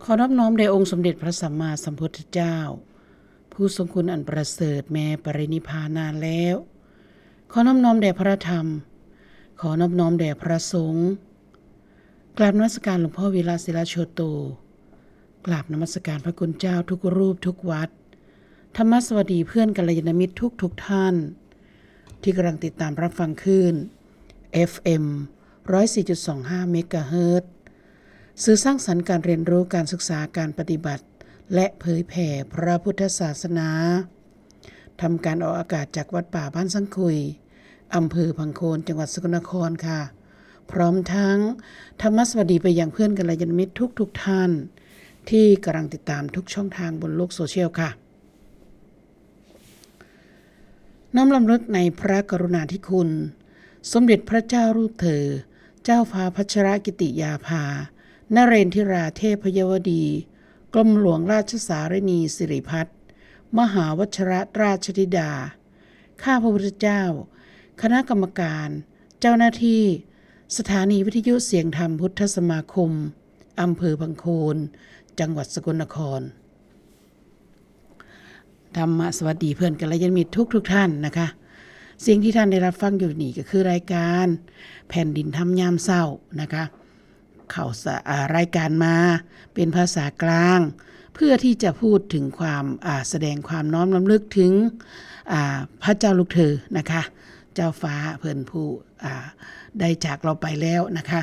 ขอนอบน้อมแด่องค์สมเด็จพระสัมมาสัมพุทธเจ้าผู้ทรงคุณอันประเสริฐแม้ปรินิพพานนานแล้วขอนอบน้อมแด่พระธรรมขอนอบน้อมแด่พระสงฆ์กราบนมัสการหลวงพ่อวิลาศิลาโชโตกราบนมัสการพระคุณเจ้าทุกรูปทุกวัดธรรมสวัสดีเพื่อนกัลยาณมิตรทุกท่านที่กำลังติดตามรับฟังคลื่น FM 104.25 เมกะเฮิรตซ์สื่อสร้างสรรค์การเรียนรู้การศึกษาการปฏิบัติและเผยแผ่พระพุทธศาสนาทำการออกอากาศจากวัดป่าบ้านสังคุยอำเภอพังโคนจังหวัดสกลนครค่ะพร้อมทั้งธรรมสวัสดีไปยังเพื่อนกัลยาณมิตรทุกท่านที่กำลังติดตามทุกช่องทางบนโลกโซเชียลค่ะน้อมรำลึกในพระกรุณาธิคุณสมเด็จพระเจ้าลูกเธอเจ้าฟ้าพัชรกิติยาภานเรนทิราเทพยวดีกรมหลวงราชสารนีสิริพัฒน์มหาวชรราชธิดาข้าพระพุทธเจ้าคณะกรรมการเจ้าหน้าที่สถานีวิทยุเสียงธรรมพุทธสมาคมอำเภอพังโคนจังหวัดสกลนครธรรมสวัสดีเพื่อนกัลยาณมิตรทุกท่านนะคะสิ่งที่ท่านได้รับฟังอยู่นี่ก็คือรายการแผ่นดินธรรมยามเศร้านะคะรายการมาเป็นภาษากลางเพื่อที่จะพูดถึงความแสดงความน้อมรำลึกถึงพระเจ้าลูกเธอนะคะเจ้าฟ้าเพิ่นผู้ได้จากเราไปแล้วนะคะ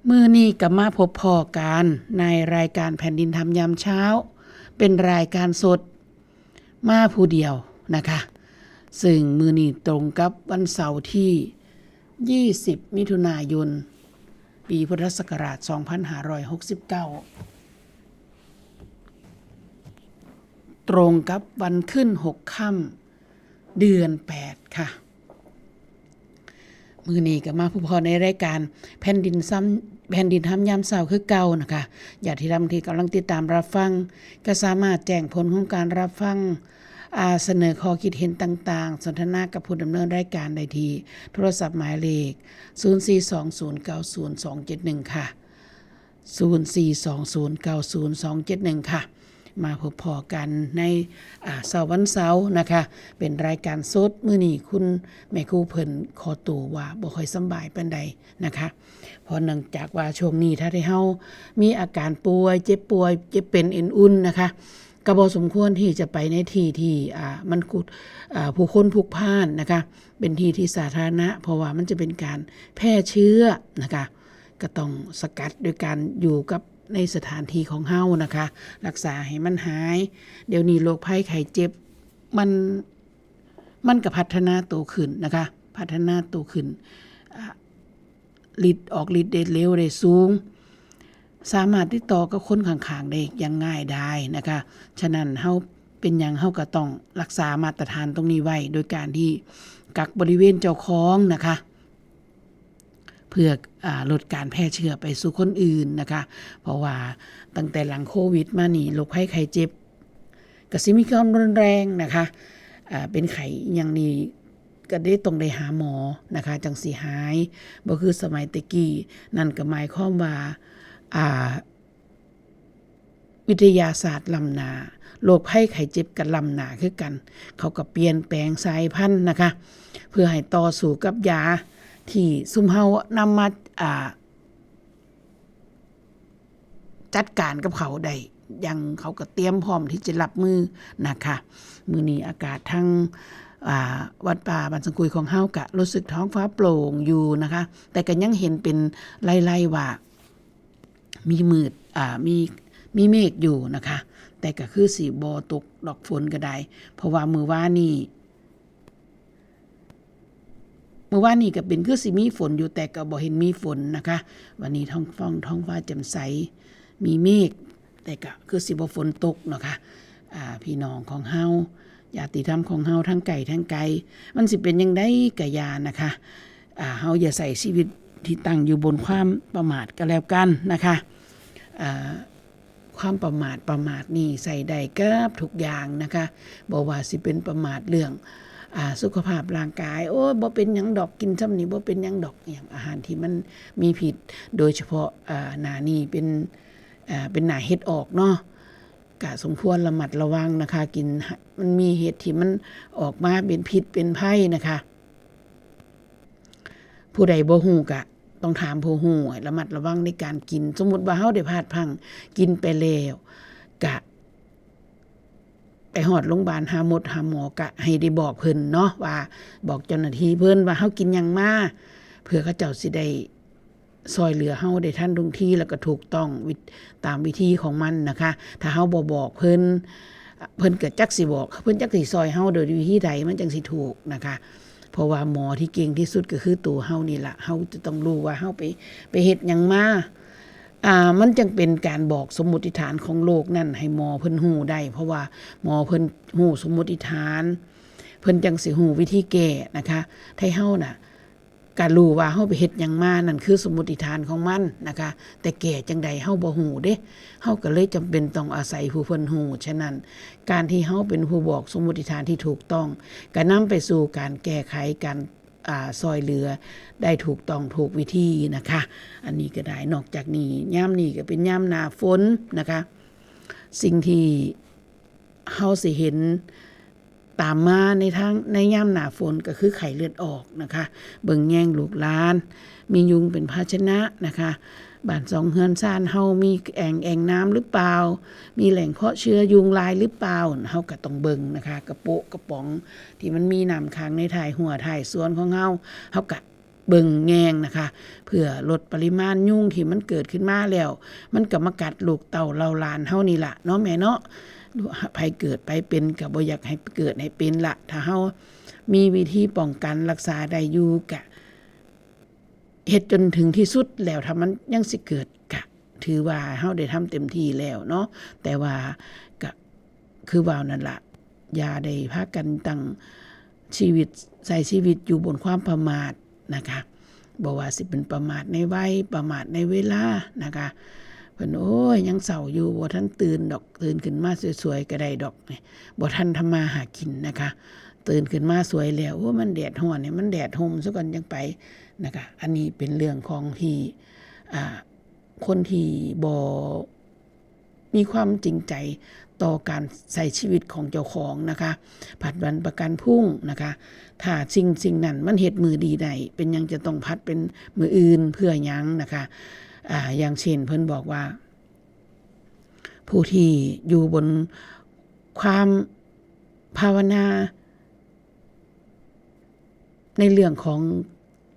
มื้อนี้ก็มาพบพอกันในรายการแผ่นดินธรรมยามเช้าเป็นรายการสดมาผู้เดียวนะคะซึ่งมื้อนี้ตรงกับวันเสาร์ที่20มิถุนายนปีพุทธศักราช2569ตรงกับวันขึ้น6ค่ำเดือน8ค่ะมื้อนี้ก็มาผู้พอในรายการแผ่นดินธรรมยามเช้าคือเก่านะคะญาติธรรมที่กำลังติดตามรับฟังก็สามารถแจ้งผลของการรับฟังเสนอข้อคิดเห็นต่างๆสนทนากับผู้ดำเนินรายการได้ที่โทรศัพท์หมายเลข0420902271ค่ะ0420902271ค่ะมาพบพอกันในเสาร์วันเสาร์นะคะเป็นรายการสดมื้อนี้คุณแม่ครูเพิ่นขอตัวว่าบ่ค่อยสำบายปานใดนะคะเพราะเนื่องจากว่าช่วงนี้ถ้าได้เฮามีอาการป่วยเจ็บเป็นเอ็นอุ่นนะคะก็บ่สมควรที่จะไปในที่มันผู้คนพลุกพล่านนะคะเป็นที่สาธารณะเพราะว่ามันจะเป็นการแพร่เชื้อนะคะก็ต้องสกัดโดยการอยู่กับในสถานที่ของเฮานะคะรักษาให้มันหายเดี๋ยวนี้โรคภัยไข้เจ็บมันก็พัฒนาโตขึ้นนะคะพัฒนาโตขึ้นฤทธิ์ได้เร็วได้สูงสามารถติดต่อกับคนข้างๆได้อย่างง่ายได้นะคะฉะนั้นเฮาเป็นหยังเฮาก็ต้องรักษามาตรฐานตรงนี้ไว้โดยการที่กักบริเวณเจ้าของนะคะเพื่อลดการแพร่เชื้อไปสู่คนอื่นนะคะเพราะว่าตั้งแต่หลังโควิดมานี่โรคภัยไข้เจ็บก็สิมีความรุนแรงนะคะเป็นไข้อย่างนี้ก็ได้ต้องได้หาหมอนะคะจังสิหายบ่คือสมัยตะกี้นั่นก็หมายความว่าวิทยาศาสตร์ล้ำหน้าโรคภัยไข้เจ็บก็ล้ำหน้าคือกันเขาก็เปลี่ยนแปลงสายพันธุ์นะคะเพื่อให้ต่อสู้กับยาที่ซุมเฮานำมาจัดการกับเขาได้ยังเขาก็เตรียมพร้อมที่จะรับมือนะคะมื้อนี้อากาศทั้งวัดป่าบ้านสังกุยของเฮาก็รู้สึกท้องฟ้าโปร่งอยู่นะคะแต่ก็ยังเห็นเป็นไล่ๆว่ามีมืดมีเมฆอยู่นะคะแต่ก็คือสิบ่ตกดอกฝนก็ได้เพราะว่ามื้อวานนี้ก็เป็นคือสิมีฝนอยู่แต่ก็บ่เห็นมีฝนนะคะวันนี้ท้องฟ้าแจ่มใสมีเมฆแต่ก็คือสิบ่ฝนตกเนาะค่ะพี่น้องของเฮาญาติธรรมของเฮาทั้งไกลมันสิเป็นจังได๋ก็อย่านะคะเฮาอย่าใส่ชีวิตที่ตั้งอยู่บนความประมาทก็แล้วกันนะคะความประมาทนี่ใส่ได้กับทุกอย่างนะคะบ่ว่าสิเป็นประมาทเรื่องสุขภาพร่างกายโอ้บ่เป็นหยังดอกกินซ้ำนี่บ่เป็นหยังดอกอย่างอาหารที่มันมีพิษโดยเฉพาะหน้านี้เป็น เป็นหน้าเฮ็ดออกเนาะก็สมควรระมัดระวังนะคะกินมันมีเห็ดที่มันออกมาเป็นพิษเป็นภัยนะคะผู้ใดบ่ฮู้ก็ต้องถามผู้ฮู้ระมัดระวังในการกินสมมุติว่าเฮาได้พลาดพลั้งกินไปแล้วก็ไปฮอดโรงพยาบาลหาหมอก็ให้ได้บอกเพิ่นเนาะว่าบอกเจ้าหน้าที่เพิ่นว่าเฮากินหยังมาเพื่อเขาเจ้าสิได้ซอยเหลือเฮาได้ทันท่วงทีแล้วก็ถูกต้องตามวิธีของมันนะคะถ้าเฮาบ่บอกเพิ่นก็จักสิบอกเพิ่นจักสิซอยเฮาโดยวิธีใดมันจังสิถูกนะคะเพราะว่าหมอที่เก่งที่สุดก็คือตัวเฮานี่ล่ะเฮาจะต้องรู้ว่าเฮาไปเฮ็ดหยังมามันจึงเป็นการบอกสมมุติฐานของโลกนั่นให้หมอเพิ่นฮู้ได้เพราะว่าหมอเพิ่นฮู้สมมุติฐานเพิ่นจังสิฮู้วิธีแก้นะคะให้เฮาน่ะก็รู้ว่าเฮาไปเฮ็ดหยังมานั่นคือสมมุติฐานของมันนะคะแต่แก้จังใดเฮาบ่ฮู้เด้เฮาก็เลยจำเป็นต้องอาศัยผู้เพิ่นฮู้ฉะนั้นการที่เฮาเป็นผู้บอกสมมุติฐานที่ถูกต้องก็นำไปสู่การแก้ไขการซอยเหลือได้ถูกต้องถูกวิธีนะคะอันนี้ก็ได้นอกจากนี้ยามนี้ก็เป็นยามหน้าฝนนะคะสิ่งที่เฮาสิเห็นตามมาในยามหน้าฝนก็คือไข้เลือดออกนะคะเบิ่งแย่งลูกหลานมียุงเป็นภาชนะนะคะบ้าน2เฮือนซ่านเฮามีแอ่งน้ำหรือเปล่ามีแหล่งเพาะเชื้อยุงลายหรือเปล่าเฮาก็ต้องเบิ่งนะคะกระโปะกระป๋องที่มันมีน้ำค้างในถ่ายหัวถ่ายสวนของเฮาก็เบิ่งแยงนะคะเพื่อลดปริมาณยุงที่มันเกิดขึ้นมาแล้วมันก็มากัดลูกเต่าเราหลานเฮานี่ล่ะเนาะแม่เนาะภัยเกิดไปเป็นก็บ่อยากให้เกิดให้เป็นละถ้าเฮามีวิธีป้องกันรักษาได้อยู่ก็เฮ็ดจนถึงที่สุดแล้วถ้ามันยังสิเกิดก็ถือว่าเฮาได้ทำเต็มที่แล้วเนาะแต่ว่าก็คือว่านั่นล่ะอย่าได้พากันตั้งชีวิตใช้ชีวิตอยู่บนความประมาทนะคะบ่ว่าสิเป็นประมาทในวัยประมาทในเวลานะคะเพิ่นโอ้ยยังเศร้าอยู่บ่ทันตื่นดอกตื่นขึ้นมาสวยๆก็ได้ดอกบ่ทันทำมาหากินนะคะตื่นขึ้นมาสวยแล้วโอ้มันแดดร้อนเนี่ยมันแดดห่มซะก่อนจังไปนะคะอันนี้เป็นเรื่องของที่คนที่บ่มีความจริงใจต่อการใช้ชีวิตของเจ้าของนะคะผัดวันประกันพรุ่งนะคะถ้าสิ่งนั้นมันเฮ็ดมือดีได้เป็นยังจะต้องพัดเป็นมืออื่นเพื่อหยังนะคะอย่างเช่นเพิ่นบอกว่าผู้ที่อยู่บนความภาวนาในเรื่องของ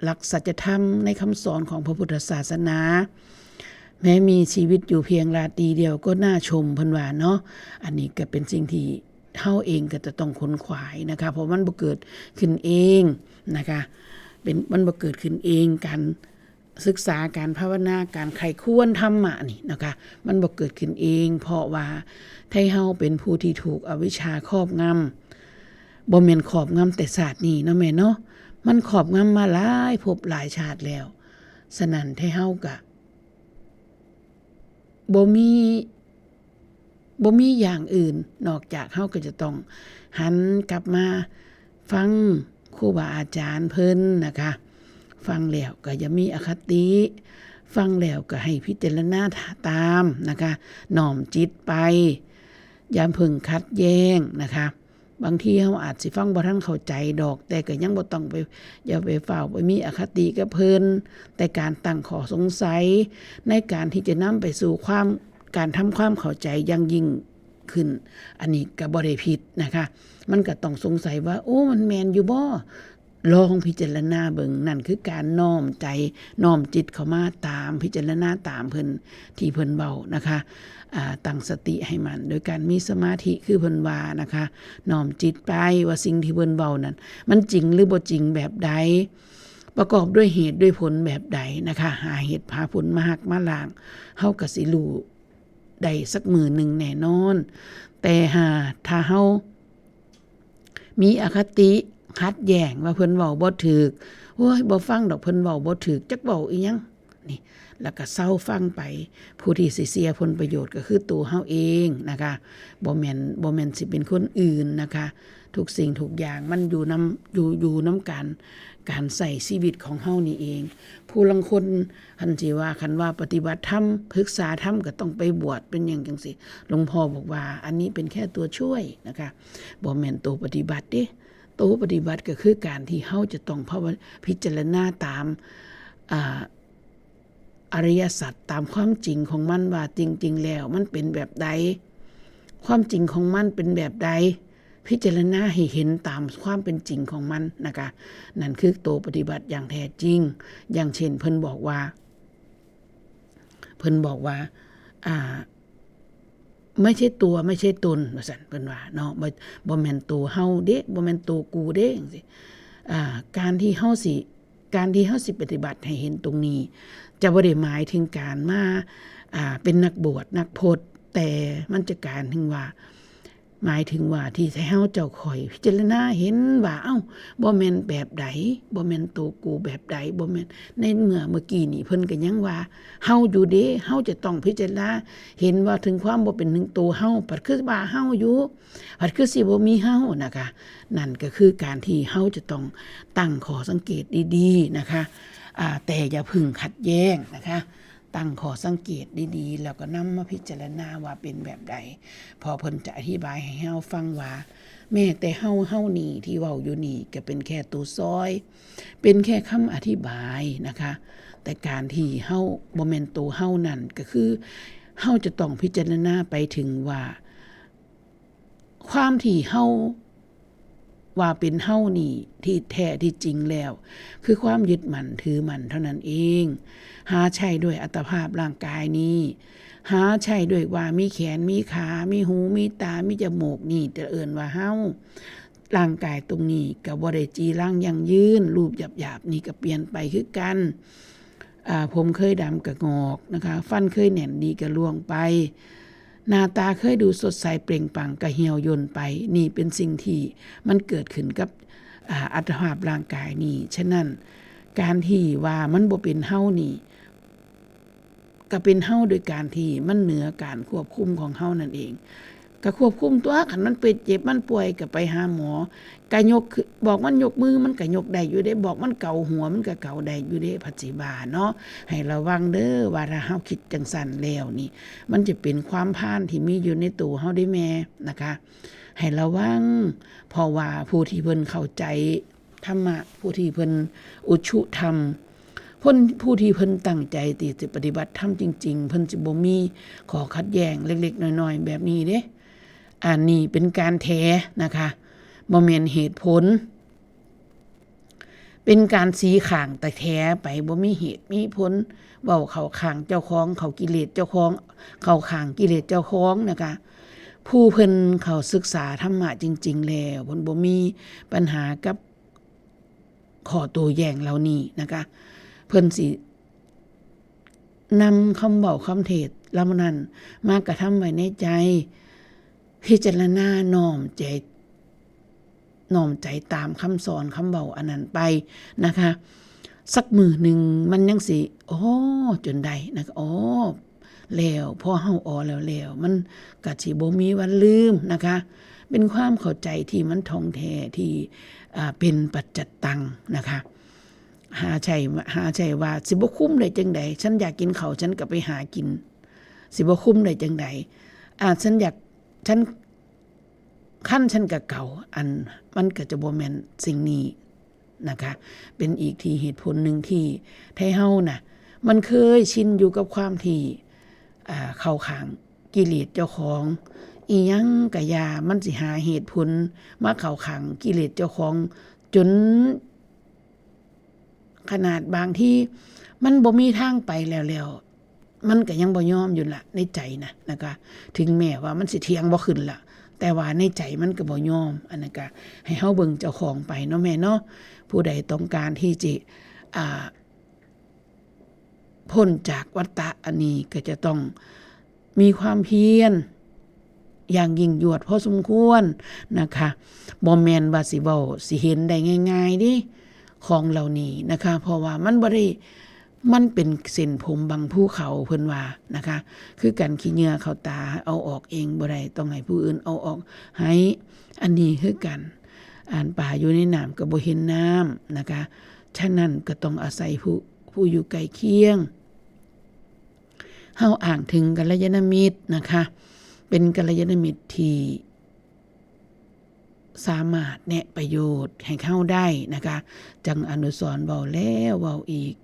หลักสัจธรรมในคำสอนของพระพุทธศาสนาแม้มีชีวิตอยู่เพียงราตรีเดียวก็น่าชมเพิ่นว่าเนาะอันนี้ก็เป็นสิ่งที่เฮาเองก็จะต้องค้นขวายนะคะเพราะมันบ่เกิดขึ้นเองนะคะมันบ่เกิดขึ้นเองการศึกษาการภาวนาการไขควรธรรมะนี่นะคะมันบ่เกิดขึ้นเองเพราะว่าไทเฮาเป็นผู้ที่ถูกอวิชชาครอบงำบ่แม่นครอบงำแต่ชาตินี้เนาะแม่เนาะมันครอบงำมาหลายภพหลายชาติแล้วฉะนั้นไทเฮาก็บ่มีอย่างอื่นนอกจากเฮาก็จะต้องหันกลับมาฟังครูบาอาจารย์เพิ่นนะคะฟังแล้วก็อย่ามีอคติฟังแล้วก็ให้พิจารณาตามนะคะน้อมจิตไปอย่าเพิ่งคัดแย้งนะคะบางทีเฮาอาจสิฟังบ่ทันเข้าใจดอกแต่ก็ยังบ่ต้องไปอย่าไปฝ่าวไปมีอคติกับเพิ่นแต่การตั้งข้อสงสัยในการที่จะนำไปสู่การทำความเข้าใจอย่างยิ่งขึ้นอันนี้ก็บ่ได้ผิดนะคะมันก็ต้องสงสัยว่าโอ้มันแม่นอยู่บ่ลองพิจารณาเบิ่งนั่นคือการน้อมใจน้อมจิตเข้ามาตามพิจารณาตามเพิ่นที่เพิ่นเว้านะคะตั้งสติให้มันโดยการมีสมาธิคือเพิ่นว่านะคะน้อมจิตไปว่าสิ่งที่เพิ่นเว้านั้นมันจริงหรือบ่จริงแบบใดประกอบด้วยเหตุด้วยผลแบบใดนะคะหาเหตุหาผลมาหักมาล้างเฮาก็สิรู้ได้สักมื้อนึงแน่นอนแต่ถ้าเฮามีอคติคัดแย้งว่าเพิ่นเว้าบ่ถูกโอ้ยบ่ฟังดอกเพิ่นเว้าบ่ถูกจักเว้าอีหยังนี่แล้วก็เซาฟังไปผู้ที่สิเสียผลประโยชน์ก็คือตัวเฮาเองนะคะบ่แม่นสิเป็นคนอื่นนะคะทุกสิ่งทุกอย่างมันอยู่นำกัน การใส่ชีวิตของเฮานี่เองผู้ลางคนคันสิว่าคันว่าปฏิบัติธรรมศึกษาธรรมก็ต้องไปบวชเป็นหยังจังซี่หลวงพ่อบอกว่าอันนี้เป็นแค่ตัวช่วยนะคะบ่แม่นตัวปฏิบัติเด้ตัวปฏิบัติก็คือการที่เฮาจะต้องพิจารณาตามอริยสัจตามความจริงของมันว่าจริงๆแล้วมันเป็นแบบใดความจริงของมันเป็นแบบใดพิจารณาให้เห็นตามความเป็นจริงของมันนะคะนั่นคือตัวปฏิบัติอย่างแท้จริงอย่างเช่นเพิ่นบอกว่าไม่ใช่ตัวไม่ใช่ตนว่าซั่นเพิ่นว่าเนาะบ่แม่นตัวเฮาเด้บ่แม่นตัวกูเด้จังซี่การที่เฮาสิปฏิบัติให้เห็นตรงนี้จะบ่ได้หมายถึงการมาเป็นนักบวชนักพจน์แต่มันจะการถึงว่าหมายถึงว่าที่ให้เฮาเจ้าข่อยพิจารณาเห็นว่าบ่แม่นแบบใดบ่แม่นตัวกูแบบใดบ่แม่นในเมื่อกี้นี่เพิ่นก็ยังว่าเฮาอยู่เด้เฮาจะต้องพิจารณาเห็นว่าถึงความบ่เป็นถึงตัวเฮาปัดคือว่าเฮาอยู่ปัดคือสิบ่มีเฮานะคะนั่นก็คือการที่เฮาจะต้องตั้งข้อสังเกตดีๆนะคะแต่อย่าพึ่งขัดแย้งนะคะตั้งข้อสังเกตดีๆแล้วก็นำมาพิจารณาว่าเป็นแบบใดพอเพิ่นจะอธิบายให้เฮาฟังว่าแม้แต่เฮานี่ที่เว้าอยู่นี่ก็เป็นแค่ตัวซอยเป็นแค่คำอธิบายนะคะแต่การที่เฮาบ่แม่นตัวเฮานั่นก็คือเฮาจะต้องพิจารณาไปถึงว่าความที่เฮาว่าเป็นเฮานี่ที่แท้ที่จริงแล้วคือความยึดมั่นถือมั่นเท่านั้นเองหาใช่ด้วยอัตภาพร่างกายนี้หาใช่ด้วยว่ามีแขนมีขามีหูมีตามีจมูกนี่แต่เอิ้นว่าเฮาร่างกายตรงนี้ก็บ่ได้จีรังยั่งยืนรูปหยาบๆนี่ก็เปลี่ยนไปคือกันผมเคยดำก็งอกนะคะฟันเคยแหน่นดีก็ร่วงไปหน้าตาเคยดูสดใสเปล่งปลั่งก็เหี่ยวย่นไปนี่เป็นสิ่งที่มันเกิดขึ้นกับอัตภาพร่างกายนี่ฉะนั้นการที่ว่ามันบ่เป็นเฮานี่ก็เป็นเฮาโดยการที่มันเหนือการควบคุมของเฮานั่นเองก็ควบคุมตัวคันมันเป็นเจ็บมันป่วยก็ไปหาหมอก็ยกบอกมันยกมือมันก็ยกได้อยู่เด้บอกมันเกาหัวมันก็เกาได้อยู่เด้ปัจจุบันเนาะให้ระวังเด้อว่าถ้าเฮาคิดจังซั่นแล้วนี่มันจะเป็นความพานที่มีอยู่ในตัวเฮาได้แม่นะคะให้ระวังเพราะว่าผู้ที่เพิ่นเข้าใจธรรมะผู้ที่เพิ่นอุชุธรรมผู้ที่เพิ่นตั้งใจที่จะปฏิบัติธรรมจริงๆเพิ่นสิบ่มีข้อขัดแย้งเล็กๆน้อยๆแบบนี้เด้อันนี้เป็นการแท้นะคะบ่แม่นเหตุผลเป็นการสีข้างแต่แท้ไปบ่มีเหตุมีผลเว้าเข้าข้างเจ้าของเข้ากิเลสเจ้าของเข้าข้างกิเลสเจ้าของนะคะผู้เพิ่นเข้าศึกษาธรรมะจริงๆแล้วเพิ่นบ่มีปัญหากับข้อโต้แย้งเหล่านี้นะคะเพิ่นสินำคำเว้าคำเทศเหล่านั้นมากระทำไว้ในใจพิจารณาน้อมใจตามคำสอนคำเว้าอันนั้นไปนะคะสักมื้อนึงมันยังสิจนได้นะคะแล้วพอเฮาแล้วมันก็สิบ่มีวันลืมนะคะเป็นความเข้าใจที่มันท่องแท้ที่เป็นปัจจัตตังนะคะหาใช่ว่าสิบ่คุ้มได้จังใดฉันอยากกินข้าวฉันก็ไปหากินสิบ่คุ้มได้จังใดฉันขั้นฉันก็เก่าอันมันก็จะบ่แม่นสิ่งนี้นะคะเป็นอีกที่เหตุผลหนึ่งที่ให้เฮาน่ะมันเคยชินอยู่กับความที่เข้าข้างกิเลสเจ้าของอีหยังก็อย่ามันสิหาเหตุผลมาเข้าข้างกิเลสเจ้าของจนขนาดบางที่มันบ่มีทางไปแล้วมันก็ยังบ่ยอมอยู่ล่ะในใจนะคะถึงแม้ว่ามันสิเถียงบ่ขึ้นล่ะแต่ว่าในใจมันก็บ่ยอมอันนั้นก็ให้เฮาเบิ่งเจ้าของไปเนาะแม่เนาะผู้ใดต้องการที่จะพ้นจากวัฏฏะอันนี้ก็จะต้องมีความเพียรอย่างยิ่งยวดพอสมควรนะคะบ่แม่นว่าสิเว้าสิเห็นได้ง่ายๆดิของเหล่านี้นะคะเพราะว่ามันบ่ได้มันเป็นเส้นผมบางภูเขาเพิ่นว่านะคะคือกันขี้เหงื่อเข้าตาเอาออกเองบ่ได้ต้องให้ผู้อื่นเอาออกให้อันนี้คือกัน ป่าอยู่ในน้ำก็บ่เห็นน้ำนะคะฉะนั้นก็ต้องอาศัยผู้อยู่ใกล้เคียงเฮาอ้างถึงกัลยาณมิตรนะคะเป็นกัลยาณมิตรที่สามารถแนะประโยชน์ให้เข้าได้นะคะจังอนุสรณ์เว้าแล้วเว้าอีก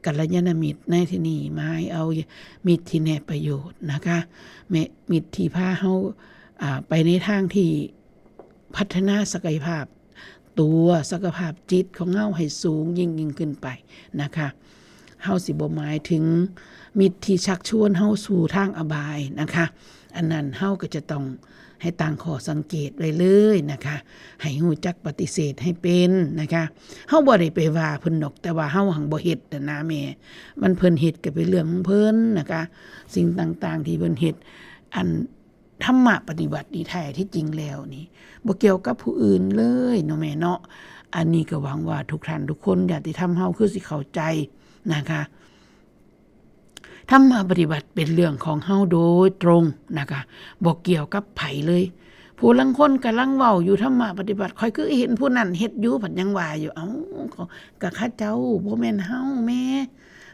กัลยาณมิตรในที่นี้หมายเอามิตรที่แนะประโยชน์นะคะมิตรที่พาเฮาไปในทางที่พัฒนาศักยภาพตัวศักยภาพจิตของเฮาให้สูงยิ่งขึ้นไปนะคะเฮาสิบ่หมายถึงมิตรที่ชักชวนเฮาสู่ทางอบายนะคะอันนั้นเฮาก็จะต้องให้ตั้งข้อสังเกตไว้เลยนะคะให้ฮู้จักปฏิเสธให้เป็นนะคะเฮาบ่ได้ไปว่าเพิ่นดอกแต่ว่าเฮาหังบ่เฮ็ดนะแม่มันเพิ่นเฮ็ดก็เป็นเรื่องของเพิ่นนะคะสิ่งต่างๆที่เพิ่นเฮ็ดอันธรรมะปฏิบัตินี่แท้ที่จริงแล้วนี่บ่เกี่ยวกับผู้อื่นเลยเนาะแม่เนาะอันนี้ก็หวังว่าทุกท่านทุกคนญาติธรรมเฮาคือสิเข้าใจนะคะธรรมะปฏิบัติเป็นเรื่องของเฮาโดยตรงนะคะบ่เกี่ยวกับไผเลยผู้ลางคนกำลังเว้าอยู่ธรรมะปฏิบัติค่อยคือเห็นผู้นั้นเฮ็ดอยู่ผัดยังว่าอยู่ก็ข้าเจ้าบ่แม่นเฮาแม่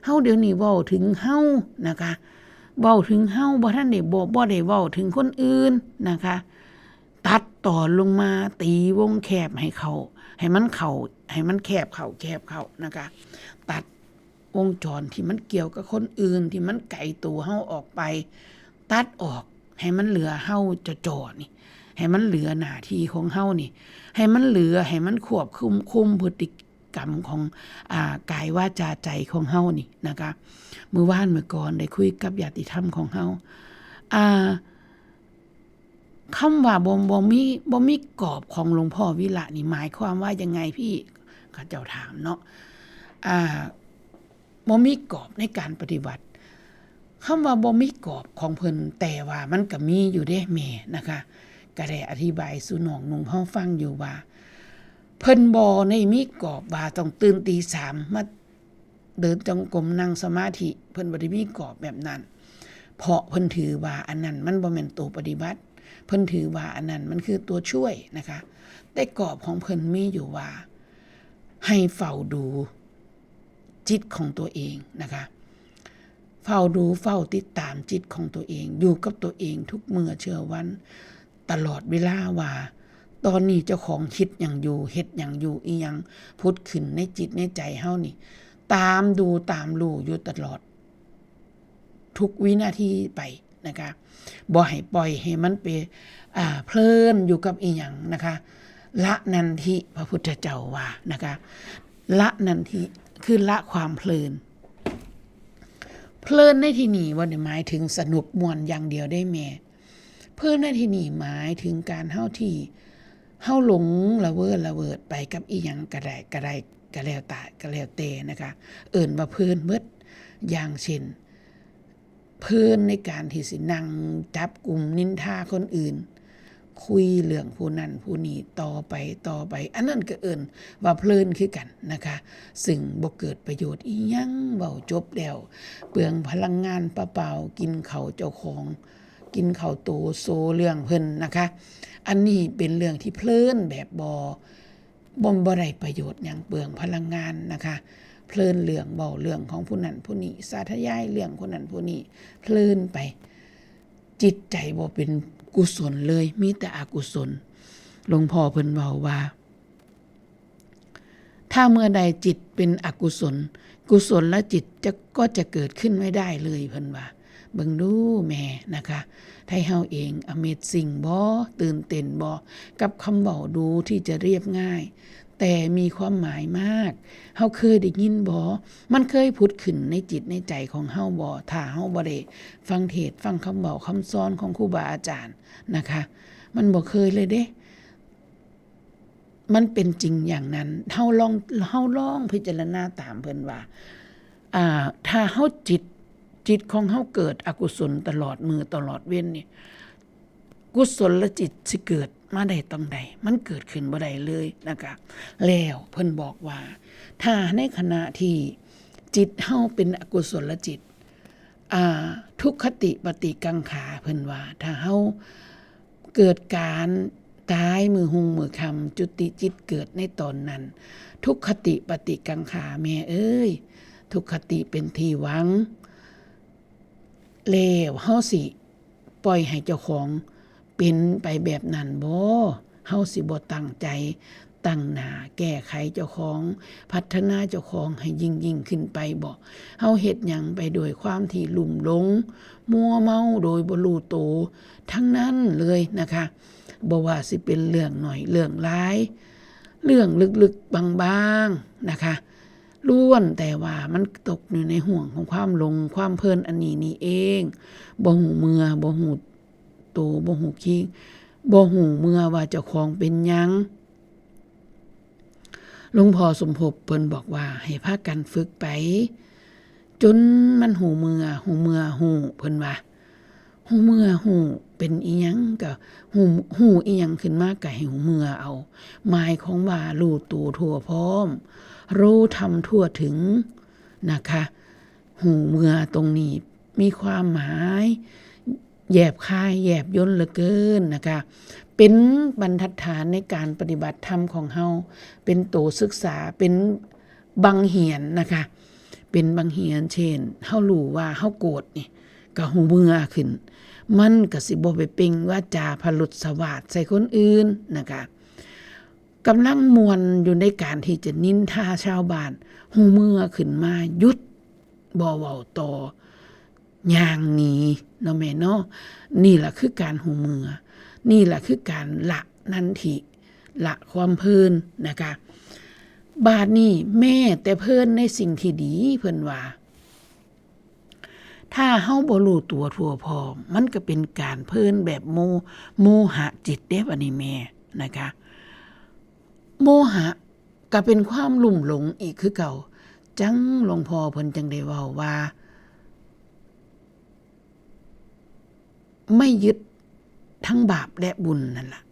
เฮาเดี๋ยวนี้เว้าถึงเฮานะคะเว้าถึงเฮาบ่ทันได้บ่ได้เว้าถึงคนอื่นนะคะตัดต่อลงมาตีวงแคบให้มันแคบเข้านะคะตัดวงจรที่มันเกี่ยวกับคนอื่นที่มันไกลตัวเฮาออกไปตัดออกให้มันเหลือเฮาจ่อนี่ให้มันเหลือหน้าที่ของเฮานี่ให้มันเหลือให้มันควบคุมพฤติกรรมของกายวาจาใจของเฮานี่นะคะเมื่อก่อนได้คุยกับญาติธรรมของเฮาคำว่าบ่มีกรอบของหลวงพ่อวิระนี่หมายความว่ายังไงพี่ข้าเจ้าถามเนาะบ่มีกรอบในการปฏิบัติคำว่าบ่มีกรอบของเพิ่นแต่ว่ามันก็มีอยู่เด้แม่นะคะก็ได้อธิบายสู่น้องนุ่งเฮาฟังอยู่ว่าเพิ่นบ่ได้มีกรอบว่าต้องตื่นตี 3มาเดินจงกรมนั่งสมาธิเพิ่นบ่ได้มีกรอบแบบนั้นเพราะเพิ่นถือว่าอันนั้นมันบ่แม่นตัวปฏิบัติเพิ่นถือว่าอันนั้นมันคือตัวช่วยนะคะแต่กรอบของเพิ่นมีอยู่ว่าให้เฝ้าดูจิตของตัวเองนะคะเฝ้าดูเฝ้าติดตามจิตของตัวเองอยู่กับตัวเองทุกเมื่อเชื่อวันตลอดเวลาว่าตอนนี้เจ้าของคิดอย่างอยู่เฮ็ดอย่างอยู่อีหยังพุทธขึ้นในจิตในใจเฮานี่ตามดูตามรู้อยู่ตลอดทุกวินาทีไปนะคะบ่ให้ปล่อยให้มันไปเพลินอยู่กับอีหยังนะคะละนันทิพระพุทธเจ้าว่านะคะละนันทิคือละความเพลินในที่นี้บ่ได้หมายถึงสนุกม่วนอย่างเดียวได้แม่เพลินในที่นี้หมายถึงการเฮาที่เฮาหลงละเวิดไปกับอีหยังก็ได้ก็แล้วแต่นะคะเอิ้นว่าเพลินเบิดอย่างเช่นเพลินในการที่สินั่งจับกลุ่มนินทาคนอื่นคุยเรื่องผู้นั้นผู้นี้ต่อไปอันนั้นก็เอิ้นว่าเพลินคือกันนะคะซึ่งบ่เกิดประโยชน์อีหยังเว้าจบแล้วเปลืองพลังงานเปล่าๆกินข้าวเจ้าของกินข้าวโตโซเรื่องเพิ่นนะคะอันนี้เป็นเรื่องที่เพลินแบบบ่ได้ประโยชน์หยังเปลืองพลังงานนะคะเพลินเรื่องเว้าเรื่องของผู้นั้นผู้นี้สาธยายเรื่องคนนั้นผู้นี้เพลินไปจิตใจบ่เป็นกุศลเลยมีแต่อกุศลหลวงพ่อเพิ่นเว้าว่าถ้าเมื่อใดจิตเป็นอกุศลกุศลและจิตก็จะเกิดขึ้นไม่ได้เลยเพิ่นว่าเบิ่งดูแม่นะคะให้เฮาเอง Amazing บ่ตื่นเต้นบ่กับคำเว้าดูที่จะเรียบง่ายแต่มีความหมายมากเฮาเคยได้ยินบ่มันเคยผุดขึ้นในจิตในใจของเฮาบ่ถ้าเฮาบ่ได้ฟังเทศน์ฟังคำเว้าคำสอนของครูบาอาจารย์นะคะมันบ่เคยเลยเด้มันเป็นจริงอย่างนั้นเฮาลองพิจารณาตามเพิ่นว่าถ้าเฮาจิตของเฮาเกิดอกุศลตลอดมือตลอดเว้นนี่กุศลจิตสิเกิดมาได้ตรงใดมันเกิดขึ้นบ่ได้เลยนะคะแล้วเพิ่นบอกว่าถ้าในขณะที่จิตเฮาเป็นอกุศลจิตทุกขติปฏิกังขาเพิ่นว่าถ้าเฮาเกิดการ ตายมือหุงมือคำจุติจิตเกิดในตอนนั้นทุกขติปฏิกังขาแม่เอ้ยทุกขติเป็นที่หวังแล้วเฮาสิปล่อยให้เจ้าของเป็นไปแบบนั้นบ่เฮาสิบ่ตั้งใจตั้งหน้าแก้ไขเจ้าของพัฒนาเจ้าของให้ยิ่งขึ้นไปบ่เฮาเฮ็ดหยังไปโดยความที่ลุ่มหลงมัวเมาโดยบ่รู้ตัวทั้งนั้นเลยนะคะบ่ว่าสิเป็นเรื่องน้อยเรื่องหลายเรื่องลึกๆบางๆนะคะล้วนแต่ว่ามันตกอยู่ในห่วงของความหลงความเพลินอันนี้นี่เองบ่ฮู้เมื่อบ่ฮู้ตัวบ่ฮู้คิงบ่ฮู้เมื่อว่าเจ้าของเป็นหยังหลวงพ่อสมภพเพิ่นบอกว่าให้พากันฝึกไปจนมันหูเมื่อหูเพิ่นว่าหูเมื่อหูเป็นอีหยังก็หูอีหยังขึ้นมาก็ให้หูเมื่อเอาหมายของว่ารู้ตัวทั่วพร้อมรู้ธรรมทั่วถึงนะคะหูเมื่อตรงนี้มีความหมายแยบคายแยบยลเหลือเกินนะคะเป็นบรรทัดฐานในการปฏิบัติธรรมของเฮาเป็นโตศึกษาเป็นบังเหียนนะคะเป็นบังเหียนเช่นเฮารู้ว่าเฮาโกรธนี่ก็หูเมื่อขึ้นมันก็สิบ่ไปเป่งว่าจาพลุตสวาทใส่คนอื่นนะคะกำลังมวนอยู่ในการที่จะนินทาชาวบ้านหูเมื่อขึ้นมาหยุดบ่เว้าต่อย่างนี้เนาะแม่เนาะนี่ล่ะคือการหูเมื่อนี่แหละคือการละนันทิละความเพลินนะคะบาดนี้แม่แต่เพลินในสิ่งที่ดีเพิ่นว่าถ้าเฮาบ่รู้ตัวทั่วพร้อมมันก็เป็นการเพลินแบบโมหะจิตเด้บัดนี้แม่นะคะโมหะก็เป็นความลุ่มหลงอีกคือเก่าจังหลวงพ่อเพิ่นจังได้เว้าว่าไม่ยึดทั้งบาปและบุญนั่นล่ะ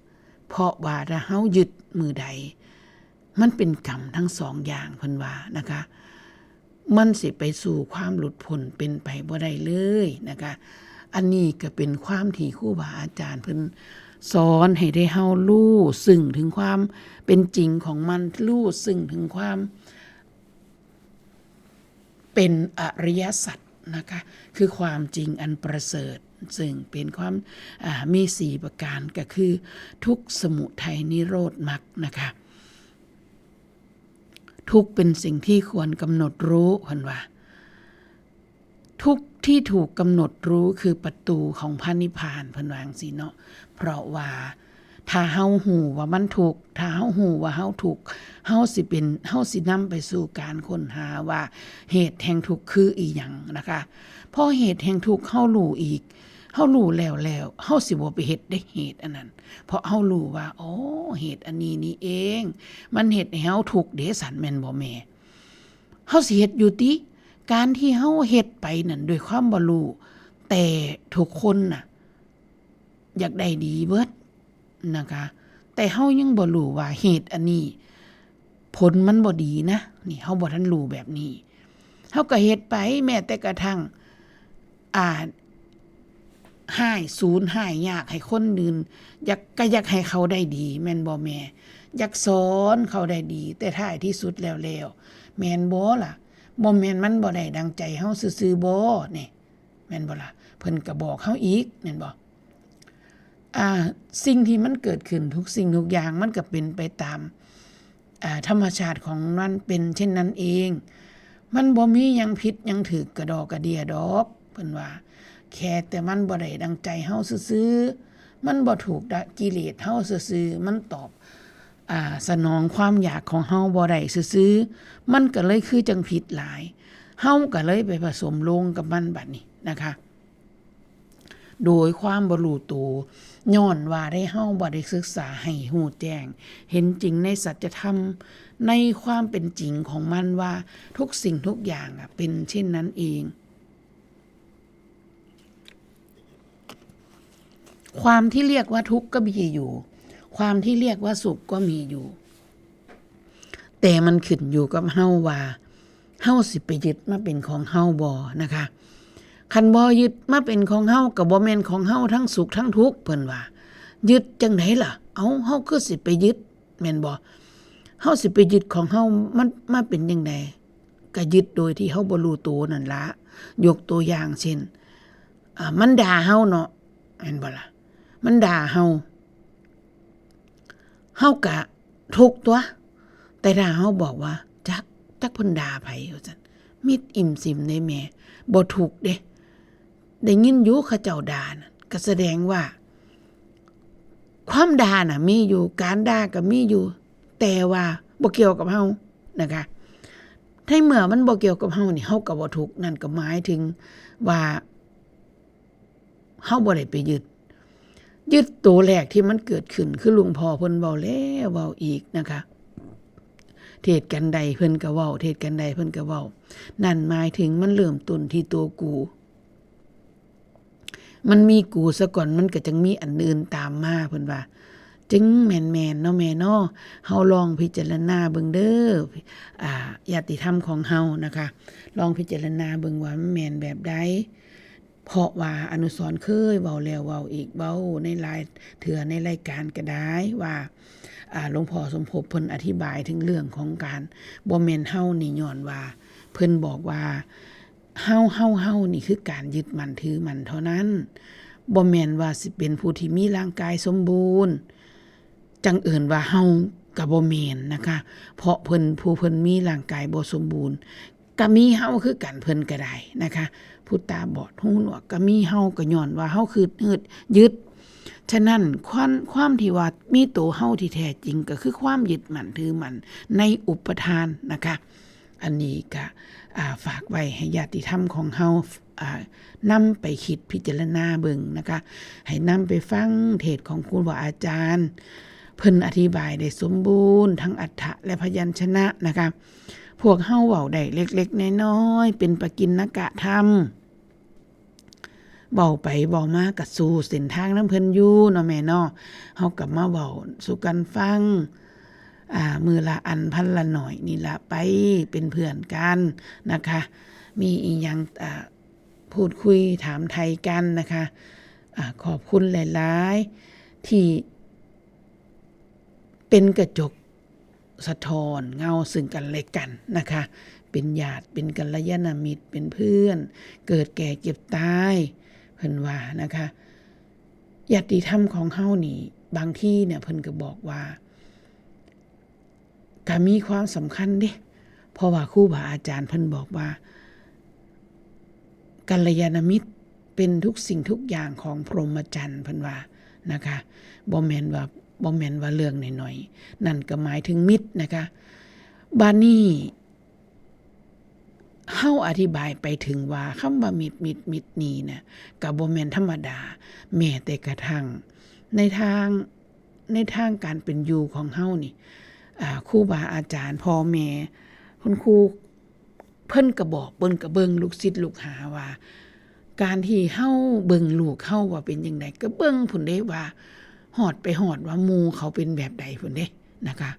เพราะว่าถ้าเฮายึดมือใดมันเป็นกรรมทั้งสองอย่างเพิ่นว่านะคะมันสิไปสู่ความหลุดพ้นเป็นไปบ่ได้เลยนะคะอันนี้ก็เป็นความที่ครูบาอาจารย์เพิ่นสอนให้ได้เฮารู้ซึ่งถึงความเป็นจริงของมันรู้ซึ่งถึงความเป็นอริยสัจนะคะคือความจริงอันประเสริฐซึ่งเป็นความมี4ประการก็คือทุกข์สมุทัยนิโรธมรรคนะคะทุกข์เป็นสิ่งที่ควรกำหนดรู้เพิ่นว่าทุกข์ที่ถูกกำหนดรู้คือประตูของพระนิพพานเพิ่นว่าจังซี่เนาะเพราะว่าถ้าเฮาฮู้ว่ามันถูกถ้าเฮาฮู้ว่าเฮาถูกเฮาสินำไปสู่การค้นหาว่าเหตุแห่งทุกข์คืออีหยังนะคะพอเหตุแห่งทุกข์เฮารู้อีกเฮารู้แล้วเฮาสิบ่ไปเฮ็ดได้เหตุอันนั้นเพราะเฮารู้ว่าอ๋อเหตุอันนี้นี่เองมันเฮ็ดให้เฮาทุกข์เด้สันแม่นบ่แม่เฮาสิเฮ็ดอยู่ติการที่เฮาเฮ็ดไปนั่นด้วยความบ่รู้แต่ทุกคนน่ะอยากได้ดีเบิดนะคะแต่เฮายังบ่รู้ว่าเหตุอันนี้ผลมันบ่ดีนะนี่เฮาบ่ทันรู้แบบนี้เฮาก็เฮ็ดไปแม้แต่กระทั่งให้ศูนย์ให้ยากให้คนอื่นอยากให้เขาได้ดีแม่นบ่แม่อยากสอนเขาได้ดีแต่ท้ายที่สุดแล้วแม่นบ่ล่ะบ่แม่นมันบ่ได้ดังใจเฮาซื่อๆบ่นี่แม่นบ่ล่ะเพิ่นก็บอกเฮาอีกแม่นบ่สิ่งที่มันเกิดขึ้นทุกสิ่งทุกอย่างมันก็เป็นไปตามธรรมชาติของมันเป็นเช่นนั้นเองมันบ่มีหยังผิดหยังถูกกระดอกกระเดียดอกเพิ่นว่าแค่แต่มันบ่ได้ดังใจเฮาซื่อๆมันบ่ถูกกิเลสเฮาซื่อๆมันตอบสนองความอยากของเฮาบ่ได้ซื่อๆมันก็เลยคือจังผิดหลายเฮาก็เลยไปผสมลงกับมันบัดนี้นะคะโดยความบ่รู้ตัวย้อนว่าได้เฮาบ่ได้ศึกษาให้ฮู้แจ้งเห็นจริงในสัจธรรมในความเป็นจริงของมันว่าทุกสิ่งทุกอย่างเป็นเช่นนั้นเองความที่เรียกว่าทุกข์ก็มีอยู่ความที่เรียกว่าสุขก็มีอยู่แต่มันขึ้นอยู่กับเฮาว่าเฮาสิไปยึดมาเป็นของเฮาบ่นะคะคันบ่ยึดมาเป็นของเฮาก็บ่แม่นของเฮาทั้งสุขทั้งทุกข์เพิ่นว่ายึดจังได๋ล่ะ เฮาคือสิไปยึดแม่นบ่เฮาสิไปยึดของเฮามันมาเป็นจังได๋ก็ยึดโดยที่เฮาบ่รู้ตัวนั่นล่ะยกตัวอย่างเช่นมันด่าเฮาเนาะแม่นบ่ล่ะมันด่าเฮาก็ทุกข์ตัวแต่ถ้าเฮาบอกว่าจักเพิ่นด่าไผว่าซั่นมิดอิ่มซิมได้แม่บ่ทุกข์เด้ได้ยินอยู่เขาเจ้าด่านั่นก็แสดงว่าความด่าน่ะมีอยู่การด่าก็มีอยู่แต่ว่าบ่เกี่ยวกับเฮานะคะถ้าเมื่อมันบ่เกี่ยวกับเฮานี่เฮาก็บ่ทุกข์นั่นก็หมายถึงว่าเฮาบ่ได้ไปยึดตัวแรกที่มันเกิดขึ้นคือหลวงพ่อเพิ่นเว้าแล้วเว้าอีกนะคะเทศกันใดเพิ่นก็เว้าเทศกันใดเพิ่นก็เว้านั่นหมายถึงมันเริ่มต้นที่ตัวกูมันมีกูซะก่อนมันก็จังมีอันอื่นตามมาเพิ่นว่าจึงแม่นๆเนาะแม่เนาะเฮาลองพิจารณาเบิ่งเด้อญาติธรรมของเฮานะคะลองพิจารณาเบิ่งว่ามันแม่นแบบใดเพราะว่าอนุสรณ์เคยเว้าแล้วเว้าอีกเว้าในหลายเทื่อในรายการก็ได้ว่าหลวงพ่อสมภพเพิ่นอธิบายถึงเรื่องของการบ่แม่นเฮานี่ย้อนว่าเพิ่นบอกว่าเฮานี่คือการยึดมั่นถือมั่นเท่านั้นบ่แม่นว่าสิเป็นผู้ที่มีร่างกายสมบูรณ์จังเอิ้นว่าเฮาก็บ่แม่นนะคะเพราะเพิ่นมีร่างกายบ่สมบูรณ์ก็มีเฮาคือกันเพิ่นก็ได้นะคะผู้ตาบอดหูหนวกก็มีเฮาก็ย้อนว่าเฮาคือยึดฉะนั้นความที่ว่ามีตัวเฮาที่แท้จริงก็คือความยึดมั่นถือมั่นในอุปทานนะคะอันนี้ก็ฝากไว้ให้ญาติธรรมของเฮานำไปคิดพิจารณาเบิ่งนะคะให้นำไปฟังเทศของครูบาอาจารย์เพิ่นอธิบายได้สมบูรณ์ทั้งอรรถะและพยัญชนะนะคะพวกเฮาเว้าได้เล็กๆน้อยๆเป็นปกิณณกธรรมเว้าไปเว้ามาก็สู่เส้นทางนำเพิ่นอยู่เนาะแม่เนาะเฮาก็มาเว้าสู่กันฟังมือละอันพันละหน่อยนี่ละไปเป็นเพื่อนกันนะคะมีอีหยังพูดคุยถามไทยกันนะคะขอบคุณหลายๆที่เป็นกระจกสะท้อนเงาซึ่งกันและกันนะคะเป็นญาติเป็นกัลยาณมิตรเป็นเพื่อนเกิดแก่เจ็บตายเพิ่นว่านะคะญาติธรรมของเฮานี่บางที่เนี่ยเพิ่นก็บอกว่าก็มีความสำคัญเด้เพราะว่าครูบาอาจารย์เพิ่นบอกว่ากัลยาณมิตรเป็นทุกสิ่งทุกอย่างของพรหมจรรย์เพิ่นว่านะคะบ่แม่นว่าเรื่องน้อยๆนั่นก็หมายถึงมิตรนะคะบัดนี้เฮาอธิบายไปถึงว่าคำว่ามิตรนี่นะก็บ่แม่นธรรมดาแม้แต่กระทั่งในทางการเป็นอยู่ของเฮานี่ครูบาอาจารย์พ่อแม่คุณครูเพิ่นก็บอกเพิ่นก็เบิ่งลูกศิษย์ลูกหาว่าการที่เฮาเบิ่งลูกเฮาว่าเป็นจังไดก็เบิ่งพุ่นเด้ว่าฮอดว่าหมู่เขาเป็นแบบใดพุ่นเด้นะคะ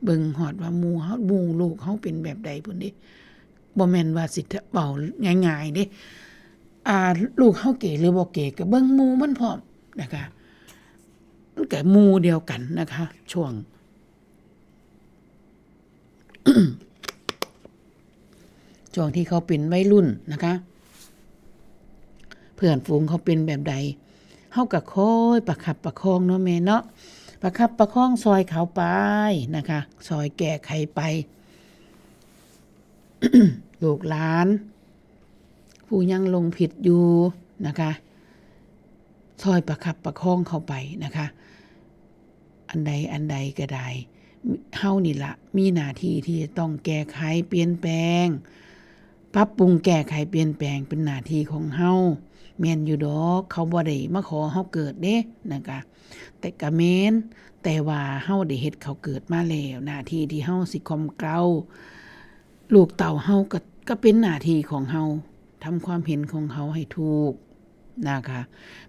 เบิ่งฮอดว่าหมู่ลูกเฮาเป็นแบบใดพุ่นเด้บ่แม่นว่าสิเว้าง่ายๆเด้ลูกเฮาเก๋หรือบ่เก๋ก็เบิ่งหมู่มันพร้อมนะคะมันก็หมู่เดียวกันนะคะช่วง ช่วงที่เขาเป็นวัยรุ่นนะคะเพื่อนฝูงเขาเป็นแบบใดเฮาก็คอยประคับประคองเนาะแม่เนาะประคับประคองซอยเขาไปนะคะซอยแก้ไขไป ลูกหลานผู้ยังลงผิดอยู่นะคะซอยประคับประคองเข้าไปนะคะอันใดก็ได้เฮานี่ละมีหน้าที่ที่จะต้องแก้ไขเปลี่ยนแปลงปรับปรุงแก้ไขเปลี่ยนแปลงเป็นหน้าที่ของเฮาแม่นอยู่ดอกเขาบ่ได้มาขอเฮาเกิดเด้นะคะแต่ก็แม่นแต่ว่าเฮาได้เฮ็ดเขาเกิดมาแล้วหน้าที่ที่เฮาสิข่มเกลาลูกเต่าเฮาก็เป็นหน้าที่ของเฮาทำความเห็นของเฮาให้ถูกนะคะ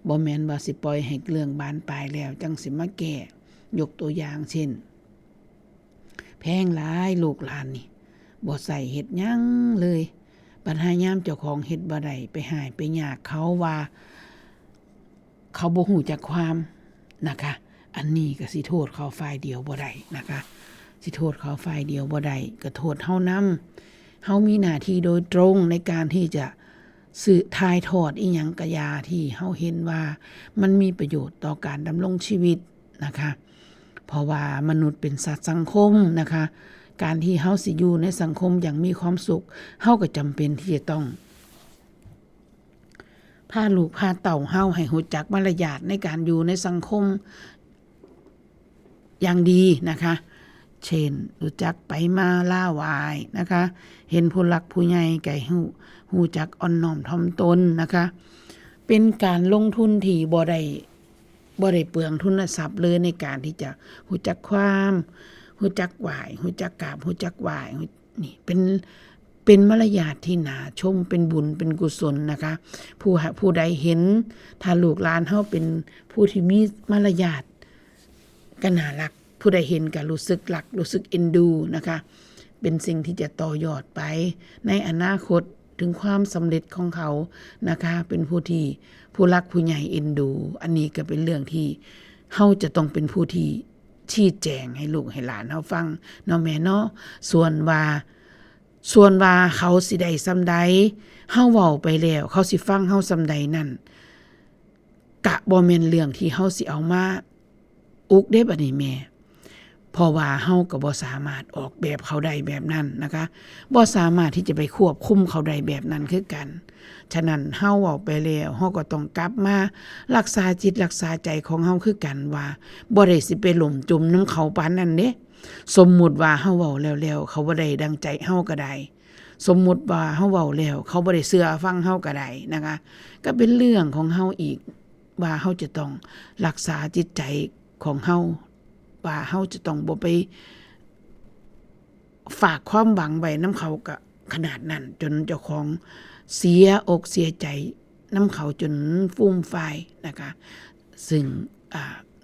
บ่แม่นว่าสิปล่อยให้เรื่องบานปลายแล้วจังสิมาแก้ยกตัวอย่างเช่นแพงหลายลูกหลานนี่บ่ใส่เฮ็ดหยังเลยปัญหายามเจ้าของเฮ็ดบ่ได้ไปหายไปยากเขาว่าเขาบ่ฮู้จักความนะคะ อันนี้ก็สิโทษเขาฝ่ายเดียวบ่ได้นะคะสิโทษเขาฝ่ายเดียวบ่ได้ก็โทษเฮานำเฮามีหน้าที่โดยตรงในการที่จะสื่อทายทอดอีหยังกะยาที่เฮาเห็นว่ามันมีประโยชน์ต่อการดำรงชีวิตนะคะเพราะว่ามนุษย์เป็นสัตว์สังคมนะคะการที่เฮาสิอยู่ในสังคมอย่างมีความสุขเฮาก็จำเป็นที่จะต้องพาลูกพาเต่าเฮาให้รู้จักมารยาทในการอยู่ในสังคมอย่างดีนะคะเช่นรู้จักไปมาล่าวายนะคะเห็นผู้หลักผู้ใหญ่ก็รู้จักอ่อนน้อมถ่อมตนนะคะเป็นการลงทุนที่บ่ได้เปลืองทุนทรัพย์เลยในการที่จะรู้จักความรู้จักไหว้รู้จักกราบรู้จักไหว้นี่เป็นมารยาทที่น่าชมเป็นบุญเป็นกุศลนะคะผู้ใดเห็นถ้าลูกหลานเฮาเป็นผู้ที่มีมารยาทก็น่ารักผู้ใดเห็นก็รู้สึกรักรู้สึกเอ็นดูนะคะเป็นสิ่งที่จะต่อยอดไปในอนาคตถึงความสำเร็จของเขานะคะเป็นผู้รักผู้ใหญ่เอ็นดูอันนี้ก็เป็นเรื่องที่เฮาจะต้องเป็นผู้ที่ชี้แจงให้ลูกให้หลานเฮาฟังเนาะแม่เนาะส่วนว่าเขาสิได้ซำใดเฮาเว้าไปแล้วเขาสิฟังเฮาซำใดนั่นกะบ่แม่นเรื่องที่เฮาสิเอามาอุกเด้บัดนี้แม่เพราะว่าเฮาก็บ่สามารถออกแบบเขาได้แบบนั้นนะคะบ่สามารถที่จะไปควบคุมเขาได้แบบนั้นคือกันฉะนั้นเฮาเว้าไปแล้วเฮาก็ต้องกลับมารักษาจิตรักษาใจของเฮาคือกันว่าบ่ได้สิไปหล่มจมน้ำเขาปานนั้นเด้สมมุติว่าเฮาเว้าแล้วเขาบ่ได้ดังใจเฮาก็ได้สมมุติว่าเฮาเว้าแล้วเขาบ่ได้เชื่อฟังเฮาก็ได้นะคะก็เป็นเรื่องของเฮาอีกว่าเฮาจะต้องรักษาจิตใจของเฮาว่าเฮาจะต้องบ่ไปฝากความหวังไว้นำเขาก็ขนาดนั้นจนเจ้าของเสียอกเสียใจนำเขาจนฟุ่มไฟนะคะซึ่ง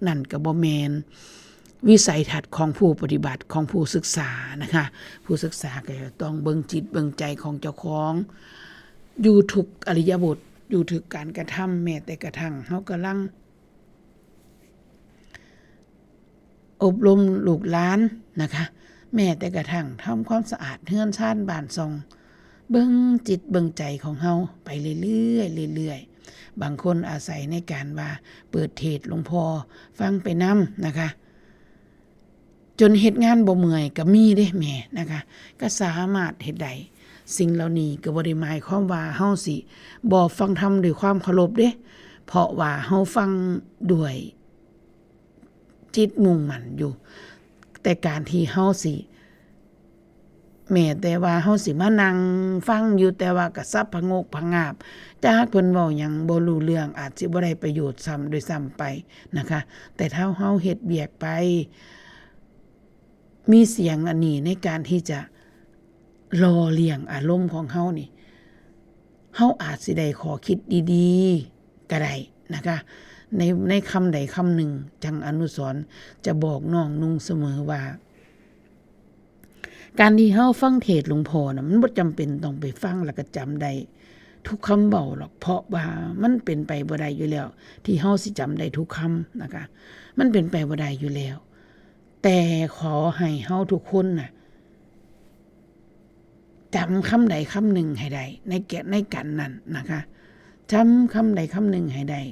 นั่นก็บ่แม่นวิสัยทัศน์ของผู้ปฏิบัติของผู้ศึกษานะคะผู้ศึกษาก็ต้องเบิ่งจิตเบิ่งใจของเจ้าของอยู่ทุกอริยบทอยู่ทุกการกระทำแม้แต่กระทั่งเฮากำลังอบรมลูกหลานนะคะแม้แต่กระทั่งทำความสะอาดเฮือนชานบ้านซองเบิ่งจิตเบิ่งใจของเฮาไปเรื่อยๆบางคนอาศัยในการว่าเปิดเทศน์หลวงพ่อฟังไปนำนะคะจนเฮ็ดงานบ่เมื่อยก็มีเด้แม่นะคะก็สามารถเฮ็ดได้สิ่งเหล่านี้ก็บ่ได้หมายความว่าเฮาสิบ่ฟังธรรมด้วยความเคารพเด้เพราะว่าเฮาฟังด้วยจิตมุ่งมั่นอยู่แต่การที่เฮาสิแม้แต่ว่าเฮาสิมานั่งฟังอยู่แต่ว่าก็สับผงกผงาบจักเพิ่นเว้าหยังบ่รู้เรื่องอาจสิบ่ได้ประโยชน์ซ้ำด้วยซ้ำไปนะคะแต่ถ้าเฮาเฮ็ดเวียกไปมีเสียงอันนี้ในการที่จะรอเลี้ยงอารมณ์ของเฮานี่เฮาอาจสิได้ขอคิดดีๆก็ได้นะคะในคำใดคำหนึ่งจังอนุสรณ์จะบอกน้องนุ่งเสมอว่าการที่เฮาฟังเทศน์หลวงพ่อน่ะมันบ่จำเป็นต้องไปฟังแล้วก็จำได้ทุกคำเว้าหรอกเพราะว่ามันเป็นไปบ่ได้อยู่แล้วที่เฮาสิจำได้ทุกคำนะคะมันเป็นไปบ่ได้อยู่แล้วแต่ขอให้เฮาทุกคนน่ะจำคำใดคำหนึ่งให้ได้ในกันนั้นนะคะจำคำใดคำหนึ่งให้ได้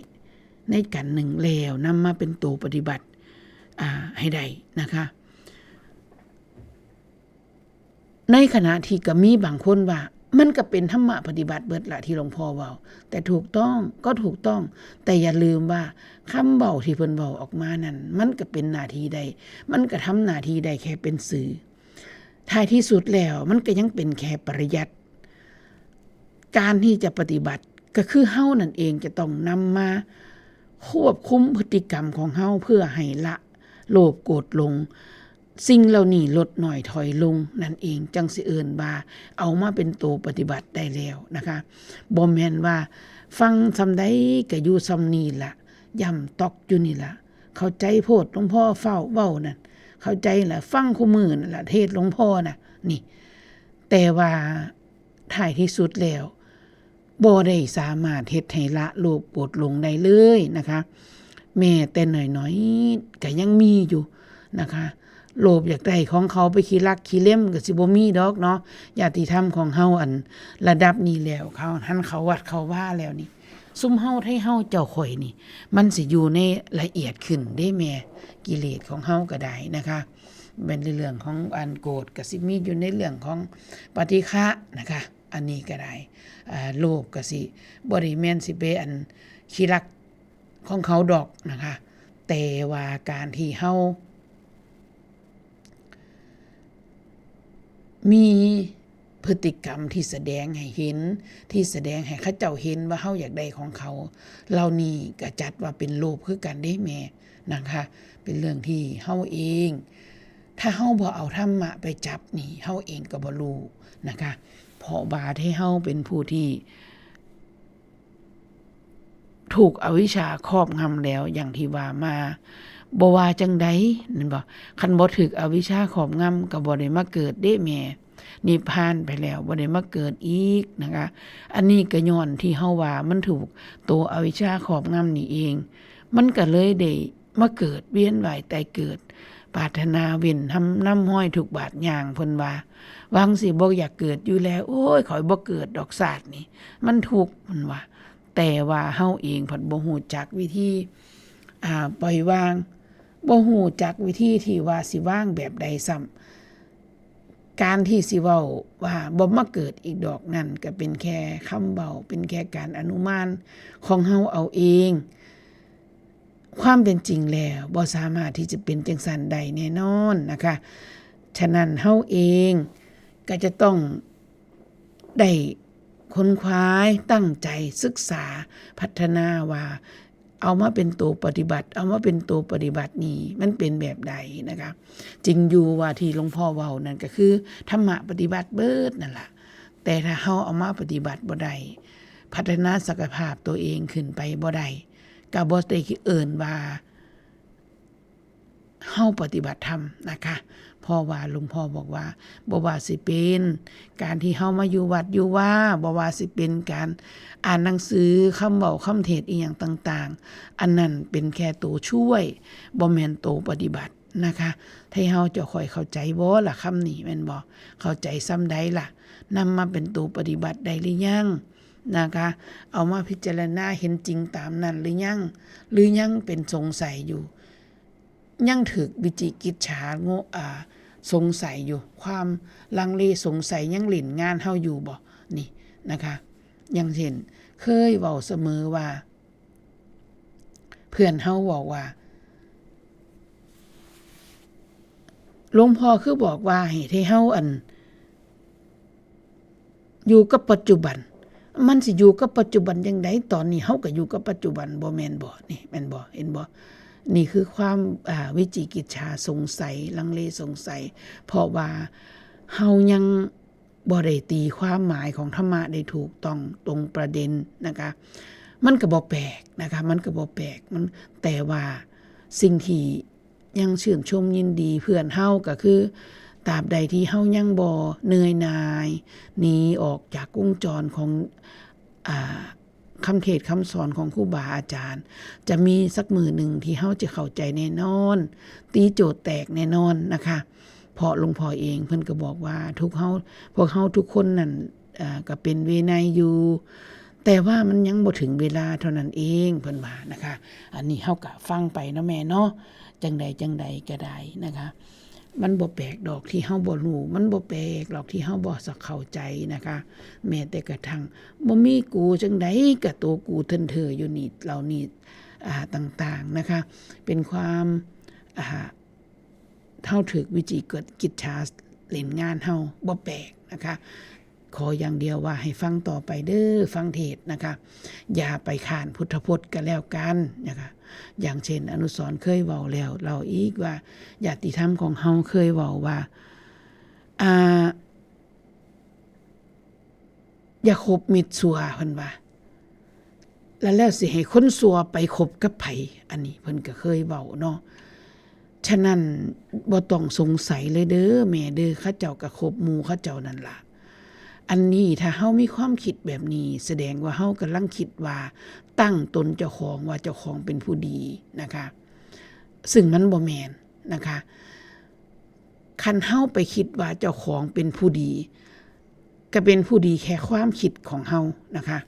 ในกันหนึ่งแล้วนำมาเป็นตัวปฏิบัติให้ได้นะคะในขณะที่ก็มีบางคนว่ามันก็เป็นธรรมะปฏิบัติเบิดละที่หลวงพ่อเว้าแต่ถูกต้องก็ถูกต้องแต่อย่าลืมว่าคำเว้าที่เพิ่นเว้าออกมานั้นมันก็เป็นหน้าที่ใดมันก็ทำหน้าที่ใดแค่เป็นสื่อท้ายที่สุดแล้วมันก็ยังเป็นแค่ปริยัติการที่จะปฏิบัติก็คือเฮานั่นเองจะต้องนำมาควบคุมพฤติกรรมของเฮาเพื่อให้ละโลภโกรธหลงสิ่งเหล่านี้ลดหน่อยถอยลงนั่นเองจังสิเอิ้นว่าเอามาเป็นตัวปฏิบัติได้แล้วนะคะบ่แม่นว่าฟังซำใดก็อยู่ซำนี้ล่ะย่ำตอกอยู่นี่ล่ะเข้าใจโพดหลวงพ่อเฝ้าเว้านั่นเข้าใจล่ะฟังคู่มื้อนั่นล่ะเทศหลวงพ่อน่ะนี่แต่ว่าท้ายที่สุดแล้วบ่ได้สามารถเฮ็ดให้ละโลภโกรธหลงได้เลยนะคะ แม่แต่น้อยๆก็ยังมีอยู่นะคะโลภอยากได้ของเขาไปขี้ลักขี้เล่มก็สิบ่มีดอกเนาะญาติธรรมของเฮาอันระดับนี้แล้วเขาหันเขาวัดเขาว่าแล้วนี่ซุมเฮาให้เฮาเจ้าข่อยนี่มันสิอยู่ในละเอียดขึ้นได้แม่กิเลสของเฮาก็ได้นะคะเป็นเรื่องของอันโกรธก็สิมีอยู่ในเรื่องของปฏิฆะนะคะอันนี้ก็ได้โลภก็สิบ่ได้แม่นสิไปอันขี้ลักของเขาดอกนะคะแต่ว่าการที่เฮามีพฤติกรรมที่แสดงให้เห็นที่แสดงให้เขาเจ้าเห็นว่าเฮาอยากได้ของเขาเหล่านี้ก็จัดว่าเป็นโลภคือกันเด้แม่นะคะเป็นเรื่องที่เฮาเองถ้าเฮาบ่เอาธรรมะไปจับนี่เฮาเองก็บ่รู้นะคะเพราะบาดให้เฮาเป็นผู้ที่ถูกอวิชชาครอบงำแล้วอย่างที่ว่ามาบ่ว่าจังใดนั่นบ่คันบ่ถูกอวิชชาครอบงำก็บ่ได้มาเกิดเด้แม่นิพพานไปแล้วบ่ได้มาเกิดอีกนะคะอันนี้ก็ย้อนที่เฮาว่ามันถูกตัวอวิชชาครอบงำนี่เองมันก็เลยได้มาเกิดเวียนว่ายตายเกิดปรารถนาเว้นทำน้ำห้อยทุกบาทย่างเพิ่นว่าวางสิบ่อยากเกิดอยู่แล้วโอ้ยขอยบ่เกิดดอกศาสตร์นี่มันทุกข์มันว่าแต่ว่าเฮาเองผัดบ่ฮู้จักวิธีปล่อยวางบ่ฮู้จักวิธีที่ว่าสิวางแบบใดซ้ำการที่สิเว้าว่าบ่มาเกิดอีกดอกนั่นก็เป็นแค่คำเว้าเป็นแค่การอนุมานของเฮาเอาเองความเป็นจริงแล้วบ่สามารถที่จะเป็นจังซั่นได้แน่นอนนะคะฉะนั้นเฮาเองก็จะต้องได้ค้นคว้าตั้งใจศึกษาพัฒนาว่าเอามาเป็นตัวปฏิบัติเอามาเป็นตัวปฏิบัตินี่มันเป็นแบบใดนะคะจริงอยู่ว่าที่หลวงพ่อเว้านั่นก็คือธรรมะปฏิบัติเบิดนั่นล่ะแต่ถ้าเฮาเอามาปฏิบัติบ่ได้พัฒนาศักยภาพตัวเองขึ้นไปบ่ได้ก็บ่ได้เอิ้นว่าเฮาปฏิบัติธรรมนะคะเพราะว่าหลวงพ่อบอกว่าบ่ว่าสิเป็นการที่เฮามาอยู่วัดอยู่ว่าบ่ว่าสิเป็นการอ่านหนังสือคำเว้าคำเทศน์อีหยังต่างๆอันนั้นเป็นแค่ตัวช่วยบ่แม่นตัวปฏิบัตินะคะให้เฮาจะค่อยเข้าใจบ่ล่ะคำนี้แม่นบ่เข้าใจซ้ำใดล่ะนำมาเป็นตัวปฏิบัติได้หรือยังนะคะเอามาพิจารณาเห็นจริงตามนั้นหรือยังเป็นสงสัยอยู่ยังถึกวิจิกิจฉาสงสัยอยู่ความลังเลสงสัยยังหลิ่นงานเฮาอยู่บ่นี่นะคะอย่างเช่นเคยเว้าเสมอว่าเพื่อนเฮาบอกว่าหลวงพ่อคือบอกว่าให้เฮาอยู่กับปัจจุบันมันสิอยู่กับปัจจุบันจังไดตอนนี้เฮาก็อยู่กับปัจจุบันบ่แม่นบ่นี่แม่นบ่เห็นบ่นี่คือความวิจิกิจฉาสงสัยลังเลสงสัยเพราะว่าเฮายังบ่ได้ตีความหมายของธรรมะได้ถูกต้องตรงประเด็นนะคะมันก็บ่แปลกนะคะมันก็บ่แปลกมันแต่ว่าสิ่งที่ยังชื่นชมยินดีเพื่อนเฮาก็คือตราบใดที่เฮายังบ่เหนื่อยหน่ายหนีออกจากวงจรของคำเทศน์คำสอนของครูบาอาจารย์จะมีสักมือหนึ่งที่เฮาจะเข้าใจแน่นอนตีโจทย์แตกแน่นอนนะคะเพราะหลวงพ่อเองเพิ่นก็บอกว่าพวกเฮาทุกคนนั่นก็เป็นเวไนอยู่แต่ว่ามันยังบ่ถึงเวลาเท่านั้นเองเพิ่นว่านะคะอันนี้เฮาก็ฟังไปเนาะแม่เนาะจังใดก็ได้นะคะมันบ่แปลกดอกที่เฮาบ่รู้มันบ่แปลกหรอกที่เฮาบ่สักเข้าใจนะคะแม้แต่กระทั่งบ่มีกูจังได๋ก็ตัวกูเทินเถออยู่นี่เหล่านี้ต่างๆนะคะเป็นความเฮาถึกวิจิกิจฉาเล่นงานเฮาบ่แปลกนะคะขออย่างเดียวว่าให้ฟังต่อไปเด้อฟังเทศนะคะอย่าไปข้านพุทธพจน์กันแล้วกันนะคะอย่างเช่นอนุสรณ์เคยเว้าแล้วเราอีกว่าญาติธรรมของเฮาเคยเว้าว่าอย่าคบมิตรชั่วเพิ่นว่าแล้วสิให้คนชั่วไปคบกับไผอันนี้เพิ่นก็เคยเว้าเนาะฉะนั้นบ่ต้องสงสัยเลยเด้อแม่เด้อเขาเจ้าก็คบหมู่เขาเจ้านั่นล่ะ อันนี้ถ้าเฮามีความคิดแบบนี้แสดงว่าเฮากำลังคิดว่าตั้งตนเจ้าของว่าเจ้าของเป็นผู้ดีนะคะซึ่งมันบ่แม่นนะคะคันเฮาไปคิดว่าเจ้าของเป็นผู้ดีก็เป็นผู้ดีแค่ความคิดของเฮานะคะ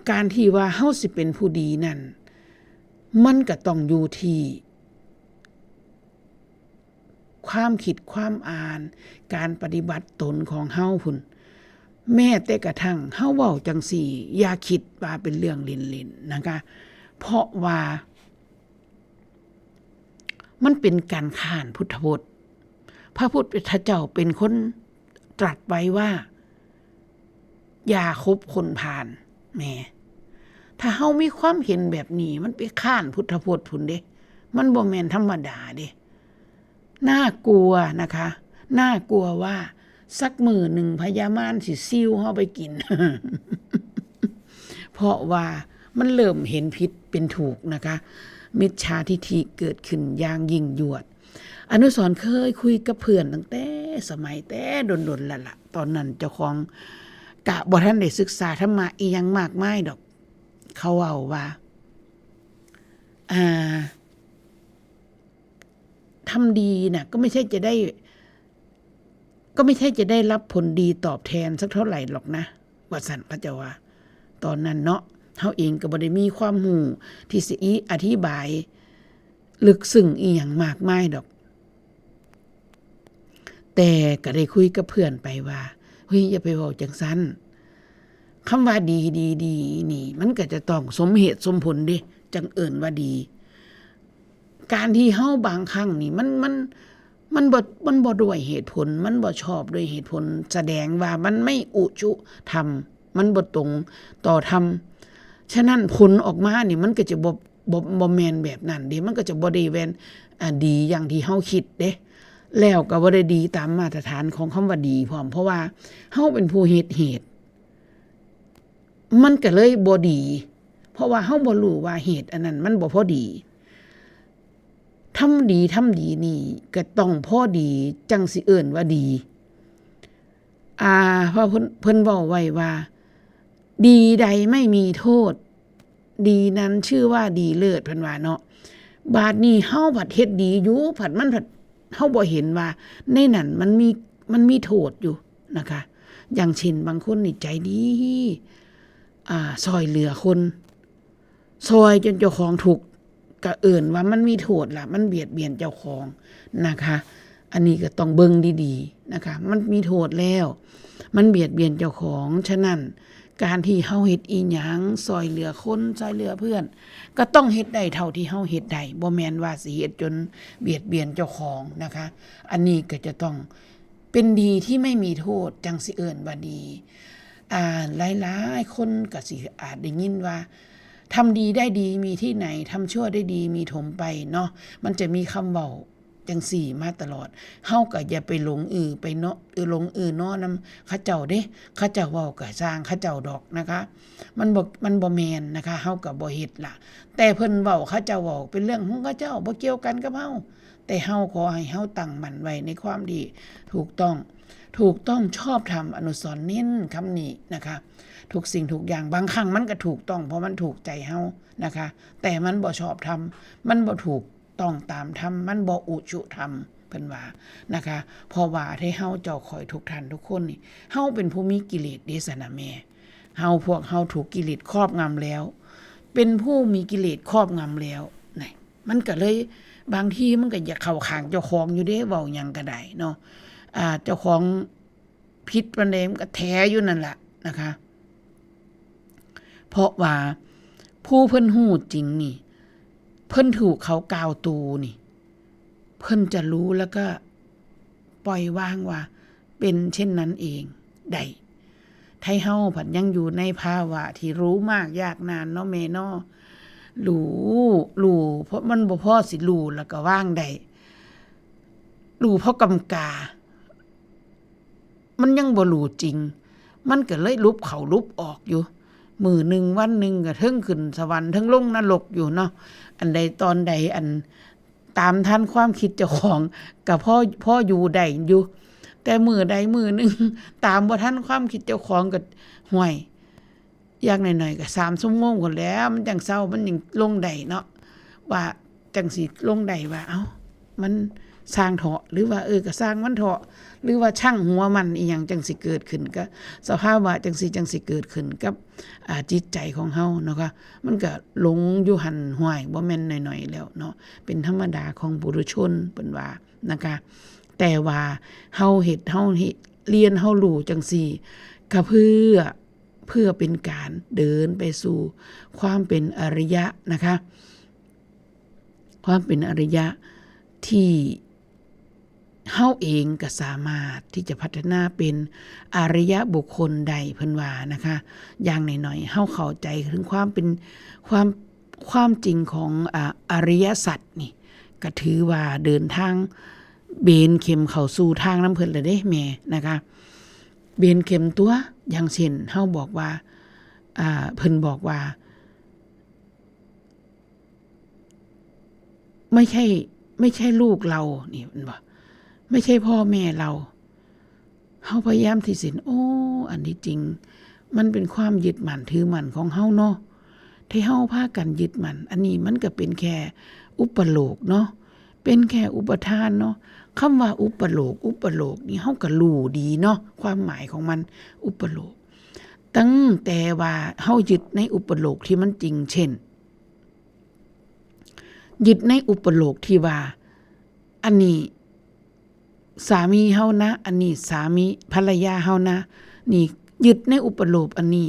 การที่ว่าเฮาสิเป็นผู้ดีนั่นมันก็ต้องอยู่ที่ความคิดความอ่านการปฏิบัติตนของเฮาพุ่นแม้แต่กระทั่งเฮาเว้าจังซี่อย่าคิดว่าเป็นเรื่องเล่นๆนะคะเพราะว่ามันเป็นการข้านพุทธพจน์พระพุทธเจ้าเป็นคนตรัสไว้ว่าอย่าคบคนพาลแหมถ้าเฮามีความเห็นแบบนี้มันไปข้านพุทธพจน์พุ่นเด้มันบ่แม่นธรรมดาเด้น่ากลัวนะคะน่ากลัวว่าสักมื้อหนึ่งพญามารสิซิ่วเฮาไปกิน เพราะว่ามันเริ่มเห็นผิดเป็นถูกนะคะมิจฉาทิฐิเกิดขึ้นอย่างยิ่งยวดอนุสรณ์เคยคุยกับเพื่อนตั้งแต่สมัยแต่ดนๆแล้วล่ะตอนนั้นเจ้าของกะบ่ทันได้ศึกษาธรรมะอีหยังมากมายดอกเขาเว้าว่าทำดีน่ะก็ไม่ใช่จะได้รับผลดีตอบแทนสักเท่าไหร่หรอกนะว่าสั่นพระเจ้าว่าตอนนั้นเนาะเฮาเองก็บ่ได้มีความรู้ที่สิอธิบายลึกซึ้งอีหยังมากมายดอกแต่ก็ได้คุยกับเพื่อนไปว่าเฮ้ยอย่าไปเว้าจังซั่นคำว่าดีนี่มันก็จะต้องสมเหตุสมผลเด้จังเอิ้นว่าดีการที่เฮาบางครั้งนี่มันบ่ด้วยเหตุผลมันบ่ชอบด้วยเหตุผลแสดงว่ามันไม่อุจุธรรมมันบ่ตรงต่อธรรมฉะนั้นผลออกมานี่มันก็จะบ่แม่นแบบนั้นเด้มันก็จะบ่ได้แม่นดีอย่างที่เฮาคิดเด้แล้วก็บ่ได้ดีตามมาตรฐานของคำว่าดีพร้อมเพราะว่าเฮาเป็นผู้เฮ็ดเหตุมันก็เลยบ่ดีเพราะว่าเฮาบ่รู้ว่าเหตุอันนั้นมันบ่พอดีทำดีนี่ก็ต้องพอดีจังสิเอิ้นว่าดีเพราะเพิ่นเว้าไว้ว่าดีใดไม่มีโทษดีนั้นชื่อว่าดีเลิศเพิ่นว่าเนาะบาดนี้เฮาผัดเฮ็ดดีอยู่ผัดเฮาบ่เห็นว่าในนั้นมันมีโทษอยู่นะคะอย่างเช่นบางคนนี่ใจดีซอยเหลือคนซอยจนเจ้าของถูกก็เอิ้นว่ามันมีโทษล่ะมันเบียดเบียนเจ้าของนะคะอันนี้ก็ต้องเบิ่งดีๆนะคะมันมีโทษแล้วมันเบียดเบียนเจ้าของฉะนั้นการที่เฮาเฮ็ดอีหยังซอยเหลือคนซอยเหลือเพื่อนก็ต้องเฮ็ดได้เท่าที่เฮาเฮ็ดได้บ่แม่นว่าสิเฮ็ดจนเบียดเบียนเจ้าของนะคะอันนี้ก็จะต้องเป็นดีที่ไม่มีโทษจังสิเอิ้นว่าดีหลายๆคนก็สิอาจได้ยินว่าทำดีได้ดีมีที่ไหนทำชั่วได้ดีมีถมไปเนาะมันจะมีคำเว้าจังสี่มาตลอดเฮาก็อย่าไปหลงไปเนาะหลงเนาะนำเขาเจ้าเด้เขาเจ้าเว้าก็สร้างเขาเจ้าดอกนะคะมันบ่แม่นนะคะเฮาก็บ่เฮ็ดล่ะแต่เพิ่นเว้าเขาเจ้าเว้าเป็นเรื่องของเขาเจ้าบ่เกี่ยวกันกับเฮาแต่เฮาขอให้เฮาตั้งมั่นไว้ในความดีถูกต้องชอบธรรมอนุสรณ์เน้นคำนี้นะคะทุกสิ่งทุกอย่างบางครั้งมันก็ถูกต้องเพราะมันถูกใจเฮานะคะแต่มันบ่ชอบธรรมมันบ่ถูกต้องตามธรรมมันบ่อุจุธรรมเพิ่นว่านะคะเพราะว่าให้เฮาเจ้าข่อยทุกท่านทุกคนนี่เฮาเป็นผู้มีกิเลสเดะนะแม่พวกเฮาถูกกิเลสครอบงำแล้วเป็นผู้มีกิเลสครอบงำแล้วนี่มันก็เลยบางทีมันก็อยากเข้าข้างเจ้าของอยู่เด้เว้าหยังก็ได้เนาะเจ้าของผิดปานใดมันก็แท้อยู่นั่นล่ะนะคะเพราะว่าผู้เพิ่นฮู้จริงนี่เพิ่นถูกเขากล่าวตูนี่เพิ่นจะรู้แล้วก็ปล่อยวางว่าเป็นเช่นนั้นเองได้ไทเฮาผัดยังอยู่ในภาวะที่รู้มากยากนานเนาะแม่เนาะรู้เพราะมันบ่พอสิรู้แล้วก็วางได้รู้เพราะกำกามันยังบ่รู้จริงมันก็เลยลุบเข้าลุบออกอยู่มื้อนึงวันนึงก็เทิงขึ้นสวรรค์เทิงลงนรกอยู่เนาะอันใดตอนใดอันตามทันความคิดเจ้าของก็พ่ออยู่ได้อยู่ แต่มือใดมือหนึ่ง ตามบ่ทันความคิดเจ้าของก็ห่วยอย่างหน่อยๆก็3 ชั่วโมงพุ่นแหล้วมันจังเซามันยังลงได้เนาะว่าจังสิลงได้ว่าเอ้ามันสร้างเถาะหรือว่าก็สร้างมันเถาะหรือว่าช่างหัวมันอีหยังจังสิเกิดขึ้นก็สภาวะจังสิเกิดขึ้นกับจิตใจของเฮาเนาะค่ะมันก็หลงอยู่หั่นห้วยบ่แม่นน้อยๆแล้วเนาะเป็นธรรมดาของปุถุชนเพิ่นว่านะคะแต่ว่าเฮาเฮ็ดเฮาเรียนเฮารู้จังซี่ก็เพื่อเป็นการเดินไปสู่ความเป็นอริยะนะคะความเป็นอริยะที่เฮาเองก็สามารถที่จะพัฒนาเป็นอริยะบุคคลใดเพิ่นว่านะคะอย่างหน่อยๆเฮาเข้าใจถึงความเป็นความจริงของอริยสัจนี่ก็ถือว่าเดินทางเบนเข็มเข้าสู่ทางน้ำเพิ่นแล้วเด้แม่นะคะเบนเข็มตัวอย่างเช่นเฮาบอกว่าเพิ่นบอกว่าไม่ใช่ลูกเรานี่มันบ่ไม่ใช่พ่อแม่เราเฮาพยายามที่สิอันนี้จริงมันเป็นความยึดมั่นถือมั่นของเฮาเนาะที่เฮาพากันยึดมั่นอันนี้มันก็เป็นแค่อุปโลกเนาะเป็นแค่อุปทานเนาะคำว่าอุปโลกนี่เฮาก็รู้ดีเนาะความหมายของมันอุปโลกตั้งแต่ว่าเฮายึดในอุปโลกที่มันจริงเช่นยึดในอุปโลกที่ว่าอันนี้สามีเฮานะอันนี้สามีภรรยาเฮานะนี่ยึดในอุปโลกอันนี้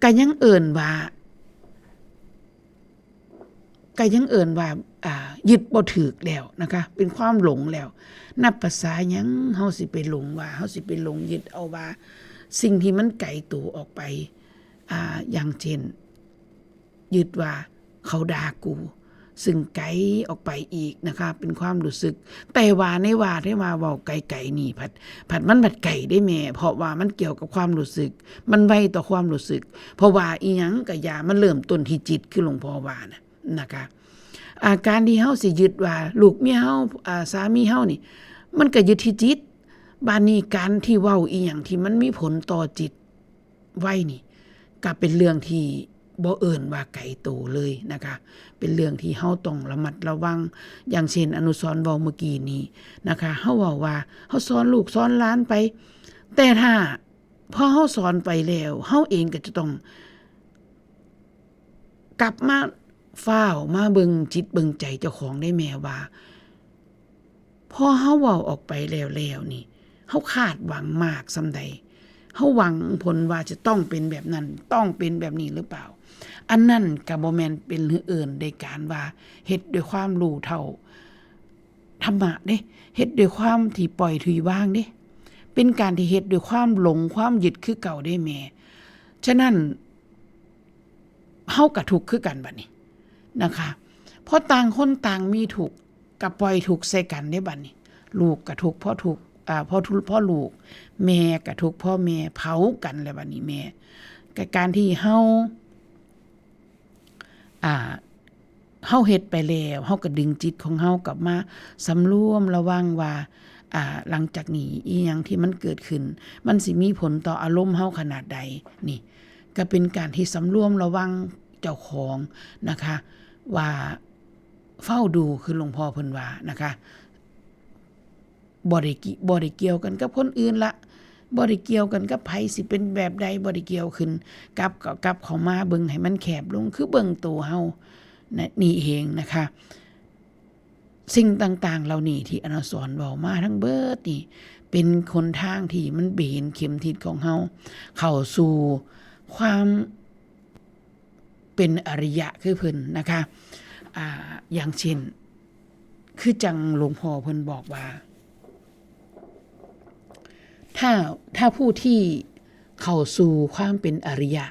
ก็ยังเอิ้นว่ายึดบ่ถูกแล้วนะคะเป็นความหลงแล้วนับภาษาหยังเฮาสิไปหลงว่าเฮาสิไปหลงยึดเอาว่าสิ่งที่มันไกลตัวออกไปอย่างเช่นยึดว่าเขาด่ากูซึ่งไกลออกไปอีกนะคะเป็นความรู้สึกแต่ว่าในว่าได้มาเว้าไกลๆนี่ผัดมันผัดไกลได้แม่เพราะว่ามันเกี่ยวกับความรู้สึกมันไวต่อความรู้สึกเพราะว่าอีหยังก็อย่ามันเริ่มต้นที่จิตคือหลวงพ่อว่านะคะการที่เฮาสิยึดว่าลูกเมียเฮาสามีเฮานี่มันก็ยึดที่จิตบาดนี้การที่เว้าอีหยังที่มันมีผลต่อจิตไว้นี่ก็เป็นเรื่องที่บ่เอิ้นว่าไกลโตเลยนะคะเป็นเรื่องที่เฮาต้องระมัดระวังอย่างเช่นอนุสรณ์เว้าเมื่อกี้นี้นะคะเฮาเว้าว่าเฮาสอนลูกสอนหลานไปแต่ถ้าพอเฮาสอนไปแล้วเฮาเองก็จะต้องกลับมาฟ้าวมาเบิ่งจิตเบิ่งใจเจ้าของได้แม่ว่าพอเฮาเว้าออกไปแล้วนี่เฮาคาดหวังมากส่ำใดเฮาหวังผลว่าจะต้องเป็นแบบนั้นต้องเป็นแบบนี้หรือเปล่าอันนั้นก็บ่แม่นเป็นเรื่องอื่นในการว่าเฮ็ดด้วยความรู้เท่าธรรมะเด้เฮ็ดด้วยความที่ปล่อยที่วางเด้เป็นการที่เฮ็ดด้วยความหลงความยึดคือเก่าได้แม่ฉะนั้นเฮาก็ทุกข์คือกันบัดนี้นะคะเพราะต่างคนต่างมีทุกข์ก็ปล่อยทุกข์ใส่กันได้บัดนี้ลูกก็ทุกข์เพราะทุกข์พ่อลูกแม่ก็ทุกข์พ่อแม่เผากันแล้วบัดนี้แม่ก็การที่เฮาเฮ็ดไปแล้วเฮาก็ดึงจิตของเฮากลับมาสำรวมระวังว่าหลังจากนี้อีหยังที่มันเกิดขึ้นมันสิมีผลต่ออารมณ์เฮาขนาดใดนี่ก็เป็นการที่สำรวมระวังเจ้าของนะคะว่าเฝ้าดูคือหลวงพ่อเพิ่นว่านะคะบ่ได้เกี่ยวกันกับคนอื่นละบ่ได้เกี่ยวกันกับไผสิเป็นแบบใดบ่ได้เกี่ยวขึ้นกับเข้ามาเบิ่งให้มันแคบลงคือเบิ่งตัวเฮานี่เองนะคะสิ่งต่างๆเหล่านี้ที่อนุสรณ์เว้ามาทั้งเบิดนี่เป็นคนทางที่มันเบนเข็มทิศของเฮาเข้าสู่ความเป็นอริยะคือเพิ่นนะคะอย่างเช่นคือจังหลวงพ่อเพิ่นบอกว่าถ้าผู้ที่เข้าสู่ความเป็นอริยะ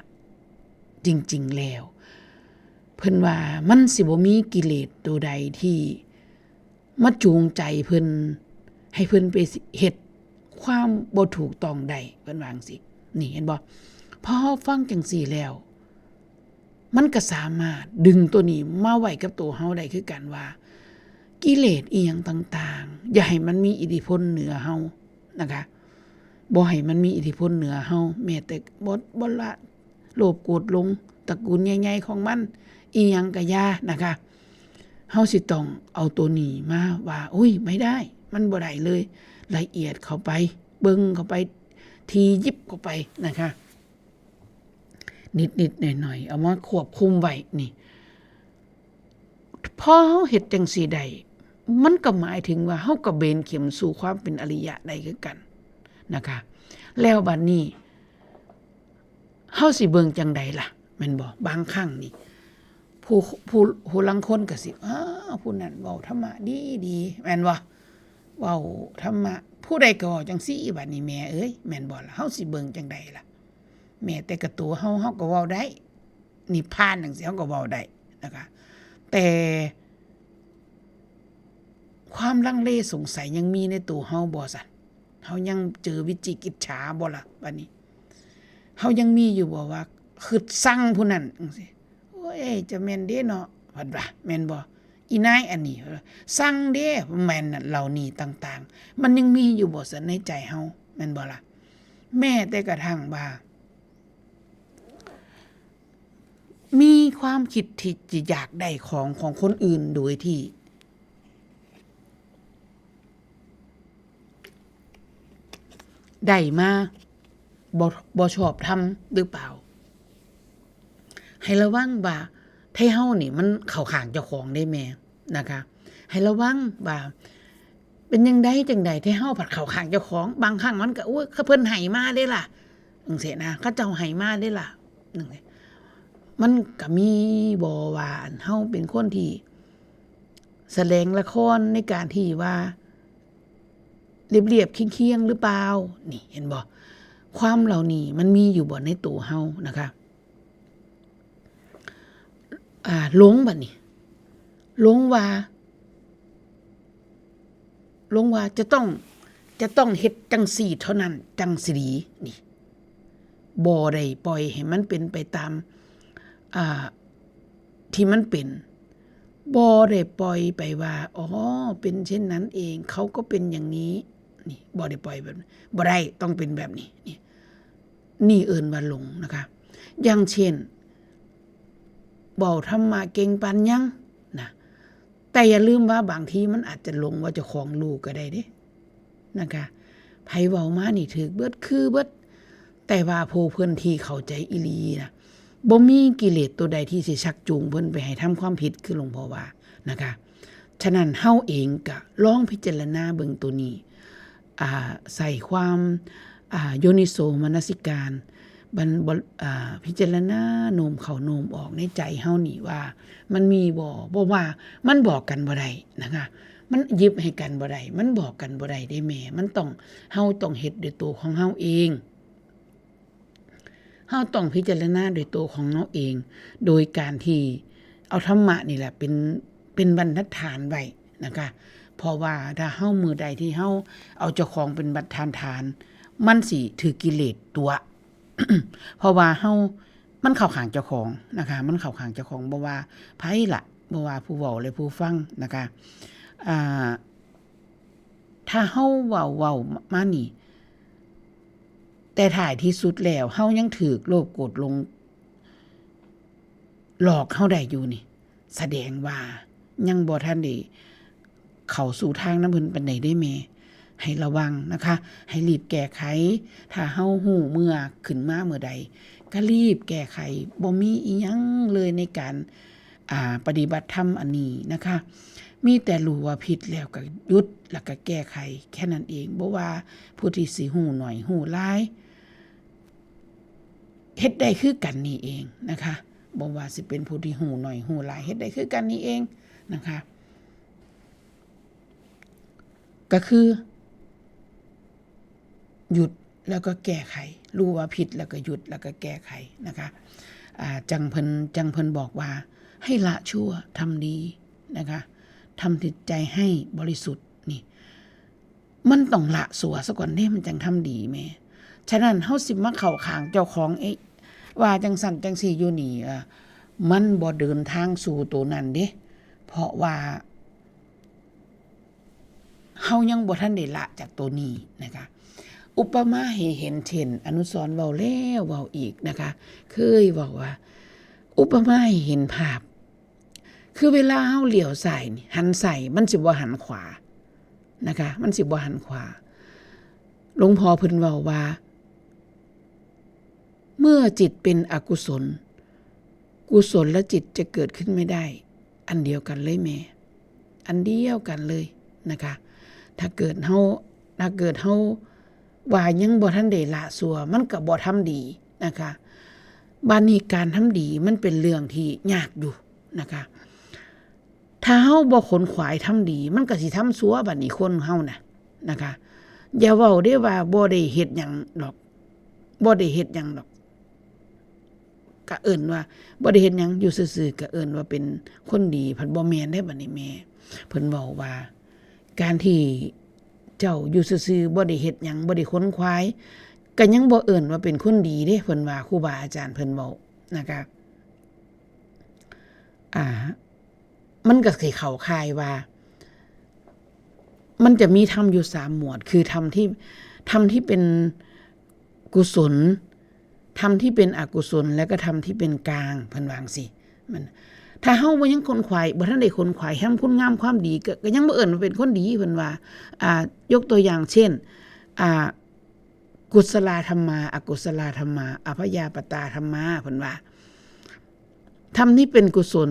จริงๆแล้วเพิ่นว่ามันสิบ่มีกิเลสตัวใดที่มาจูงใจเพิ่นให้เพิ่นไปเฮ็ดความบ่ถูกต้องใดเพิ่นว่าจังซี่นี่เห็นบ่พอเฮาฟังจังซี่แล้วมันก็สามารถดึงตัวนี้มาไว้กับตัวเฮาได้คือกันว่ากิเลสอีหยังต่างๆอย่าให้มันมีอิทธิพลเหนือเฮา นะคะบ่ให้มันมีอิทธิพลเหนือเฮาแม้แต่บ่ละโลภโกรธหลงตระกูลใหญ่ๆของมันอีหยังก็อย่านะคะเฮาสิต้องเอาตัวนี้มาว่าอุ้ยไม่ได้มันบ่ได้เลยละเอียดเข้าไปเบิ่งเข้าไปทียิบเข้าไปนะคะนิดๆหน่อยๆเอามาควบคุมไว้นี่พอเฮาเฮ็ดจังซี่ได้มันก็หมายถึงว่าเฮาก็เบนเข็มสู่ความเป็นอริยะได้คือกันนะคะแล้วบัดนี้เฮาสิเบิ่งจังใดล่ะแม่นบ่บางครั้งนี่ผู้ลังคนก็สิผู้นั้นเว้าธรรมะดีๆแม่นบ่เว้าธรรมะผู้ใดก็จังซี่บัดนี้แม่เอ้ยแม่นบ่ล่ะเฮาสิเบิ่งจังใดล่ะแม้แต่กับตัวเฮาก็เว้าได้นิพพานจังซี่เฮาก็เว้าได้นะคะแต่ความลังเลสงสัยยังมีในตัวเฮาบ่ซั่นเฮายังเจอวิจิกิจฉาบ่ล่ะบัดนี้เฮายังมีอยู่บ่ว่าคิดสั่งผู้นั้นจังซี่โอ้ยจะแม่นเด้เนาะว่าแม่นบ่อีนายอันนี้สั่งเด้แม่นนั่นเหล่านี้ต่างๆมันยังมีอยู่บ่ซั่นในใจเฮาแม่นบ่ล่ะแม้แต่กระทั่งว่ามีความคิดที่จะอยากได้ของคนอื่นโดยที่ได้มาบ่ชอบทำหรือเปล่าให้ระวังว่าให้เฮานี่มันเข้าข้างเจ้าของได้แม่นะคะให้ระวังว่าเป็นจังไดที่เฮาผัดเข้าข้างเจ้าของบางครั้งมันก็โอ้ยเขาเพิ่นให้มาเด้ล่ะจังซี่นะเขาเจ้าให้มาเด้ล่ะจังซี่มันก็มีบ่ว่าเฮาเป็นคนที่แสดงละครในการที่ว่าเรียบๆเคียงๆหรือเปล่านี่เห็นบ่ความเหล่านี้มันมีอยู่บ่ในตัวเฮานะคะหลงบัดนี้หลงว่าจะต้องเฮ็ดจังซี่เท่านั้นจังสิดีนี่บ่ได้ปล่อยให้มันเป็นไปตามที่มันเป็นบ่ได้ปล่อยไปว่าอ๋อเป็นเช่นนั้นเองเขาก็เป็นอย่างนี้นี่บ่ได้ปล่อยแบบบ่ได้ต้องเป็นแบบนี้นี่เอิ้นว่าหลงนะคะอย่างเช่นเว้าธรรมะเก่งปานยังนะแต่อย่าลืมว่าบางทีมันอาจจะหลงว่าเจ้าของรู้ก็ได้เด้นะคะไผเว้ามานี่ถูกเบิดคือเบิดแต่ว่าผู้เพิ่นที่เข้าใจอีหลีนะบ่มีกิเลสตัวใดที่สิชักจูงเพิ่นไปให้ทำความผิดคือหลวงพ่อว่านะคะฉะนั้นเฮาเองก็ลองพิจารณาเบิ่งตัวนี้ใส่ความโยนิโสมนสิการพิจารณาโน้มเข้าโน้มออกในใจเฮานี่ว่ามันมีบ่ว่ามันบอกกันบ่ได้นะคะมันหยิบให้กันบ่ได้มันบอกกันบ่ได้ได้แม่มันต้องเฮาต้องเฮ็ดด้วยตัวของเฮาเองเฮาต้องพิจารณาด้วยตัวของเฮาเองโดยการที่เอาธรรมะนี่แหละเป็นบรรทัดฐานไว้นะคะเพราะว่าถ้าเฮามือใดที่เฮาเอาเจ้าของเป็นบรรทัดฐานมันสิถือกิเลสตัว เพราะว่าเฮามันเข้าข้างเจ้าของนะคะมันเข้าข้างเจ้าของบ่ว่าไผล่ะบ่ว่าผู้เว้าและผู้ฟังนะคะถ้าเฮาเว้ามานี่แต่ท้ายที่สุดแล้วเฮายังถูกโลภโกรธหลงหลอกเฮาได้อยู่นี่แสดงว่ายังบ่ทันได้เข้าสู่ทางนำเพิ่นปานใดได้แม่ให้ระวังนะคะให้รีบแก้ไขถ้าเฮาฮู้เมื่อขึ้นมาเมื่อใดก็รีบแก้ไขบ่มีอีหยังเลยในการปฏิบัติธรรมอันนี้นะคะมีแต่รู้ว่าผิดแล้วก็หยุดแล้วก็แก้ไขแค่นั้นเองบ่ว่าผู้ที่สิฮู้น้อยฮู้หลายเฮ็ดได้คือกันนี่เองนะคะบ่ว่าสิเป็นผู้ที่ฮู้น้อยฮู้หลายเฮ็ดได้คือกันนี่เองนะคะก็คือหยุดแล้วก็แก้ไขรู้ว่าผิดแล้วก็หยุดแล้วก็แก้ไขนะคะจังเพิ่นบอกว่าให้ละชั่วทำดีนะคะทำจิตใจให้บริสุทธิ์นี่มันต้องละสัวซะก่อนเด้มันจังทำดีแม่ฉะนั้นเฮาสิมาเข้าข้างเจ้าของว่าจังสั่นจังซี่อยู่นี่มันบ่เดินทางสู่ตัวนั้นเด้เพราะว่าเฮายังบ่ทันได้ละจากตัวนี้นะคะ อุปมาให้เห็นเช่นอนุสรณ์เว้าแล้วเว้าอีกนะคะเคยเว้าว่าอุปมาให้เห็นภาพคือเวลาเฮาเลี้ยวซ้ายนี่หันซ้ายมันสิบ่หันขวานะคะมันสิบ่หันขวาหลวงพ่อเพิ่นเว้าว่าเมื่อจิตเป็นอกุศลกุศลและจิตจะเกิดขึ้นไม่ได้อันเดียวกันเลยแม่อันเดียวกันเลยนะคะถ้าเกิดเฮาว่ายังบ่ทันได้ละชั่วมันก็บ่ทำดีนะคะบัดนี้การทำดีมันเป็นเรื่องที่ยากอยู่นะคะถ้าเฮาบ่ขนขวายทำดีมันก็สิทำชั่วบัดนี้คนเฮาน่ะนะคะอย่าเว้าได้ว่าบ่ได้เฮ็ดหยังดอกบ่ได้เฮ็ดหยังดอกก็เอิ้นว่าบ่ได้เฮ็ดหยังอยู่ซื่อๆก็เอิ้นว่าเป็นคนดีพันบ่แม่นได้บัดนี้แม่เพิ่นเว้าว่าการที่เจ้าอยู่ซื่อๆบ่ได้เฮ็ดหยังบ่ได้ขนขวายก็ยังบ่เอิ้นว่าเป็นคนดีเด้เพิ่นว่าครูบาอาจารย์เพิ่นเว้านะคะมันก็สิเข้าข่ายว่ามันจะมีธรรมอยู่3หมวดคือธรรมที่เป็นกุศลธรรมที่เป็นอกุศลและก็ธรรมที่เป็นกลางเพิ่นว่าจังซี่มันถ้าเฮาบ่ยังคนขวายบ่ทันได้คนขวายแห่งคุณงามความดีก็ยังบ่เอิ้นว่าเป็นคนดีเพิ่นว่ายกตัวอย่างเช่นกุศลธรรมาอกุศลธรรมาอภยาปตาธรรมาเพิ่นว่าธรรมที่เป็นกุศล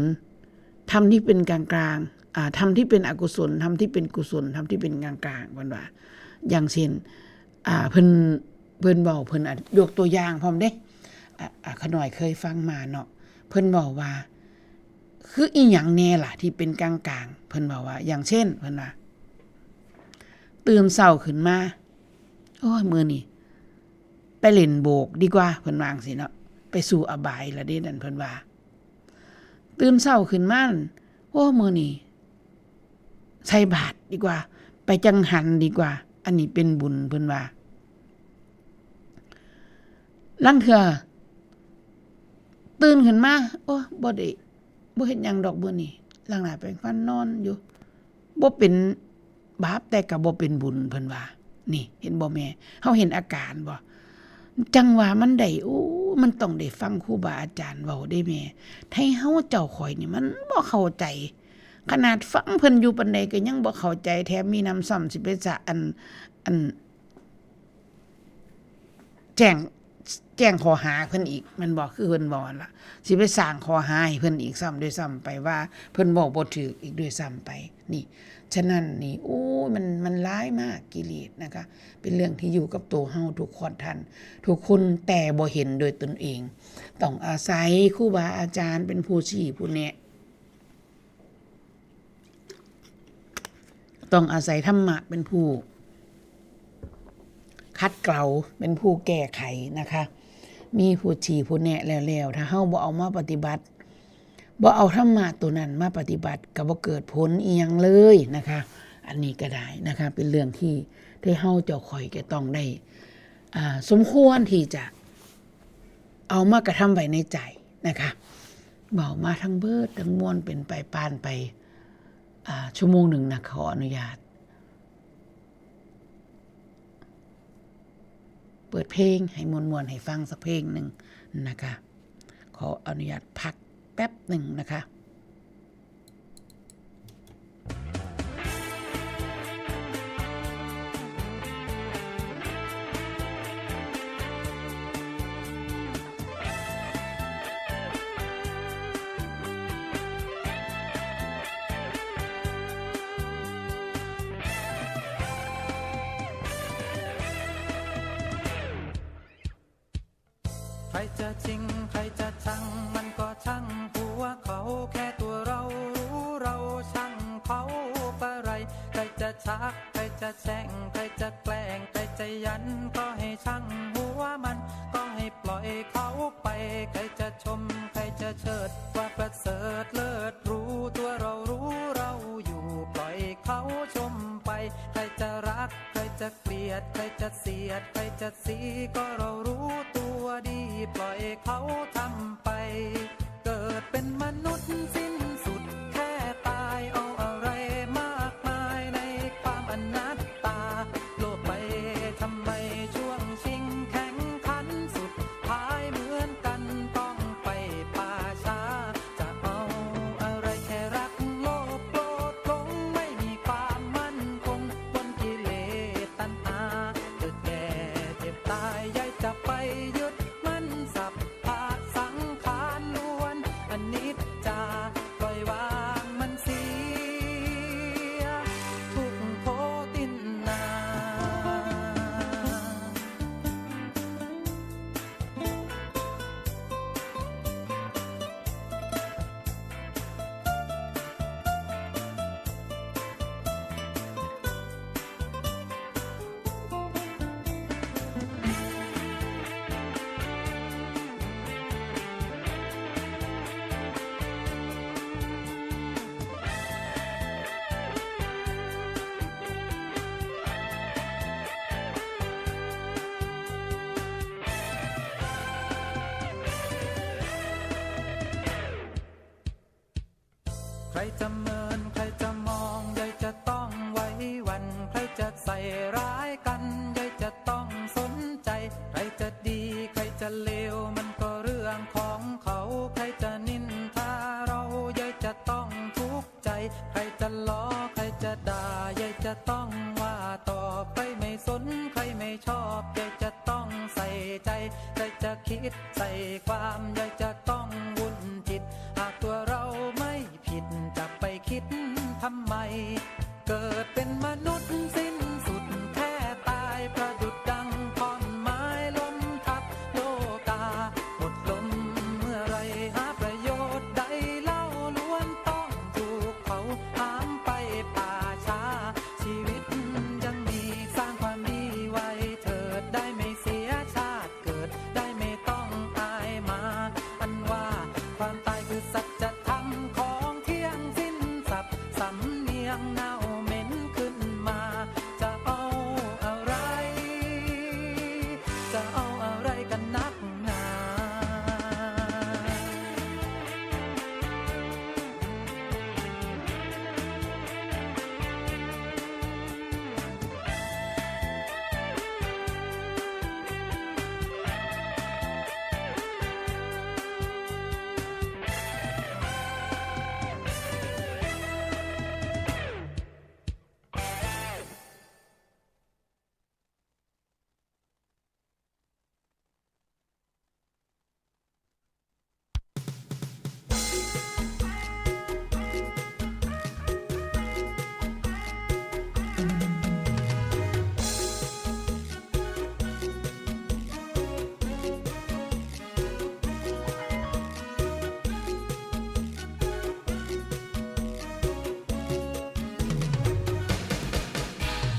ธรรมที่เป็นกลางๆธรรมที่เป็นอกุศลธรรมที่เป็นกุศลธรรมที่เป็นกลางๆเพิ่นว่าอย่างเช่นเพิ่นเว้าเพิ่นยกตัวอย่างพร้อมเด้ขน้อยเคยฟังมาเนาะเพิ่นบอกว่าคืออีหยังแน่ล่ะที่เป็นกลางๆเพิ่นบอกว่าอย่างเช่นเพิ่นว่าตื่นเช้าขึ้นมาโอ้ยมื้อนี้ไปเล่นโบกดีกว่าเพิ่นว่าจังซี่เนาะไปสู่อบายละเด้นั่นเพิ่นว่าตื่นเช้าขึ้นมาโอ้มื้อนี้ใส่บาตรดีกว่าไปจังหันดีกว่าอันนี้เป็นบุญเพิ่นว่าลังเทื่อตื่นขึ้นมาโอ้บ่เฮ็ดหยังดอกมื้อนี้ล้างหน้าแปรงฟันนอนอยู่บ่เป็นบาปแต่ก็บ่เป็นบุญเพิ่นว่านี่เห็นบ่แม่เฮาเห็นอาการบ่จังว่ามันได้มันต้องได้ฟังครูบาอาจารย์เว้าได้แม่ให้เฮาเจ้าข่อยนี่มันบ่เข้าใจขนาดฟังเพิ่นอยู่ปานใดก็ยังบ่เข้าใจแถมมีน้ำซ้ำสิไปจะอันแจ้งข้อหาเพิ่นอีกมันบอกคือเพิ่นบอกล่ะสิไปสร้างข้อหาให้เพิ่นอีกซ้ำด้วยซ้ำไปว่าเพิ่นบอกบ่ถูกอีกด้วยซ้ำไปนี่ฉะนั้นนี่มันร้ายมากกิเลสนะคะเป็นเรื่องที่อยู่กับตัวเฮาทุกคนท่านทุกคนแต่บ่เห็นโดยตนเองต้องอาศัยครูบาอาจารย์เป็นผู้ชี้ผู้แนะต้องอาศัยธรรมะเป็นผู้คัดเกลาเป็นผู้แก้ไขนะคะมีผู้ชี้ผู้แนะแล้วถ้าเฮาบ่เอามาปฏิบัติบ่เอาธรรมะตัวนั้นมาปฏิบัติก็บ่เกิดผลอีหยังเลยนะคะอันนี้ก็ได้นะคะเป็นเรื่องที่เฮาเจ้าข่อยก็ต้องได้สมควรที่จะเอามากระทำไว้ในใจนะคะเว้ามาทั้งเบิดทั้งมวลเป็นไปปานไปชั่วโมงหนึ่งนะขออนุญาตเปิดเพลงให้มวลๆให้ฟังสักเพลงหนึ่งนะคะขออนุญาตพักแป๊บหนึ่งนะคะใครจะจริงใครจะชังมันก็ช่างหัวเขาแค่ตัวเรารู้เราช่างเขาปะไรใครจะชักใครจะแช่งใครจะแกล้งใครจะยันก็ให้ช่างหัวมันก็ให้ปล่อยเขาไปใครจะชมใครจะเชิดว่าประเสริฐเลิศรู้ตัวเรารู้เราอยู่ปล่อยเขาชมไปใครจะรักใครจะเกลียดใครจะเสียดใครจะสีก็เรารู้ตัวดีปล่อยเขาทำไปเกิดเป็นมนุษย์สิ้นสุดแค่ตายเอาอะไรมากมายในความอนัตตาโลภไปทำไมช จะไปยึดมันสัพพะสังขารล้วนอนิจจาปล่อยวางมันเสียทุกโคตินนา ใครจะเมินใครจะมองใยจะต้องไว้วันใครจะใส่ร้ายกันใยจะต้องสนใจใครจะดีใครจะเลวมันก็เรื่องของเขาใครจะนินทาเราใยจะต้องทุกข์ใจใครจะล้อใครจะด่าใยจะต้องว่าตอบใครไม่สนใครไม่ชอบใยจะต้องใส่ใจใครจะคิดใส่ความใยจะต้องวุ่นจิตหากตัวเราไม่ผิดจะไปคิดทำไมเกิดเป็นมนุษย์สิ้นสุดแค่ตายประดุจดังท่อนไม้ล้มทับโลกาหมดลมเมื่อไรหาประโยชน์ใดเล่าล้วนต้องถูกเขาหามไปป่าช้าชีวิตยังมีสร้างความดีไว้เถิดได้ไม่เสียชาติเกิดได้ไม่ต้องอายมาอันว่าความตายคือสัจธรรมของเที่ยงสิ้นสับสำเนียงเน่าเหม็นขึ้นมาจะเอาอะไรจะเอาอะไรกันนักหนา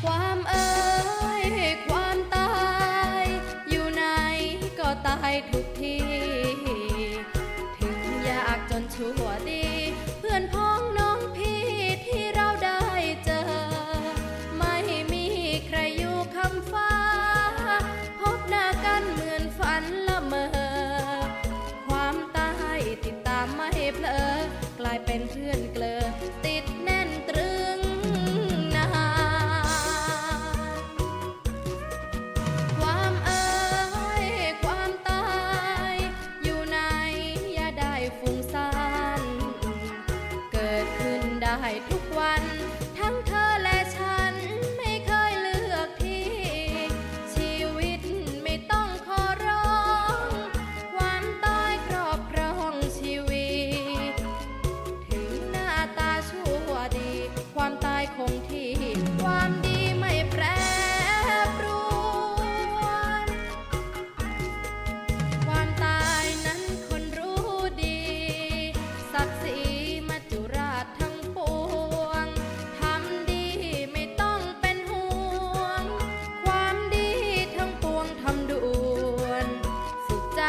ความเอ่ยความตายอยู่ไหนก็ตายทุกทีถึงยากจนชั่วดีเพื่อนพ้องน้องพี่ที่เราได้เจอไม่มีใครอยู่คำฟ้าพบหน้ากันเหมือนฝันละเมอความตายติดตามไม่เพลอกลายเป็นเพื่อนเกลอติดแน่นตรึงนาน ความเอ่ยความตายอยู่ไหนอย่าได้ฟุ้งซ่านเกิดขึ้นได้ทุกวันทั้งเธอและฉันไม่เคยเลือกที่ชีวิตไม่ต้องขอร้องความตายครอบครองชีวิตถึงหน้าตาชั่วดีความตายคงที่ความดีไม่แปรปรวน ความตายนั้นคนรู้ดีศักดิ์ศรีมัจจุราชทั้งปวงทำดีไม่ต้องเป็นห่วงความดีทั้งปวงทำด่วนฝึกใจ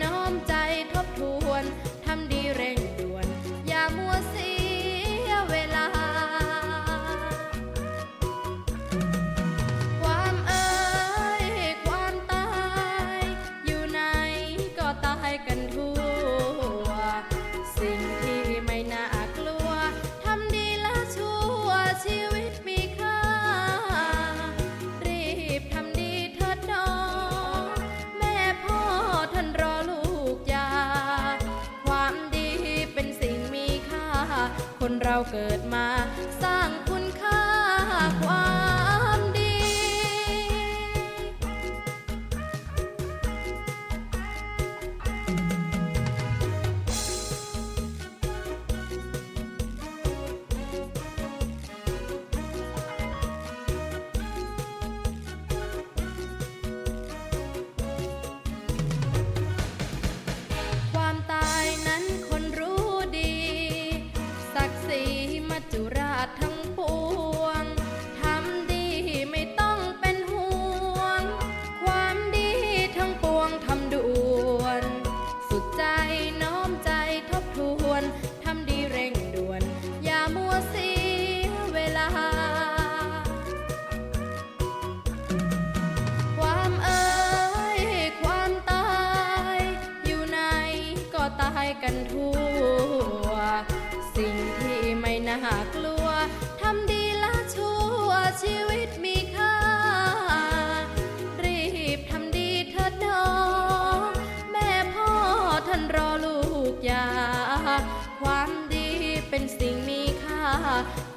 น้อมใจทบทวนทำดีเร่งด่วนอย่ามัวเสียเวลา ความเอ่ยความตายอยู่ไหนก็ตายกันทั่วสิ่งที่ไม่น่ากลัวทำดีและชั่วชีวิตมีค่ารีบทำดีเถิดน้องแม่พ่อท่านรอลูกยาความดีเป็นสิ่งมีค่าคนเราเกิดมาสร้างคุณค่าความดี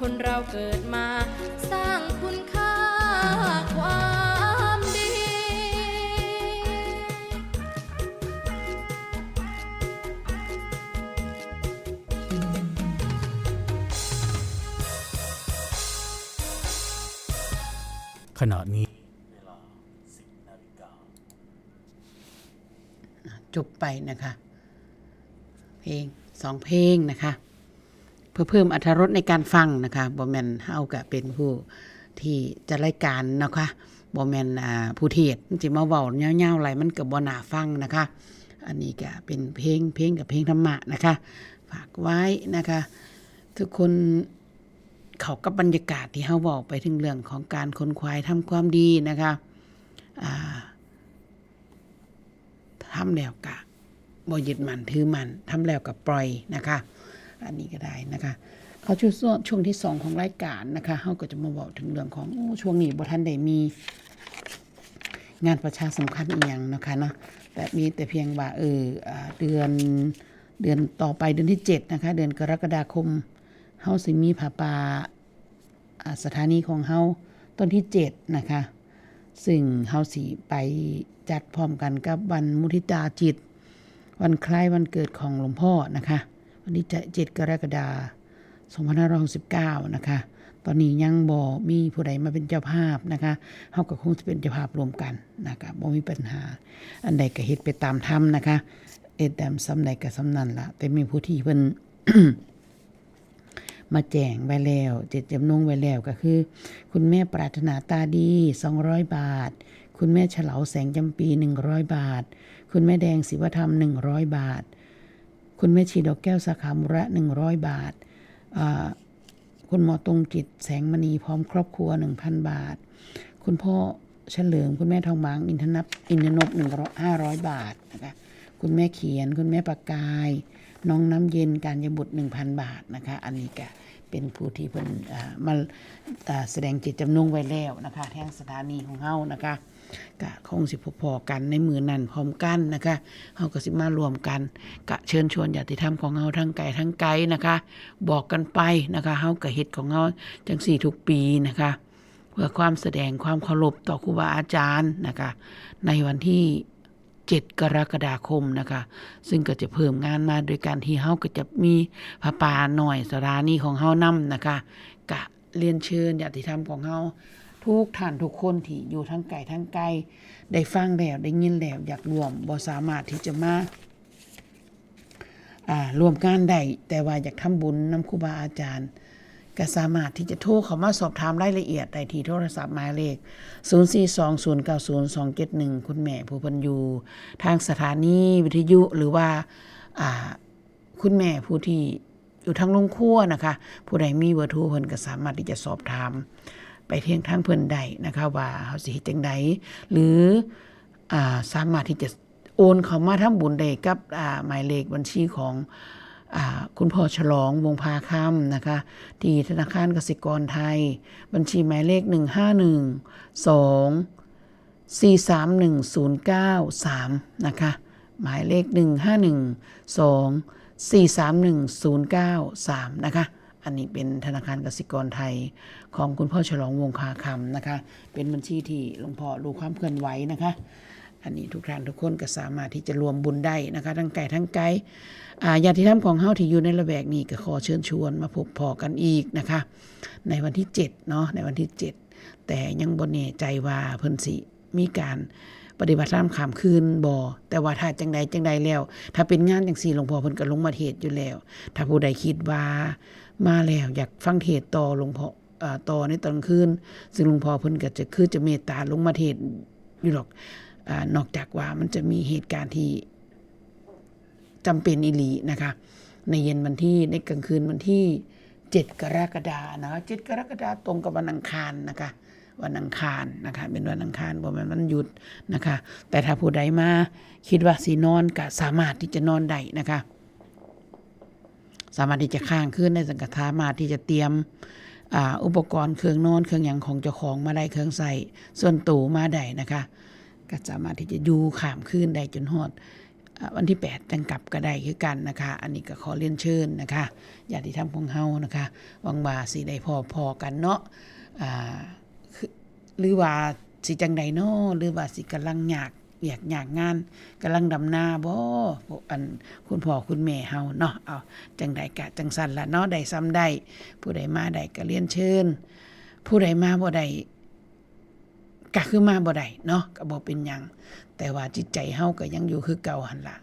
คนเราเกิดมาสร้างคุณค่าความดี ขณะนี้ จบไปนะคะเพลง2เพลงนะคะเพื่อเพิ่มอรรถรสในการฟังนะคะบ่แม่นเฮาก็เป็นผู้ที่จะรายการนะคะบ่แม่นผู้เทศสิมาเว้ายาวๆหลายมันก็บ่น่าฟังนะคะอันนี้ก็เป็นเพลงกับเพลงธรรมะนะคะฝากไว้นะคะทุกคนเข้ากับบรรยากาศที่เฮาเว้าไปถึงเรื่องของการค้นคว้าทำความดีนะคะทำแล้วก็บ่ยึดมั่นถือมั่นทำแล้วก็ปล่อยนะคะอันนี้ก็ได้นะคะเขาช่วงที่2ของรายการนะคะเฮาก็จะมาบอกถึงเรื่องของช่วงนี้บ่ทันได้มีงานประชาสัมพันธ์อีหยังนะคะเนาะแต่มีแต่เพียงว่าเดือนต่อไปเดือนที่7นะคะเดือนกรกฎาคมเฮาสิมีผ้าป่าสถานีของเฮาต้นที่7นะคะซึ่งเฮาสิไปจัดพร้อมกันกับวันมุทิตาจิตวันคล้ายวันเกิดของหลวงพ่อนะคะวันที่7กรกฎาคม2569นะคะตอนนี้ยังบ่มีผู้ใดมาเป็นเจ้าภาพนะคะเฮาก็คงจะเป็นเจ้าภาพรวมกันนะคะบ่มีปัญหาอันใดก็เฮ็ดไปตามธรรมนะคะตามสำใดก็สำนั้นล่ะแต่มีผู้ที่เพิ่น มาแจ้งไว้แล้วเจตจำนงไว้แล้วก็คือคุณแม่ปรารถนาตาดี200บาทคุณแม่เฉลาแสงจำปี100บาทคุณแม่แดงศิวธรรม100บาทคุณแม่ชีดอกแก้วสาขามุระ100บาทคุณหมอตรงจิตแสงมณีพร้อมครอบครัว 1,000 บาทคุณพ่อเฉลิมคุณแม่ทองบางอินทนพ500 บาทนะคะคุณแม่เขียนคุณแม่ประกายน้องน้ำเย็นการยบุตร 1,000 บาทนะคะอันนี้ก็เป็นผู้ที่เพิ่นมาแสดงเจตจำนงไว้แล้วนะคะแทนสถานีของเฮานะคะก็คงสิพอๆกันในมือนั้นพร้อมกันนะคะเฮาก็สิมารวมกันก็เชิญชวนญาติธรรมของเฮาทั้งไกลทั้งไกลนะคะบอกกันไปนะคะเฮาก็เฮ็ดของเฮาจังซี่ทุกปีนะคะเพื่อความแสดงความเคารพต่อครูบาอาจารย์นะคะในวันที่7กรกฎาคมนะคะซึ่งก็จะเพิ่มงานมาโดยการที่เฮาก็จะมีผ้าป่าหน่อยสถานีของเฮานำนะคะกะเรียนเชิญญาติธรรมของเฮาทุกท่านทุกคนที่อยู่ทั้งไกลทั้งไกลได้ฟังแล้วได้ยินแล้วอยากร่วมบ่สามารถที่จะมาร่วมงานได้แต่ว่าอยากทำบุญนำครูบาอาจารย์ก็สามารถที่จะโทรเข้ามาสอบถามรายละเอียดได้ที่โทรศัพท์หมายเลข0420902271คุณแม่ผู้เพิ่นอยู่ทางสถานีวิทยุหรือว่าคุณแม่ผู้ที่อยู่ทางโรงครัวนะคะผู้ใดมีเบอร์โทรเพิ่นก็สามารถที่จะสอบถามไปเที่ยงทางเพิ่นได้นะคะว่าเฮาสิเฮ็ดจังไดหรือสามารถที่จะโอนเข้ามาทำบุญได้กับหมายเลขบัญชีของคุณพ่อฉลองวงพาค่ำนะคะที่ธนาคารกสิกรไทยบัญชีหมายเลข1512431093นะคะหมายเลข1512431093นะคะอันนี้เป็นธนาคารกสิกรไทยของคุณพ่อฉลองวงคาคำนะคะเป็นบัญชีที่หลวงพ่อรู้ความเคลื่อนไหวนะคะอันนี้ทุกท่านทุกคนก็สามารถที่จะรวมบุญได้นะคะทั้งไกลทั้งไกลญาติธรรมของเฮาที่อยู่ในระแวกนี้ก็ขอเชิญชวนมาพบพอกันอีกนะคะในวันที่7เนาะในวันที่7แต่ยังบ่แน่ใจว่าเพิ่นสิมีการปฏิบัติธรรมข้ามคืนบ่แต่ว่าถ้าจังใดแล้วถ้าเป็นงานจังซี่หลวงพ่อเพิ่นก็ลงมาเทศน์อยู่แล้วถ้าผู้ใดคิดว่ามาแล้วอยากฟังเทศน์ต่อหลวงพ่อต่อในตอนคืนซึ่งหลวงพ่อเพิ่นก็จะเมตตาลงมาเทศน์อยู่หรอกนอกจากว่ามันจะมีเหตุการณ์ที่จำเป็นอีหลีนะคะในเย็นวันที่ในกลางคืนวันที่7กรกฎาคมนะคะ7กรกฎาคมตรงกับวันอังคารนะคะวันอังคารนะคะเป็นวันอังคารบ่แม่นวันหยุดนะคะแต่ถ้าผู้ใดมาคิดว่าสินอนก็สามารถที่จะนอนได้นะคะสามารถที่จะค้างคืนในสังฆทานมาที่จะเตรียมอุปกรณ์เครื่องนอนเครื่องหยังของเจ้าของมาได้เครื่องใส่ส่วนตัวมาได้นะคะก็สามารถที่จะอยู่ข้ามคืนได้จนฮอด วันที่8จังกลับก็ได้คือกันนะคะอันนี้ก็ขอเรียนเชิญนะคะญาติธรรมของเฮานะคะหวังว่าสิได้พอกันเนาะหรือว่าสิจังใดเนาะหรือว่าสิกำลังอยากงานกำลังดำนาบ่อันคุณพ่อคุณแม่เฮาเนาะเอาจังใดกะจังสั่นละเนาะได้ซ้ำได้ผู้ใดมาได้ก็เรียนเชิญผู้ใดมาบ่ได้ก็คือมาบ่ได้เนาะก็บ่เป็นหยังแต่ว่าจิตใจเฮาก็ยังอยู่คือเก่าหั่นล่ะ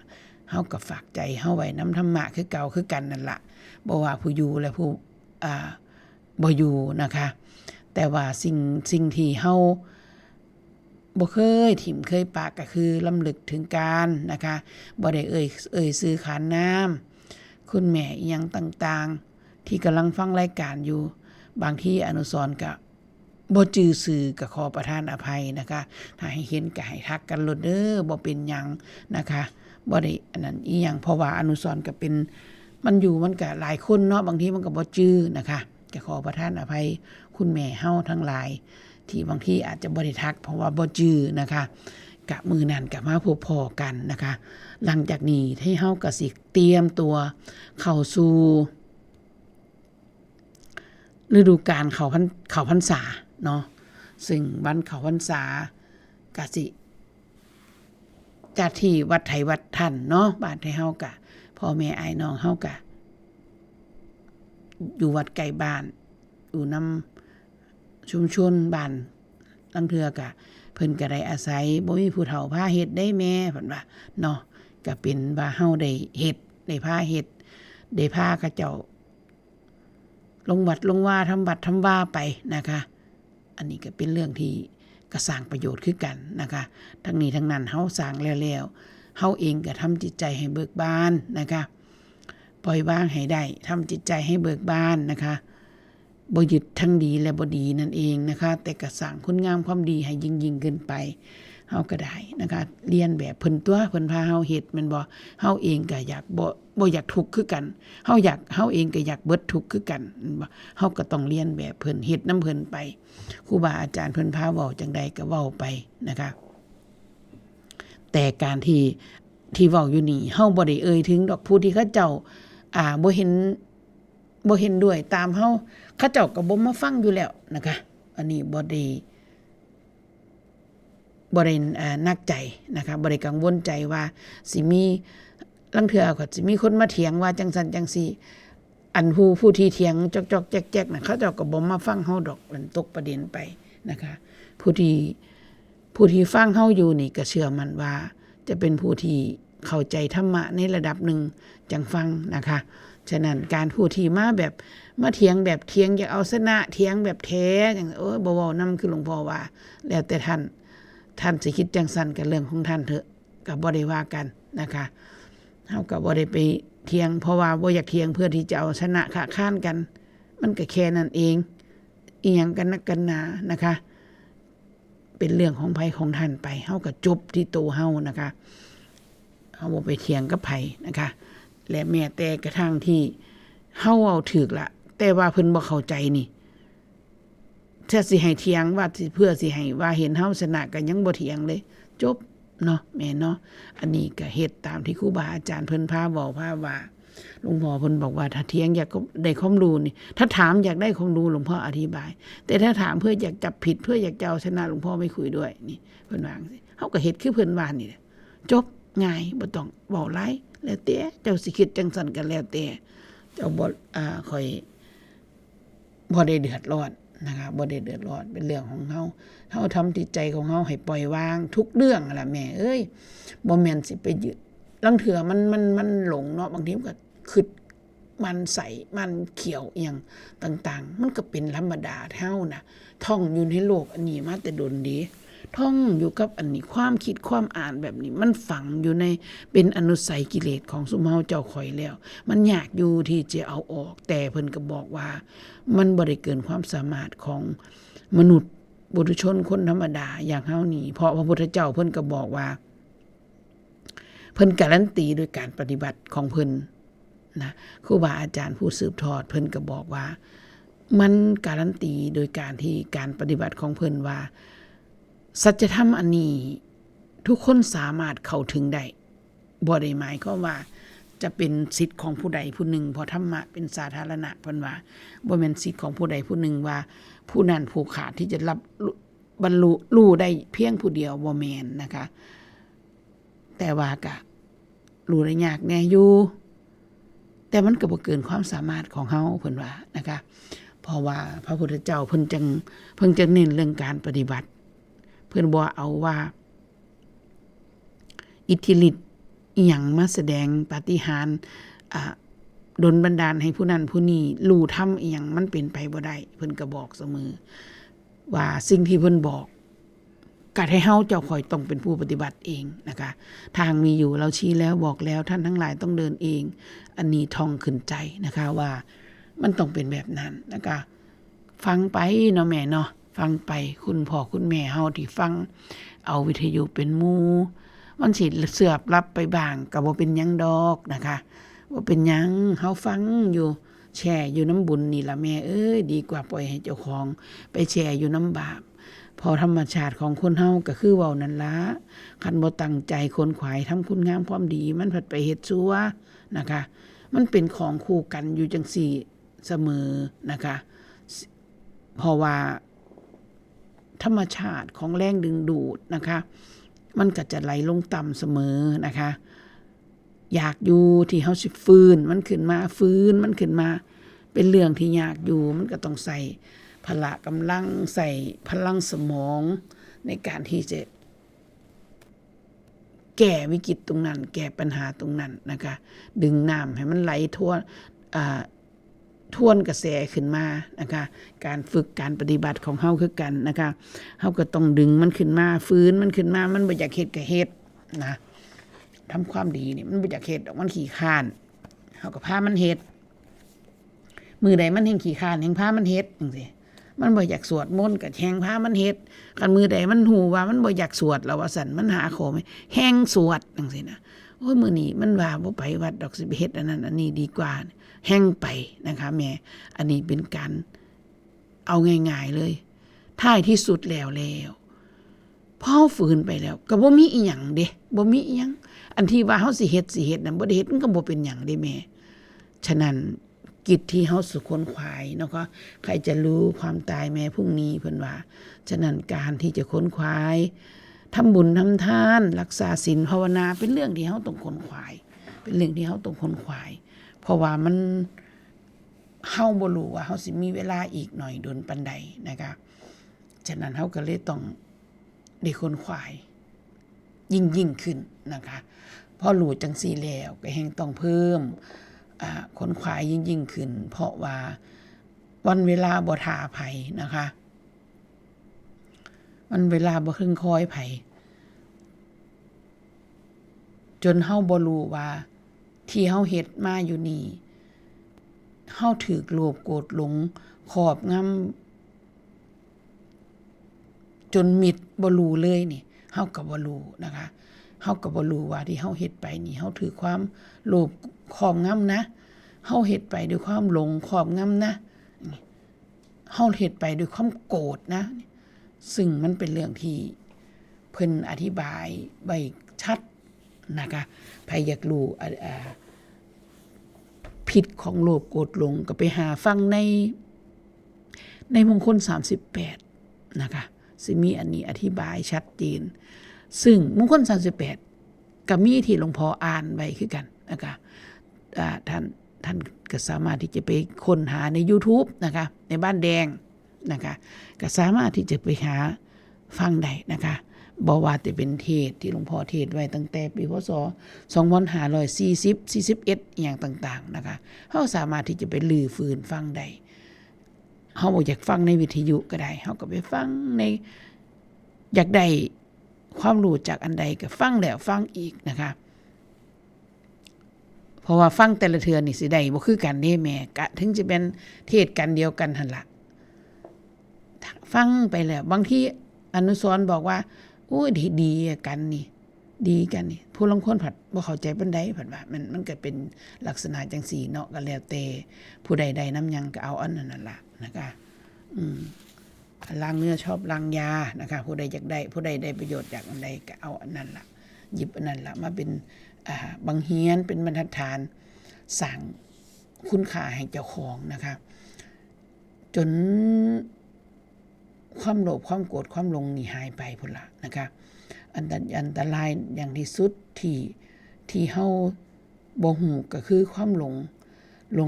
เฮาก็ฝากใจเฮาไว้นำธรรมะคือเก่าคือกันนั่นล่ะบ่ว่าผู้อยู่และผู้บ่อยู่นะคะแต่ว่าสิ่งที่เฮาบ่เคยถิ่มเคยปากก็คือลำลึกถึงการนะคะบ่ได้เอ่ยซื้อขานนามคุณแม่อีหยังต่างๆที่กำลังฟังรายการอยู่บางทีอนุสรณ์ก็บ่จื้อสื่อก็ขอประทานอภัยนะคะถ้าให้เห็นก็ให้ทักกันโลดเด้อบ่เป็นหยังนะคะบ่ได้อันนั้นอีหยังเพราะว่าอนุสรณ์ก็เป็นมันอยู่มันก็หลายคนเนาะบางทีมันก็บ่จื้อนะคะก็ขอประทานอภัยคุณแม่เฮาทั้งหลายที่บางทีอาจจะบ่ได้ทักเพราะว่าบ่จื้อนะคะกะมือนั้นกะมาพบพอกันนะคะหลังจากนี้ให้เฮาก็สิเตรียมตัวเข้าสู่ฤดูกาลเข้าพรรษาเนาะซึ่งวันเข้าพรรษากะสิจัดที่วัดไถวัดท่านเนาะบ้านไทเฮากะพ่อแม่อ้ายน้องเฮากะอยู่วัดใกล้บ้านอยู่นำชุมชนบ้านลังเทือกะเพิ่นก็ได้อาศัยบ่มีผู้เฒ่าพาเฮ็ดได้แม่เพิ่นว่าเนาะก็เป็นว่าเฮาได้เฮ็ดได้พาเฮ็ดได้พาเขาเจ้าลงวัดลงว่าทำวัดทำว่าไปนะคะอันนี้ก็เป็นเรื่องที่ก็สร้างประโยชน์คือกันนะคะทั้งนี้ทั้งนั้นเฮาสร้างแล้วเฮาเองก็ทำจิตใจให้เบิกบานนะคะปล่อยวางให้ได้ทำจิตใจให้เบิกบานนะคะบ่ยึดทั้งดีและบ่ดีนั่นเองนะคะแต่ก็สร้างคุณงามความดีให้ยิ่งขึ้นไปเฮาก็ได้นะคะเรียนแบบเพิ่นตัวเพิ่นพาเฮาเฮ็ดแม่นบ่เฮาเองก็อยากบ่อยากทุกข์คือกันเฮาเองก็อยากเบิดทุกข์คือกันแม่นบ่เฮาก็ต้องเรียนแบบเพิ่นเฮ็ดนำเพิ่นไปครูบาอาจารย์เพิ่นพาเว้าจังใดก็เว้าไปนะคะแต่การที่เว้าอยู่นี่เฮาบ่ได้เอ่ยถึงดอกผู้ที่เขาเจ้าบ่เห็นด้วยตามเฮาเขาเจ้าก็บ่มาฟังอยู่แล้วนะคะอันนี้บ่ได้นักใจนะคะบ่ได้กังวลใจว่าสิมีลังเทื่อก็สิมีคนมาเถียงว่าจังซั่นจังซี่อันผู้ที่เถียงจอกๆแจ๊กๆน่ะเขาเจ้าก็บ่มาฟังเฮาดอกมันตกประเด็นไปนะคะผู้ที่ฟังเฮาอยู่นี่ก็เชื่อมั่นว่าจะเป็นผู้ที่เข้าใจธรรมะในระดับหนึ่งจังฟังนะคะฉะนั้นการผู้ที่มาเถียงแบบเถียงอยากเอาชนะเถียงแบบแท้จังบ่เว้านำคือหลวงพ่อว่าแล้วแต่ท่านสิคิดจังซั่นก็เรื่องของท่านเถอะก็บ่ได้ว่ากันนะคะเฮาก็บ่ได้ไปเถียงเพราะว่าบ่อยากเถียงเพื่อที่จะเอาชนะค้าค้านกันมันก็แค่นั้นเองอีหยังกันนักกันหนานะคะเป็นเรื่องของไผของท่านไปเฮาก็จบที่ตัวเฮานะคะเฮาบ่ไปเถียงกับไผนะคะและแม้แต่กระทั่งที่เฮาเอาถูกละแต่ว่าเพิ่นบ่เข้าใจนี่ถ้าสิให้เถียงว่าเพื่อสิให้ว่าเห็นเฮาชนะก็ยังบ่เถียงเลยจบเนาะแม่เนาะอันนี้ก็เฮ็ดตามที่ครูบาอาจารย์เพิ่นพาเว้าพาว่าหลวงพ่อเพิ่นบอกว่าถ้าเถียงอยากได้ความรู้นี่ถ้าถามอยากได้ความรู้หลวงพ่ออธิบายแต่ถ้าถามเพื่ออยากจับผิดเพื่ออยากจะเอาชนะหลวงพ่อไม่คุยด้วยนี่เพิ่นว่าจังซี่เฮาก็เฮ็ดคือเพิ่นว่านี่จบง่ายบ่ต้องเว้าหลายแล้วแต่เจ้าสิคิดจังซั่นก็แล้วแต่เจ้าบ่ค่อยบ่ได้เดือดร้อนนะคะบ่ได้เดือดร้อนเป็นเรื่องของเฮาทำจิตใจของเฮาให้ปล่อยวางทุกเรื่องล่ะแม่เอ้ยบ่แม่นสิไปยึดลังเถื่อมันหลงเนาะบางทีมันก็คิดมันใส่มันเขียวอีหยังต่างๆมันก็เป็นธรรมดาเฮานะท่องอยู่ในโลกอันนี้มาแต่ดนดีท่องอยู่กับอันนี้ความคิดความอ่านแบบนี้มันฝังอยู่ในเป็นอนุสัยกิเลสของซุมเฮาเจ้าข่อยแล้วมันยากอยู่ที่จะเอาออกแต่เพิ่นก็บอกว่ามันบ่ได้เกินความสามารถของมนุษย์บุตุชนคนธรรมดาอย่างเฮานี่เพราะพระพุทธเจ้าเพิ่นก็บอกว่าเพิ่นการันตีโดยการปฏิบัติของเพิ่นนะครูบาอาจารย์ผู้สืบทอดเพิ่นก็บอกว่ามันการันตีโดยการปฏิบัติของเพิ่นว่าสัจธรรมอันนี้ทุกคนสามารถเข้าถึงได้ บ่ได้หมายความว่าจะเป็นสิทธิ์ของผู้ใดผู้หนึ่งเพราะธรรมะเป็นสาธารณะเพิ่นว่าบ่แม่นสิทธิ์ของผู้ใดผู้หนึ่งว่าผู้นั้นผู้ขาดที่จะรับบรรลุรู้ได้เพียงผู้เดียวบ่แม่นนะคะแต่ว่าก็รู้ได้ยากแน่อยู่แต่มันก็บ่เกินความสามารถของเฮาเพิ่นว่านะคะเพราะว่าพระพุทธเจ้าเพิ่นจังเน้นเรื่องการปฏิบัติเพิ่นบ่เอาว่าอิทธิฤทธิ์อีหยังมาแสดงปาฏิหาริย์ดลบันดาลให้ผู้นั้นผู้นี้รู้ธรรมอีหยังมันเป็นไปบ่ได้เพิ่นก็บอกเสมอว่าสิ่งที่เพิ่นบอกก็ให้เฮาเจ้าข่อยต้องเป็นผู้ปฏิบัติเองนะคะทางมีอยู่เราชี้แล้วบอกแล้วท่านทั้งหลายต้องเดินเองอันนี้ท่องขึ้นใจนะคะว่ามันต้องเป็นแบบนั้นนะคะฟังไปเนาะแม่เนาะฟังไปคุณพ่อคุณแม่เฮาที่ฟังเอาวิทยุเป็นหมู่มันสิเสือบรับไปบ้างก็บ่เป็นหยังดอกนะคะบ่เป็นหยังเฮาฟังอยู่แช่อยู่น้ำบุญนี่ล่ะแม่เอ้ยดีกว่าปล่อยให้เจ้าของไปแช่อยู่น้ำบาปพอธรรมชาติของคนเฮาก็คือเว้านั่นล่ะคันบ่ตั้งใจคนขวายทำคุณงามความดีมันผัดไปเฮ็ดชั่วนะคะมันเป็นของคู่กันอยู่จังซี่เสมอนะคะเพราะว่าธรรมชาติของแรงดึงดูดนะคะมันก็จะไหลลงต่ำเสมอนะคะอยากอยู่ที่เฮาสิฟื้นมันขึ้นมาฟื้นมันขึ้นมาเป็นเรื่องที่ยากอยู่มันก็ต้องใส่พละกำลังใส่พลังสมองในการที่จะแก้วิกฤตตรงนั้นแก้ปัญหาตรงนั้นนะคะดึงน้ำให้มันไหลท่วนกระแสขึ้นมานะคะการฝึกการปฏิบัติของเฮาคือกันนะคะเฮาก็ต้องดึงมันขึ้นมาฟื้นมันขึ้นมามันบ่อยากเฮ็ดก็เฮ็ดนะทำความดีนี่มันบ่อยากเฮ็ดดอกมันขี้คร้านเฮาก็พามันเฮ็ดมื้อใดมันแห่งขี้คร้านแห่งพามันเฮ็ดจังซี่มันบ่อยากสวดมนต์ก็แห่งพามันเฮ็ดคันมื้อใดมันฮู้ว่ามันบ่อยากสวดแล้วว่าซั่นมันหาขอไม่แห่งสวดจังซี่นะโอ้ยมื้อนี้มันว่าบ่ไปวัดดอกสิไปเฮ็ดอันนั้นอันนี้ดีกว่าแห่งไปนะคะแม่อันนี้เป็นการเอาง่ายๆเลยท้ายที่สุดแล้วพอเฮาฝืนไปแล้วก็บ่มีอีหยังเด้บ่มีอีหยังอันที่ว่าเฮาสิเฮ็ดน่ะบ่ได้เฮ็ดมันก็บ่เป็นหยังเด้แม่ฉะนั้นกิจที่เฮาสุขวนขวายเนาะก็ใครจะรู้ความตายแม่พรุ่งนี้เพิ่นว่าฉะนั้นการที่จะค้นขวายทำบุญทำทานรักษาศีลภาวนาเป็นเรื่องที่เฮาต้องค้นขวายเป็นเรื่องที่เฮาต้องค้นขวายเพราะว่ามันเฮาบ่รู้ว่าเฮาสิมีเวลาอีกหน่อยโดนปานใดนะคะฉะนั้นเฮาก็เลยต้องได้ค้นขวายยิ่งขึ้นนะคะพอรู้จังซี่แล้วก็แฮงต้องเพิ่มค้นขวายยิ่งขึ้นเพราะว่าวันเวลาบ่ท่าไผนะคะวันเวลาบ่คึงคอยไผจนเฮาบ่รู้ว่าที่เฮาเฮ็ดมาอยู่นี่เฮาถูกโลภโกรธหลงครอบงำจนมิดบ่รู้เลยนี่เฮาก็บ่รู้นะคะเฮาก็บ่รู้ว่าที่เฮาเฮ็ดไปนี่เฮาถูกความโลภครอบงำนะเฮาเฮ็ดไปด้วยความหลงครอบงำนะเฮาเฮ็ดไปด้วยความโกรธนะซึ่งมันเป็นเรื่องที่เพิ่นอธิบายไว้ชัดนะคะใครอยากรู้พิษของโลภโกรธหลงก็ไปหาฟังในมงคล38นะคะสิมีอันนี้อธิบายชัดเจนซึ่งมงคล38ก็มีที่หลวงพ่ออ่านไว้คือกันนะคะท่านก็สามารถที่จะไปค้นหาใน YouTube นะคะในบ้านแดงนะคะก็สามารถที่จะไปหาฟังได้นะคะบ่ว่าจะเป็นเทศที่หลวงพ่อเทศไว้ตั้งแต่ปีพศ2540 41อย่างต่างๆนะคะเฮาสามารถที่จะไปลื้อฟื้นฟังได้เฮาบ่อยากฟังในวิทยุก็ได้เฮาก็ไปฟังในอยากได้ความรู้จากอันใดก็ฟังแล้วฟังอีกนะคะเพราะว่าฟังแต่ละเทื่อนี่สิได้บ่คือกันเด้แม่กะถึงจะเป็นเทศกันเดียวกันหั่นล่ะฟังไปแล้วบางทีอนุสรณ์บอกว่าโอ้ยดีกันนี่ดีกันนี่ผู้ลางคนผัดบ่เข้าใจปานใดผัดว่ามันก็เป็นลักษณะจังซี่เนาะก็แล้วแต่ผู้ใดๆนำหยังก็เอาอันนั้นล่ะนะคะล้างเนื้อชอบล้างยานะคะผู้ใดอยากได้ผู้ใดได้ประโยชน์จากอันใดก็เอาอันนั้นล่ะ หยิบอันนั้นล่ะมาเป็นบังเฮียนเป็นบรรทัดฐานสร้างคุณค่าให้เจ้าของนะคะจนความโลภความโกรธความหลงนี่หายไปพุ่นล่ะนะคะอันตรายอย่างที่สุดที่เฮาบ่ฮู้ก็คือความหล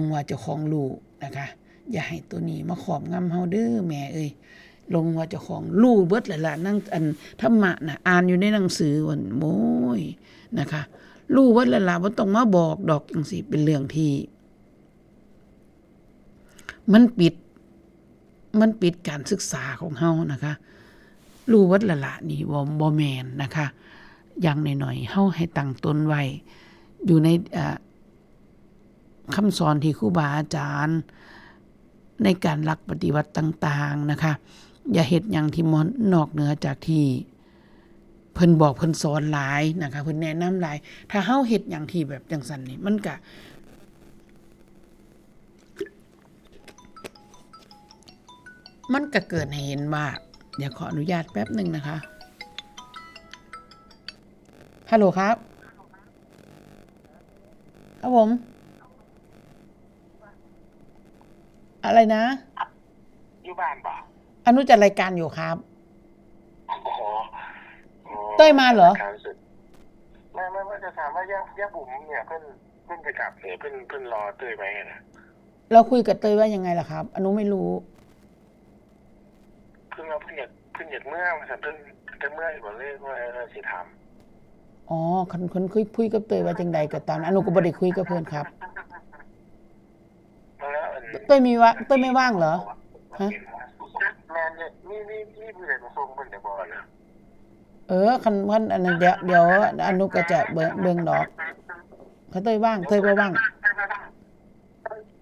งว่าเจ้าของรู้นะคะอย่าให้ตัวนี้มาครอบงำเฮาเด้อแม่เอ้ยลงว่าเจ้าของรู้เบิดแล้วล่ะนั่งอันธรรมะน่ะอ่านอยู่ในหนังสือวันโม้ยนะคะรู้เบิดแล้วล่ะบ่ต้องมาบอกดอกจังซี่เป็นเรื่องที่มันปิดการศึกษาของเฮานะคะรู้เบิดแล้วล่ะนี่บ่แม่นนะคะอย่างน้อยๆเฮาให้ตั้งตนไว้อยู่ในคำสอนที่ครูบาอาจารย์ในการหลักปฏิบัติต่างๆนะคะอย่าเฮ็ดหยังที่นอกเหนือจากที่เพิ่นบอกเพิ่นสอนหลายนะคะเพิ่นแนะนำหลายถ้าเฮาเฮ็ดหยังที่แบบจังซั่นนี่มันก็เกิดให้เห็นว่าเดี๋ยวขออนุญาตแป๊บนึงนะคะฮัลโหลครับครับผมอะไรนะอยู่บ้านป่ะอนุจัดรายการอยู่ครับอ๋อเต้ยมาเหรอไม่จะถามว่าย่าบุ๋มเนี่ยเพิ่นจะกลับเนี่ยเพิ่นรอเต้ยไหมนะเราคุยกับเต้ยว่ายังไงล่ะครับอนุไม่รู้เพิ่งเมื่อมาสั่นเพิ่นเมื่ออีกบ่เลยว่าสิถามอ๋อคนคุยกับเต้ยว่าจังใดก็ตามอนุก็บ่ได้คุยกับเพิ่นครับเต้ยไม่ว่างเหรอฮะแม่เนี่ยมีผู้ใดมาส่งเพิ่นแต่บ่นะคันอันนั้นเดี๋ยวอนุก็จะเบิ่งดอกเขาเต้ยว่างเต้ยบ่ว่าง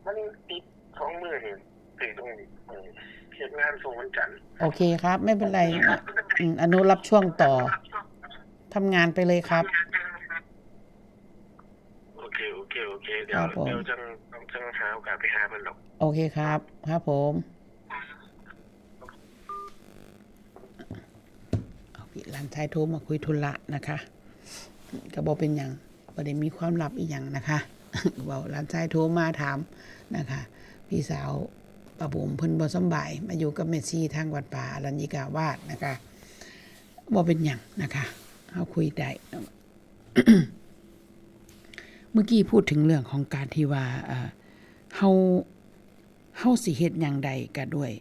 มันติด2มื้อนี่ถึงตรงนี้เฮ็ดงานส่งวันจันทร์โอเคครับไม่เป็นไรอนุรับช่วงต่อทำงานไปเลยครับโอเคเดี๋ยวจังหาโอกาสไปหาเพิ่นหรอกโอเคครับครับผมหลานชายโทรมาคุยธุระนะคะก็บ่เป็นหยังบ่ได้มีความลับอีหยังนะคะเว้าหลานชายโทรมาถามนะคะพี่สาวป้าบุ๋มเพิ่นบ่สำบายมาอยู่กับแม่ชีทางวัดป่าอรัญญิกาวาสนะคะบ่เป็นหยังนะคะเฮาคุยได้ เมื่อกี้พูดถึงเรื่องของการที่ว่าเฮาสิเฮ็ดหยังใดก็ด้วย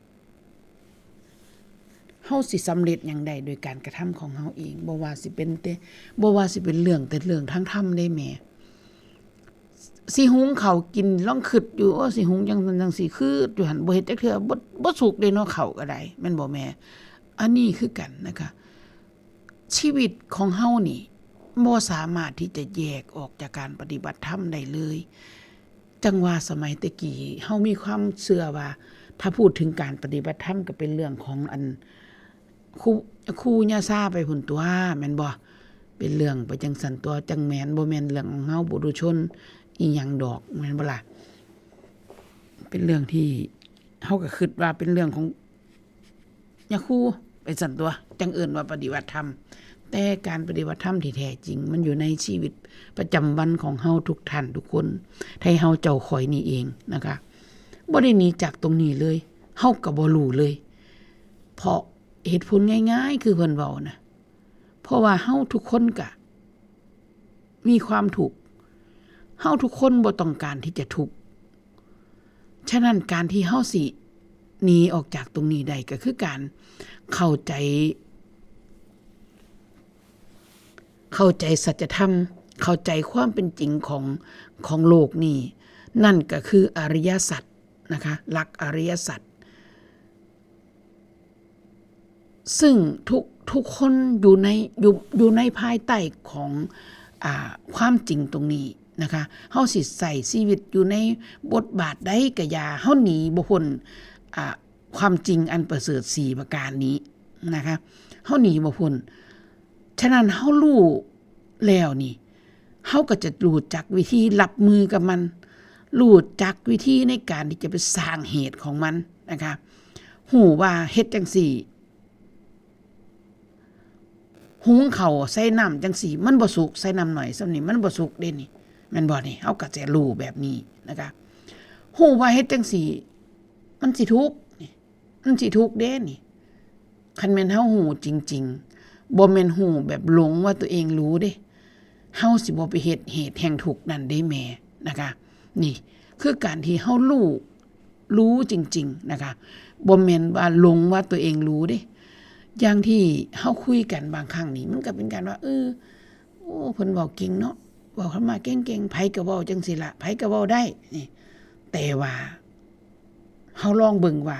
เฮาสิสำเร็จหยังใดโดยการกระทำของเฮาเองบ่ว่าสิเป็นเรื่องแต่เรื่องทางธรรมได้แหมสิหุงข้าวกินลองคิดอยู่สิหุงจังซั่นจังซี่คืออยู่หั่นบ่เฮ็ดจักเทื่อบ่สุกเด้เนาะข้าวก็ได้แม่นบ่แม่อันนี้คือกันนะคะชีวิตของเฮานี่บ่สามารถที่จะแยกออกจากการปฏิบัติธรรมได้เลยจังว่าสมัยตะกี้เฮามีความเชื่อว่าถ้าพูดถึงการปฏิบัติธรรมก็เป็นเรื่องของอันครูย่าซาไปพุ่นตัวแม่นบ่เป็นเรื่องไปจังซั่นตัวจังแม่นบ่แม่นเรื่องของเฮาปุถุชนอีหยังดอกแม่นบ่ล่ะเป็นเรื่องที่เฮาก็คิดว่าเป็นเรื่องของย่าครูไปซั่นตัวจังเอิ้นว่าปฏิบัติธรรมแต่การปฏิบัติธรรมที่แท้จริงมันอยู่ในชีวิตประจำวันของเฮาทุกท่านทุกคนให้เฮาเจ้าข่อยนี่เองนะคะบ่ได้หนีจากตรงนี้เลยเฮาก็บ่รู้เลยเพราะเหตุผลง่ายๆคือเพิ่นเว้านะเพราะว่าเฮาทุกคนก็มีความทุกข์เฮาทุกคนบ่ต้องการที่จะทุกข์ฉะนั้นการที่เฮาสิหนีออกจากตรงนี้ได้ก็คือการเข้าใจสัจธรรมเข้าใจความเป็นจริงของโลกนี้นั่นก็คืออริยสัจนะคะหลักอริยสัจซึ่งทุกคนอยู่ในภายใต้ของความจริงตรงนี้นะคะเฮาสิใส่ชีวิตอยู่ในบทบาทใดก็อย่าเฮาหนีบ่พ้นความจริงอันประเสริฐ4ประการนี้นะคะเฮาหนีบ่พ้นฉะนั้นเฮารู้แล้วนี่เฮาก็จะรู้จักวิธีรับมือกับมันรู้จักวิธีในการที่จะไปสร้างเหตุของมันนะคะฮู้ว่าเฮ็ดจังซี่ หุงข้าวใส่น้ำจังซี่มันบ่สุกใส่น้ำหน่อยซำนี้มันบ่สุกเด้นี่แม่นบ่นี่เฮาก็จะรู้แบบนี้นะคะฮู้ว่าเฮ็ดจังซี่มันสิทุกข์นี่มันสิทุกข์เด้นี่คันแม่นเฮาฮู้จริงๆบ่แม่นฮู้แบบหลงว่าตัวเองรู้เด้เฮาสิบ่ไปเฮ็ดเหตุแห่งทุกข์นั่นเด้แม่นะคะนี่คือการที่เฮารู้จริงๆนะคะบ่แม่นว่าหลงว่าตัวเองรู้เด้อย่างที่เฮาคุยกันบางครั้งนี่มันก็เป็นการว่าโอ้เพิ่นเว้าเก่งเนาะเว้าเข้ามาเก่งๆไผก็เว้าจังซี่ล่ะไผก็เว้าได้นี่แต่ว่าเฮาลองเบิ่งว่า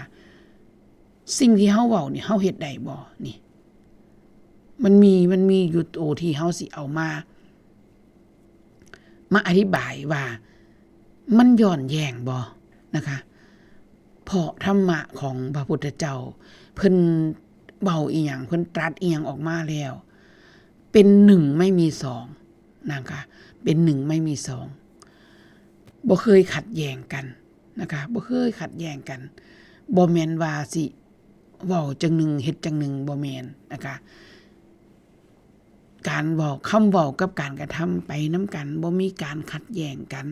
สิ่งที่เฮาเว้านี่เฮาเฮ็ดได้บ่นี่มันมีอยู่โตที่เฮาสิเอามาอธิบายว่ามันย้อนแย้งบ่นะคะเพราะธรรมะของพระพุทธเจ้าเพิ่นเว้าอีหยังเพิ่นตรัสอีหยังออกมาแล้วเป็นหนึ่งไม่มีสองนะคะเป็นหนึ่งไม่มีสองบ่เคยขัดแย้งกันนะคะบ่เคยขัดแย้งกันบ่แม่นว่าสิเว้าจังหนึ่งเฮ็ดจังหนึ่งบ่แม่นนะคะการเว้าคำเว้ากับการกระทำไปนำกันบ่มีการขัดแย้งกัน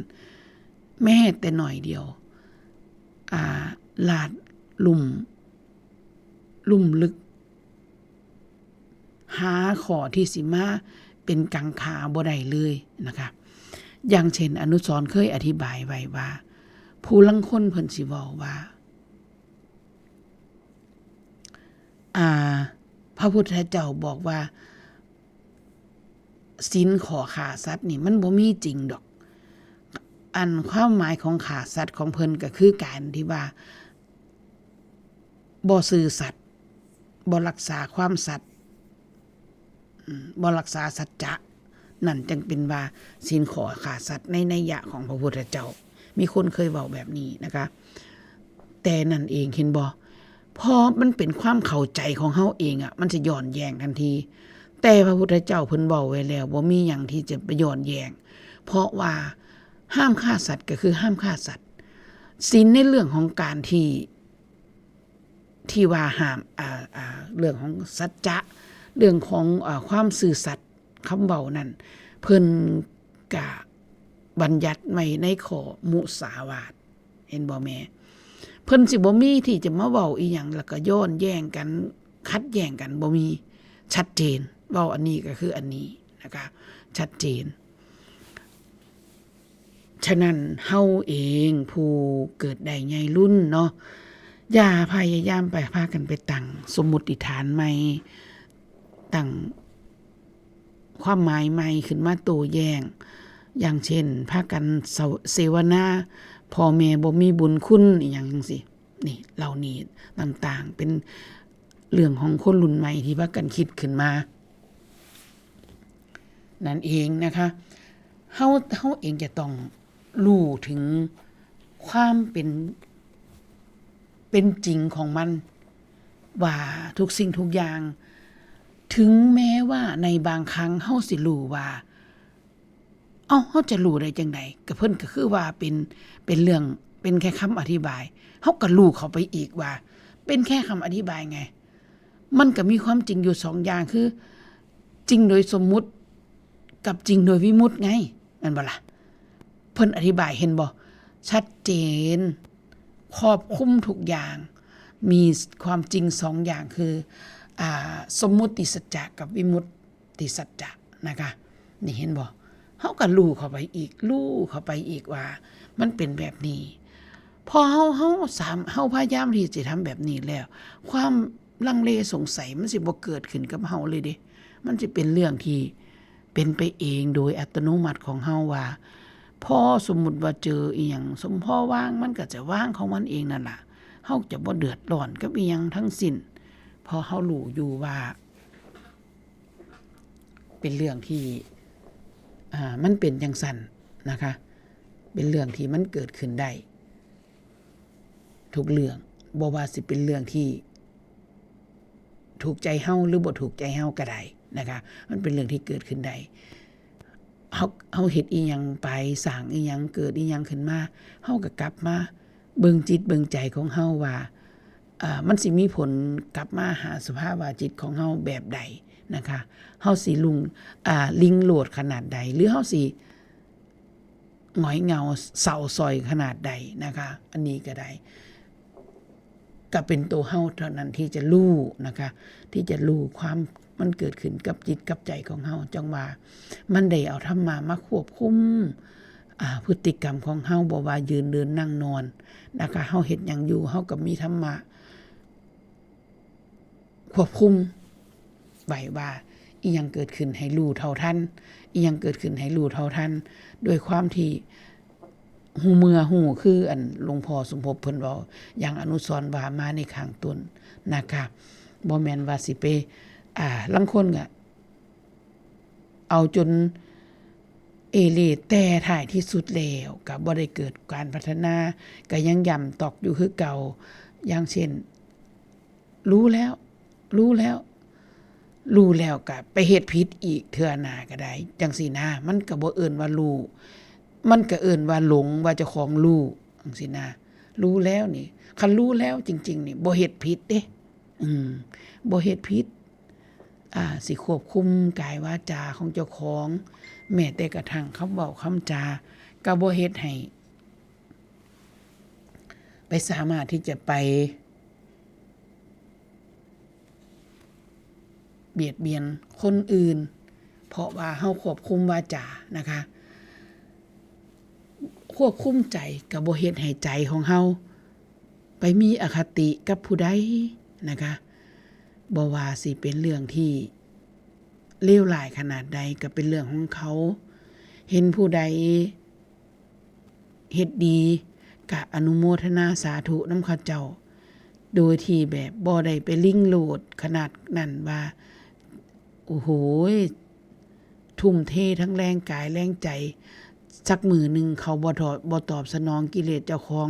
แม้แต่หน่อยเดียวลาดลุ่มลึกหาข้อที่สิมาเป็นกังขาบ่ได้เลยนะคะอย่างเช่นอนุสรณ์เคยอธิบายไว้ว่าผู้ลางคนเพิ่นสิเว้าว่าพระพุทธเจ้าบอกว่าศีลขอฆ่าสัตว์นี่มันบ่มีจริงดอกอันความหมายของฆ่าสัตว์ของเพิ่นก็คือการที่ว่าบ่ซื่อสัตย์บ่รักษาความสัตย์บ่รักษาสัจจะนั่นจึงเป็นว่าศีลขอฆ่าสัตว์ในนัยยะของพระพุทธเจ้ามีคนเคยเว้าแบบนี้นะคะแต่นั่นเองเห็นบ่พอมันเป็นความเข้าใจของเฮาเองมันจะย้อนแย้งทันทีแต่พระพุทธเจ้าเพิ่นเว้าไว้แล้วบ่มีหยังที่จะไปย้อนแย้งเพราะว่าห้ามฆ่าสัตว์ก็คือห้ามฆ่าสัตว์ศีลในเรื่องของการที่ว่าห้ามเรื่องของสัจจะเรื่องของความซื่อสัตย์คำเว้านั้นเพิ่นก็บัญญัติไว้ในข้อมุสาวาทเห็นบ่แม่เพิ่นสิบ่มีที่จะมาเว้าอีหยังแล้วก็ย้อนแย้งกันขัดแย้งกันบ่มีชัดเจนเว้าอันนี้ก็คืออันนี้นะคะชัดเจนฉะนั้นเฮาเองผู้เกิดได้ใหญ่รุ่นเนาะอย่าพยายามไปพากันไปตั้งสมมุติฐานใหม่ตั้งความหมายใหม่ขึ้นมาโต้แย้งอย่างเช่นพากันเสวนาพ่อแม่บ่มีบุญคุณอีหยังจังซี่นี่เหล่านี้ต่างๆเป็นเรื่องของคนรุ่นใหม่ที่พากันคิดขึ้นมานั่นเองนะคะเฮาเองจะต้องรู้ถึงความเป็นจริงของมันว่าทุกสิ่งทุกอย่างถึงแม้ว่าในบางครั้งเฮาสิรู้ว่าเฮาจะรู้ได้จังได๋ก็เพิ่นก็คือว่าเป็นเรื่องเป็นแค่คำอธิบายเฮาก็รู้เข้าไปอีกว่าเป็นแค่คำอธิบายไงมันก็มีความจริงอยู่2อย่างคือจริงโดยสมมุติกับจริงโดยวิมุตติไงแม่นบ่ล่ะเพิ่นอธิบายเห็นบ่ชัดเจนครอบคลุมทุกอย่างมีความจริง2อย่างคือสมมุติสัจจะกับวิมุตติสัจจะนะคะนี่เห็นบ่เฮาก็รู้เข้าไปอีกว่ามันเป็นแบบนี้พอเฮาพยายามที่จะทำแบบนี้แล้วความลังเลสงสัยมันสิบ่เกิดขึ้นกับเฮาเลยเด้มันสิเป็นเรื่องที่เป็นไปเองโดยอัตโนมัติของเฮาว่าพอสมมุติว่าเจออีหยังสมพอว่างมันก็จะว่างของมันเองนั่นล่ะเฮาจะบ่เดือดร้อนกับอีหยังทั้งสิ้นพอเฮารู้อยู่ว่าเป็นเรื่องที่มันเป็นจังซั่นนะคะเป็นเรื่องที่มันเกิดขึ้นได้ทุกเรื่องบ่ว่าสิเป็นเรื่องที่ถูกใจเฮาหรือบ่ถูกใจเฮาก็ได้นะคะมันเป็นเรื่องที่เกิดขึ้นได้เฮาเฮ็ดอีหยังไปสร้างอีหยังเกิดอีหยังขึ้นมาเฮาก็กลับมาเบิ่งจิตเบิ่งใจของเฮาว่ามันสิมีผลกลับมาหาสภาวะจิตของเฮาแบบใด นะคะเฮาสิลิงโหลดขนาดใดหรือเฮาสิหงอยเหงาเศร้าซอยขนาดใดนะคะอันนี้ก็ได้ก็เป็นตัวเฮาเท่านั้นที่จะรู้นะคะที่จะรู้ความมันเกิดขึ้นกับจิตกับใจของเฮาจังว่ามันได้เอาธรรมะมาควบคุมพฤติกรรมของเฮาบ่ว่ายืนเดินนั่งนอนนะคะเฮาเฮ็ดหยังอยู่เฮาก็มีธรรมะควบคุมไว้ว่าอีหยังเกิดขึ้นให้รู้เท่าทันอีหยังเกิดขึ้นให้รู้เท่าทันด้วยความที่หูเมื่อหูคืออันหลวงพ่อสมภพเพิ่นเว้าอย่างอนุสรณ์ว่ามาในข้างต้นนะคะบ่แม่นว่าสิไปลางคนก็เอาจนเอเลแต่ท้ายที่สุดแล้วก็บ่ได้เกิดการพัฒนาก็ยังย่ำตอกอยู่คือเก่าอย่างเช่นรู้แล้วก็ไปเฮ็ดผิดอีกเทื่อหน้าก็ได้จังซี่นะมันก็บ่เอิ้นว่ารู้มันก็เอิ้นว่าหลงว่าเจ้าของรู้จังซี่นะรู้แล้วนี่คันรู้แล้วจริงๆนี่บ่เฮ็ดผิดเด้บ่เฮ็ดผิดสิควบคุมกายวาจาของเจ้าของแม้แต่กระทั่งคำเว้าคำจาก็บ่เฮ็ดให้ไปสามารถที่จะไปเบียดเบียนคนอื่นเพราะว่าเฮาควบคุมวาจานะคะควบคุมใจก็บ่เฮ็ดให้ใจของเฮาไปมีอคติกับผู้ใดนะคะบ่ว่าสิเป็นเรื่องที่เลวร้ายขนาดใดก็เป็นเรื่องของเขาเห็นผู้ใดเฮ็ดดีก็อนุโมทนาสาธุนำเขาเจ้าโดยที่แบบบ่ได้ไปลิงโหลดขนาดนั้นว่าโอ้โหทุ่มเททั้งแรงกายแรงใจสักมือนึงเขาบ่ตอบสนองกิเลสเจ้าของ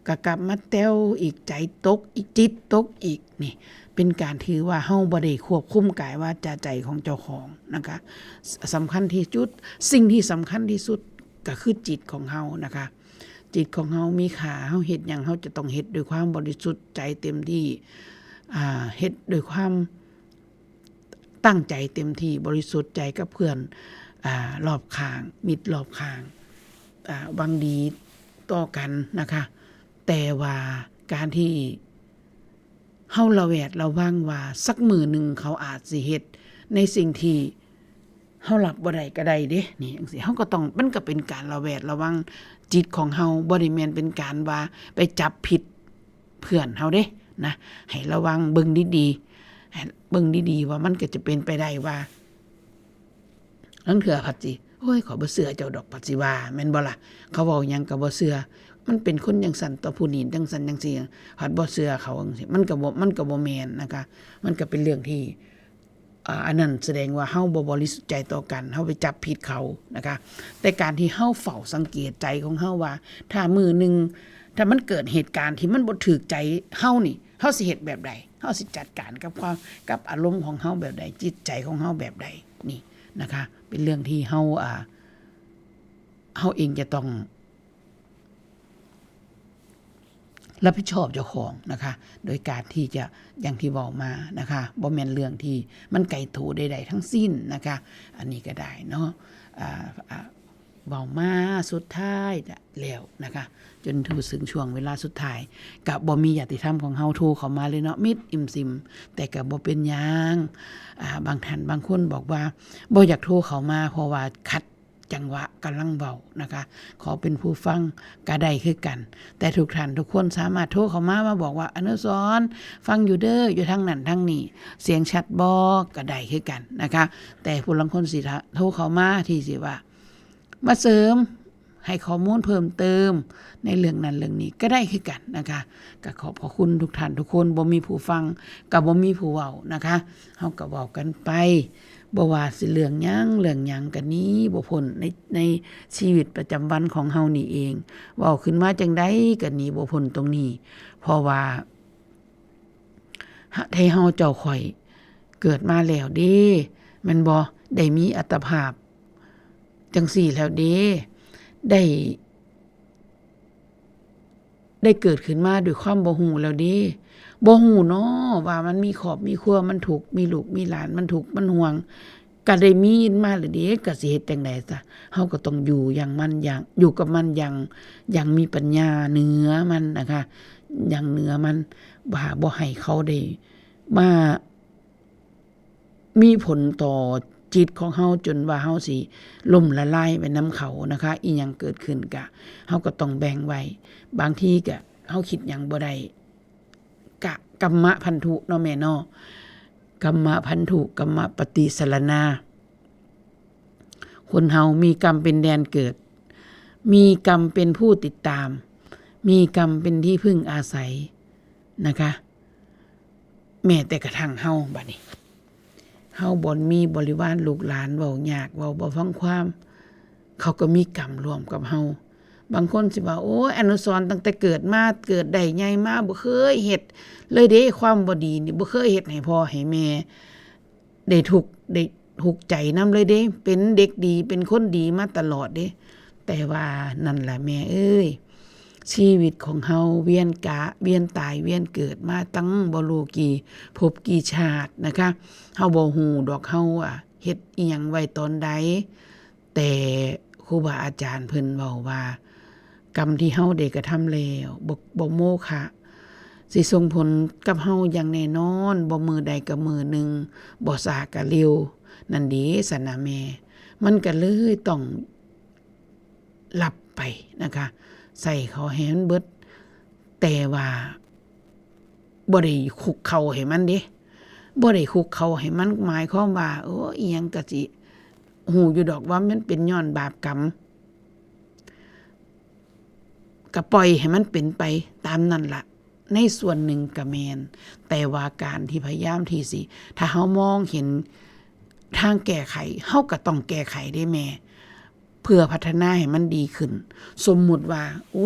ก็กลับมาแต้วอีกใจตกอีกจิตตกอีกนี่เป็นการถือว่าเฮาบ่ได้ควบคุมกายวาจาใจของเจ้าของนะคะสำคัญที่สุดสิ่งที่สำคัญที่สุดก็คือจิตของเฮานะคะจิตของเฮามีค่าเฮาเฮ็ดหยังเฮาจะต้องเฮ็ดด้วยความบริสุทธิ์ใจเต็มที่เฮ็ดด้วยความตั้งใจเต็มที่บริสุทธิ์ใจกับเพื่อนรอบข้างมิตรรอบข้างหวังดีต่อกันนะคะแต่ว่าการที่เฮาระแวดระวังว่าสักมื้อนึงเขาอาจสิเฮ็ดในสิ่งที่เฮารับบ่ได้ก็ได้เด้นี่จังซี่เฮาก็ต้องมันก็เป็นการระแวดระวังจิตของเฮาบ่ได้แม่นเป็นการว่าไปจับผิดเพื่อนเฮาเด้นะให้ระวังเบิ่งดีๆให้เบิ่งดีๆว่ามันก็จะเป็นไปได้ว่าลางเทื่อพัดสิโอ้ยขอบ่เชื่อเจ้าดอกปัดสิว่าแม่นบ่ล่ะเขาเว้าหยังก็บ่เชื่อมันเป็นคนจังซั่นต่อผู้นี้จังซั่นจังซี่พัดบ่เชื่อเขาจังซี่มันก็บ่แม่นนะคะมันก็เป็นเรื่องที่อันนั้นแสดงว่าเฮาบ่บริสุทธิ์ใจต่อกันเฮาไปจับผิดเขานะคะแต่การที่เฮาเฝ้าสังเกตใจของเฮาว่าถ้ามื้อนึงถ้ามันเกิดเหตุการณ์ที่มันบ่ถูกใจเฮานี่เฮาสิเฮ็ดแบบใดเฮาสิจัดการกับอารมณ์ของเฮาแบบใดจิตใจของเฮาแบบใดนี่นะคะเป็นเรื่องที่เฮาเองจะต้องรับผิดชอบเจ้าของนะคะโดยการที่จะอย่างที่บอกมานะคะบ่แม่นเรื่องที่มันไกลโถใดๆทั้งสิ้นนะคะอันนี้ก็ได้เนาะเว้ามาสุดท้ายแล้วนะคะจนถึงช่วงเวลาสุดท้ายก็บ่มีญาติธรรมของเฮาโทรเข้ามาเลยเนาะมิดอิ่มซิมแต่ก็บ่เป็นหยังบางท่านบางคนบอกว่าบ่อยากโทรเข้ามาเพราะว่าขัดจังหวะกำลังเว้านะคะขอเป็นผู้ฟังก็ได้คือกันแต่ทุกท่านทุกคนสามารถโทรเข้ามาบอกว่าอนุสรณ์ฟังอยู่เด้ออยู่ทางนั้นทางนี้เสียงชัดบ่ก็ได้คือกันนะคะแต่ผู้ลางคนสิโทรเข้ามาที่สิว่ามาเสริมให้ข้อมูลเพิ่มเติมในเรื่องนั้นเรื่องนี้ก็ได้คือกันนะคะก็ขอบพระคุณทุกท่านทุกคนบ่มีผู้ฟังก็บ่มีผู้เว้านะคะเฮาก็เว้ากันไปบ่ว่าสิเรื่องหยังก็นี้บ่พ้นในชีวิตประจำวันของเฮานี่เองเว้าขึ้นมาจังได๋ก็หนีบ่พ้นตรงนี้เพราะว่าให้เฮาเจ้าข่อยเกิดมาแล้วเด้แม่นบ่ได้มีอัตภาพจังซี่แล้วเด้ได้ ได้เกิดขึ้นมาด้วยความบ่ฮู้แล้วเด้บ่ฮู้เนาะว่ามันมีครอบมีครัวมันทุกข์มีลูกมีหลานมันทุกข์มันห่วงก็ได้มีมาแล้วเด้ก็สิเฮ็ดจังได๋ซะเฮาก็ต้องอยู่อย่างมันอย่างอยู่กับมันอย่างมีปัญญาเหนือมันนะคะอย่างเหนือมันบ่ให้เขาได้มามีผลต่อจิตของเฮาจนว่าเฮาสิล่มละลายไปนำเขานะคะอีหยังเกิดขึ้นก็เฮาก็ต้องแบ่งไว้บางทีก็เฮาคิดหยังบ่ได้กะกัมมะพันธุเนาะแม่เนาะกัมมะพันธุกัมมะปฏิสรณาคนเฮามีกรรมเป็นแดนเกิดมีกรรมเป็นผู้ติดตามมีกรรมเป็นที่พึ่งอาศัยนะคะแม้แต่กระทั่งเฮาบัดนี้เฮาบ่มีบริวารลูกหลานเว้ายากเว้าบ่ฟังความเขาก็มีกรรมร่วมกับเฮาบางคนสิว่าโอ้ยอนุสรณ์ตั้งแต่เกิดมาเกิดได้ใหญ่มาบ่เคยเฮ็ดเลยเด้ความบ่ดีนี่บ่เคยเฮ็ดให้พ่อให้แม่ได้ทุกข์ใจนำเลยเด้เป็นเด็กดีเป็นคนดีมาตลอดเด้แต่ว่านั่นล่ะแม่เอ้ยชีวิตของเฮาเวียนตายเวียนเกิดมาตั้งบ่รู้กี่ภพกี่ชาตินะคะเฮาบ่ฮู้ดอกเฮาเฮ็ดอีหยังไว้ตอนใดแต่ครูบาอาจารย์เพิ่นเว้าว่ากรรมที่เฮาได้กระทำแล้วบ่โมฆะสิส่งผลกับเฮาอย่างแน่นอนบ่มือใดก็มือหนึงบ่ช้าก็เร็วนั่นเด้สนะแม่มันก็เลยต้องรับไปนะคะใส่เขาให้มันเบิดแต่ว่าบ่ได้คุกเข้าให้มันเด้บ่ได้คุกเข้าให้มันหมายความว่าโอ้อีหยังก็สิฮู้อยู่ดอกว่ามันเป็นย้อนบาปกรรมก็ปล่อยให้มันเป็นไปตามนั้นล่ะในส่วนหนึ่งก็แม่นแต่ว่าการที่พยายามที่สิถ้าเฮามองเห็นทางแก้ไขเฮาก็ต้องแก้ไขได้แม่เพื่อพัฒนาให้มันดีขึ้นสมมุติว่าเ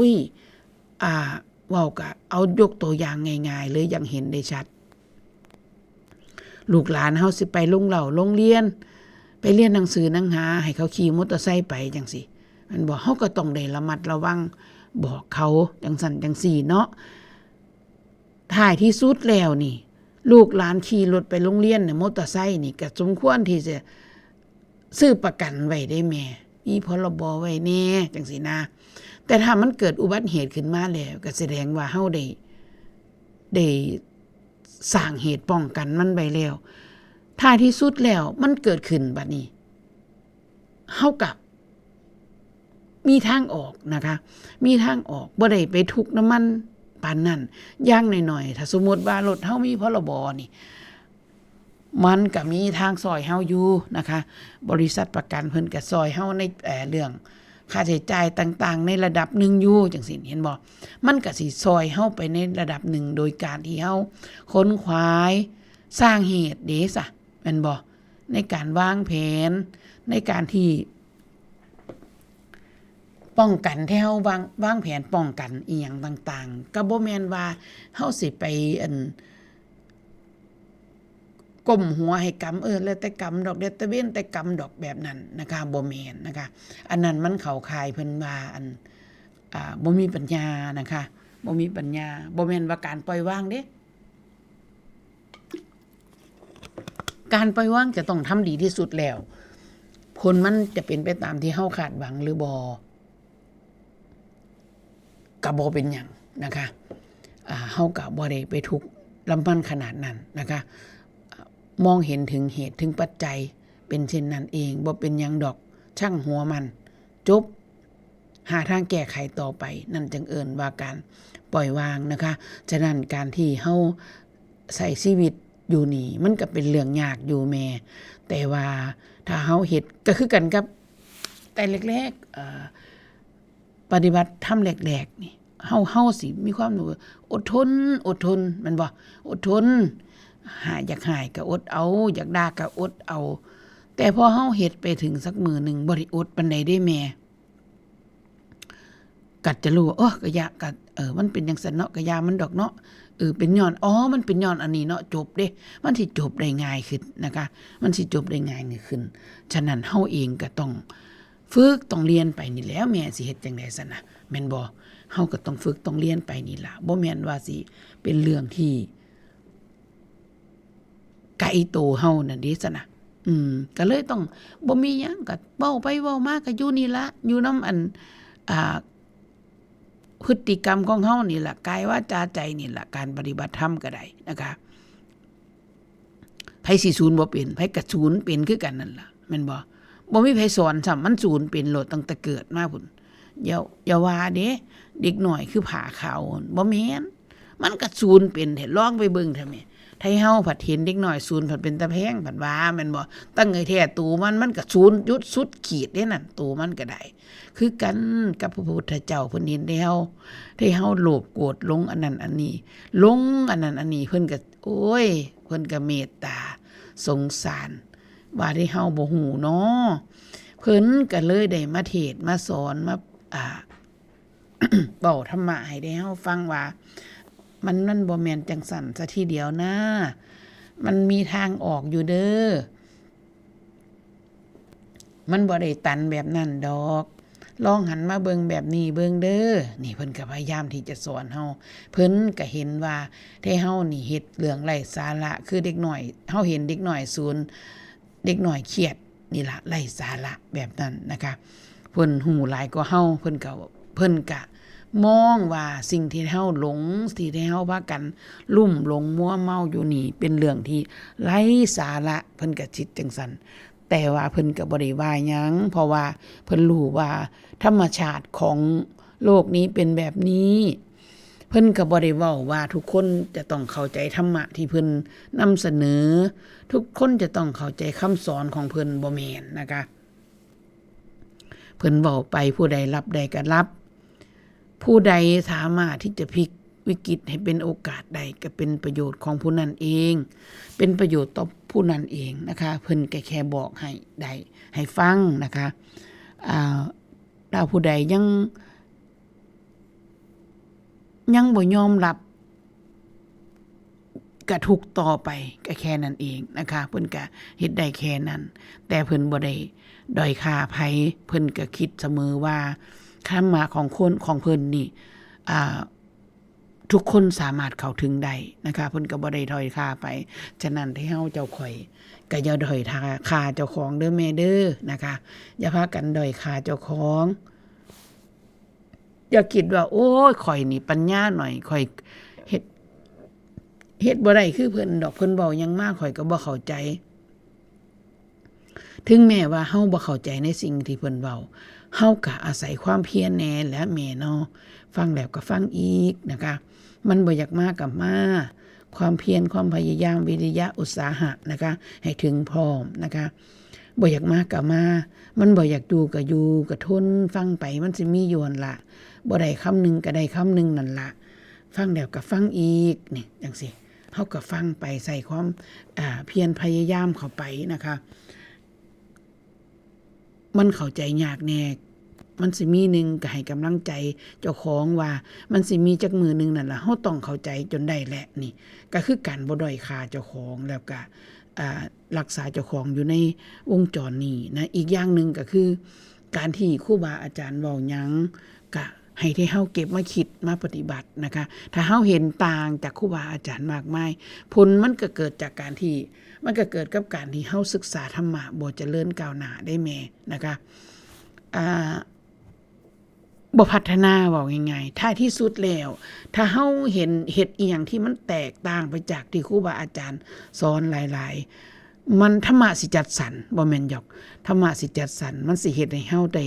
ว้าก็เอายกตัวอย่างง่ายๆเลยอย่างเห็นได้ชัดลูกหลานเฮาสิไปโรงเรียนไปเรียนหนังสือหนังหาให้เขาขี่มอเตอร์ไซค์ไปจังซี่มันบอกเฮาก็ต้องได้ระมัดระวังบอกเขาจังซั่นจังซี่เนาะท้ายที่สุดแล้วนี่ลูกหลานขี่รถไปโรงเรียนเนี่ยมอเตอร์ไซค์นี่ก็สมควรที่จะซื้อประกันไว้ได้แม่มีพรบไว้แน่จังซี่นะแต่ถ้ามันเกิดอุบัติเหตุขึ้นมาแล้วก็แสดงว่าเฮาได้สร้างเหตุป้องกันมันไว้แล้วท้ายที่สุดแล้วมันเกิดขึ้นบัดนี้เฮากับมีทางออกนะคะมีทางออกบ่ได้ไปทุกข์น้ำมันปานนั้นอย่างน้อยๆถ้าสมมุติว่ารถเฮามีพรบนี่มันก็มีทางซอยเฮาอยู่นะคะบริษัทประกันเพิ่นก็ซอยเฮาในเรื่องค่าใช้จ่ายต่างๆในระดับหนึ่งอยู่จังซี่เห็นบ่มันก็สิซอยเฮาไปในระดับหนึ่งโดยการที่เฮาค้นคว้าสร้างเหตุเด้ซะแม่นบ่ในการวางแผนในการที่ป้องกันที่เฮาวางแผนป้องกันอีหยังต่างๆก็บ่แม่นว่าเฮาสิไปก้มหัวให้กรรมแล้วแต่กรรมดอกเดี๋ยวตะเว้นแต่กรรมดอกแบบนั้นนะคะบ่แม่นนะคะอันนั้นมันเข้าข่ายเพิ่นว่าบ่มีปัญญานะคะบ่มีปัญญาบ่แม่นว่าการปล่อยวางเด้การปล่อยวางจะต้องทำดีที่สุดแล้วผลมันจะเป็นไปตามที่เฮาคาดหวังหรือบ่ก็บ่เป็นหยังนะคะเฮาก็บ่ได้ไปทุกข์ลำพันขนาดนั้นนะคะมองเห็นถึงเหตุถึงปัจจัยเป็นเช่นนั้นเองบ่เป็นหยังดอกช่างหัวมันจบหาทางแก้ไขต่อไปนั่นจึงเอิ้นว่าการปล่อยวางนะคะฉะนั้นการที่เฮาใช้ชีวิตอยู่นี่มันก็เป็นเรื่องยากอยู่แม่แต่ว่าถ้าเฮาเฮ็ดก็คือกันกับแต่แรกๆปฏิบัติธรรมแรกๆนี่เฮาสิมีความรู้อดทนมันบ่อดทนอยากหายก็อดเอาอยากด่าก็อดเอาแต่พอเฮาเฮ็ดไปถึงสักมื้อนึงบ่ได้อดปานใดได้แม่กัดจะรู้ว่าก็ยะกัดมันเป็นจังซั่นเนาะก็ยามันดอกเนาะเป็นย้อนมันเป็นย้อนอันนี้เนาะจบเด้มันสิจบได้ง่ายขึ้นนะคะมันสิจบได้ง่ายขึ้นฉะนั้นเฮาเองก็ต้อง ฝึกต้องเรียนไปนี่แล้วแม่สิเฮ็ดจังได๋ซั่นน่ะแม่นบ่เฮาก็ต้องฝึกต้องเรียนไปนี่ล่ะบ่แม่นว่าสิเป็นเรื่องที่ไกลตัวเฮานั่นเด้ซั่นน่ะก็เลยต้องบ่มีหยังก็เว้าไปเว้ามาก็อยู่นี่ล่ะอยู่นำอันพฤติกรรมของเฮานี่ล่ะกายวาจาใจนี่ล่ะการปฏิบัติธรรมก็ได้นะคะไผสิศูนย์บ่เป็นไผก็ศูนย์เป็นคือกันนั่นล่ะแม่นบ่มีไผสอนซ้ำมันศูนย์เป็นโลดตั้งแต่เกิดมาพุ่นอย่าว่าเด้เด็กน้อยคือผ้าขาวบ่แม่นมันก็ศูนย์เป็นแท้ลองไปเบิ่งเถอะแม่ไทเฮาผัดเห็นเด็กน้อยศูนย์ผัดเป็นตะแพงผัดว่าแม่นบ่ตั้งไอ้แท้ตูมันก็ศูนย์ยุดสุดขีดเด้นั่นตูมันก็ได้คือกันกับพระพุทธเจ้าเพิ่นเห็นได้เฮาโลภโกรธหลงอันนั้นอันนี้หลงอันนั้นอันนี้เพิ่นก็โอ้ยเพิ่นก็เมตตาสงสารว่าได้เฮาบ่ฮู้เนาะเพิ่นก็เลยได้มาเทศน์มาสอนมาเว้าธรรมะให้ได้เฮาฟังว่ามันบ่แม่นจังสั่นซะทีเดียวนะมันมีทางออกอยู่เด้อมันบ่ได้ตันแบบนั้นดอกลองหันมาเบิ่งแบบนี้เบิ่งเด้อนี่เพิ่นก็พยายามที่จะสอนเฮาเพิ่นก็เห็นว่าที่เฮานี่เฮ็ดเรื่องไร้สาระคือเด็กน้อยเฮาเห็นเด็กน้อยศูนย์เด็กน้อยเครียดนี่ล่ะไร้สาระแบบนั้นนะคะเพิ่นฮู้หลายกว่าเฮาเพิ่นก็มองว่าสิ่งที่เฮาหลงที่เฮาพากันลุ่มหลงมัวเมาอยู่นี่เป็นเรื่องที่ไร้สาระเพิ่นก็คิดจังซั่นแต่ว่าเพิ่นก็บ่ได้ว่าหยังเพราะว่าเพิ่นรู้ว่าธรรมชาติของโลกนี้เป็นแบบนี้เพิ่นก็บ่ได้เว้าว่าทุกคนจะต้องเข้าใจธรรมะที่เพิ่นนำเสนอทุกคนจะต้องเข้าใจคำสอนของเพิ่นบ่แม่นนะคะเพิ่นเว้าไปผู้ใดรับได้ก็รับผู้ใดสามารถที่จะพลิกวิกฤตให้เป็นโอกาสใดก็เป็นประโยชน์ของผู้นั้นเองเป็นประโยชน์ต่อผู้นั้นเองนะคะเพิ่นแค่บอกให้ได้ให้ฟังนะคะถ้าผู้ใดยังบ่ยอมรับก็ทุกข์ต่อไปก็แค่นั้นเองนะคะเพิ่นก็เฮ็ดได้แค่นั้นแต่เพิ่นบ่ได้ด้อยค่าไผเพิ่นก็คิดเสมอว่าธรรมะของคนของเพิ่นนี่ทุกคนสามารถเข้าถึงได้นะคะเพิ่นก็บ่ได้ด้อยค่าไปฉะนั้นที่เฮาเจ้าข่อยก็อย่าด้อยค่าเจ้าของเด้อแม่เด้อนะคะอย่าพากันด้อยค่าเจ้าของอย่าคิดว่าโอ้ยข่อยนี่ปัญญาหน่อยข่อยเฮ็ดบ่ได้คือเพิ่นดอกเพิ่นเว้าหยังมาข่อยก็บ่เข้าใจถึงแม้ว่าเฮาบ่เข้าใจในสิ่งที่เพิ่นเว้าเฮาก็อาศัยความเพียรแน่และแม่เนาะฟังแล้วก็ฟังอีกนะคะมันบ่อยากมาก็มาความเพียรความพยายามวิริยะอุตสาหะนะคะให้ถึงพร้อมนะคะบ่อยากมาก็มามันบ่อยากอยู่ก็อยู่ก็ทนฟังไปมันสิมีอยู่นั่นล่ะบ่ได้คำนึงก็ได้คำนึงนั่นล่ะฟังแล้วก็ฟังอีกนี่จังซี่เฮาก็ฟังไปใส่ความเพียรพยายามเข้าไปนะคะมันเข้าใจยากแน่มันสิมีนึงก็ให้กำลังใจเจ้าของว่ามันสิมีจักมือนึงนั่นล่ะเฮาต้องเข้าใจจนได้แหละนี่ก็คือการบ่ด้อยค่าเจ้าของแล้วก็รักษาเจ้าของอยู่ในวงจรนี้นะอีกอย่างนึงก็คือการที่ครูบาอาจารย์เว้าหยังก็ให้ที่เฮาเก็บมาคิดมาปฏิบัตินะคะถ้าเฮาเห็นต่างจากครูบาอาจารย์มากมายผลมันก็เกิดจากการที่มันก็เกิดกับการที่เฮาศึกษาธรรมะบ่เจริญก้าวหน้าได้แม่นะคะบ่พัฒนาเว้าง่ายๆท้ายที่สุดแล้วถ้าเฮาเห็นเฮ็ดอีหยังที่มันแตกต่างไปจากที่ครูบาอาจารย์สอนหลายๆมันธรรมะสิจัดสรรบ่แม่นหยอกธรรมะสิจัดสรรมันสิเฮ็ดให้เฮาได้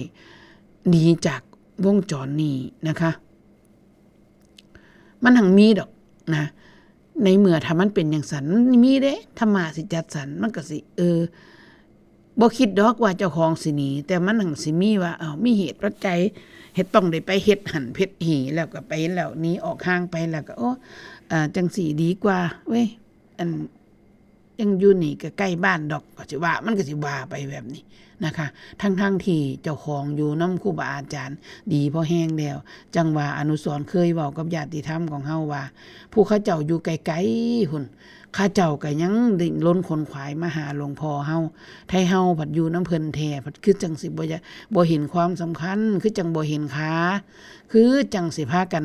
หนีจากวงจรนี้นะคะมันหังมีดอกนะในเมื่อถ้ามันเป็นอย่างสันมีเด้ธรรมะสิจัดสรรมันก็สิบ่คิดดอกว่าเจ้าของสิหนีแต่มันหังสิมีว่ามีเหตุปัจจัยเฮ็ดต้องได้ไปเฮ็ดหั่นเฮ็ดหีแล้วก็ไปแล้วนี้ออกห่างไปแล้วก็จังสี่ดีกว่าเว้ย ยังอยู่นี่ก็ใกล้บ้านดอกก็สิว่ามันก็สิว่าไปแบบนี้นะคะทั้งที่เจ้าของอยู่นำครูบาอาจารย์ดีพอแห้งแล้วจังว่าอนุสรณ์เคยเว้ากับญาติธรรมของเฮาว่าผู้เขาเจ้าอยู่ไกลๆหุ่นข้าเจ้าก็ยังดิ้นรนขนขวายมาหาหลวงพ่อเฮาไทเฮาผัดอยู่น้ำเพิ่นแท้ผัดคือจังสิบ่เห็นความสำคัญคือจังบ่เห็นค่าคือจังสิพากัน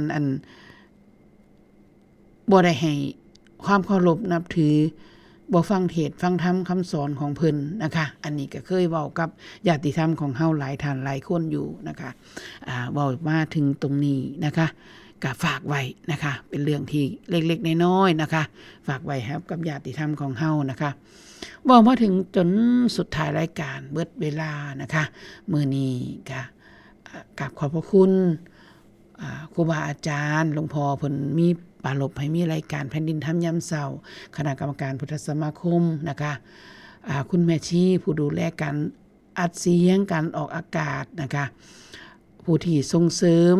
บ่ได้ให้ความเคารพนับถือบ่ฟังเทศน์ฟังธรรมคำสอนของเพิ่นนะคะอันนี้ก็เคยเว้ากับญาติธรรมของเฮาหลายท่านหลายคนอยู่นะคะเว้ามาถึงตรงนี้นะคะก็ฝากไว้นะคะเป็นเรื่องที่เล็กๆน้อยๆนะคะฝากไว้ครับกับญาติธรรมของเฮานะคะเว้ามาถึงจนสุดท้ายรายการเบิดเวลานะคะมื้อนี้ก็กราบขอบพระคุณครูบาอาจารย์หลวงพ่อเพิ่นมีปรารภให้มีรายการแผ่นดินธรรมยามเช้าคณะกรรมการพุทธสมาคมนะคะคุณแม่ชีผู้ดูแลการอัดเสียงการออกอากาศนะคะผู้ที่ส่งเสริม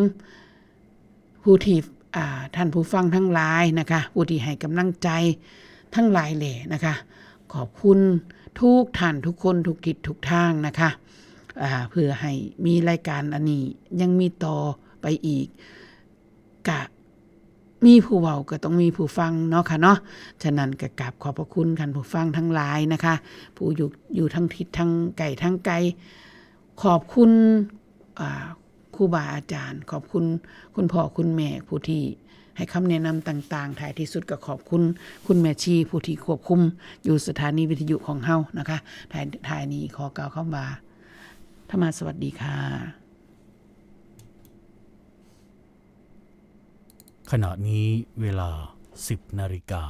ผู้ที่ท่านผู้ฟังทั้งหลายนะคะผู้ที่ให้กำลังใจทั้งหลายแหล่นะคะขอบคุณทุกท่านทุกคนทุกทิศทุกทางนะคะเพื่อให้มีรายการอันนี้ยังมีต่อไปอีกกะมีผู้เว้าก็ต้องมีผู้ฟังเนาะค่ะเนาะฉะนั้นก็กราบขอบพระคุณท่านผู้ฟังทั้งหลายนะคะผู้อยู่ทั้งทิศทั้งไกลทั้งไกลขอบคุณครูบาอาจารย์ขอบคุณคุณพ่อคุณแม่ผู้ที่ให้คำแนะนำต่างๆท้ายที่สุดก็ขอบคุณคุณแม่ชีผู้ที่ควบคุมอยู่สถานีวิทยุของเฮานะคะท้ายนี้ขอกล่าวคำว่าธรรมสวัสดีค่ะ ขณะนี้เวลา 10 นาฬิกา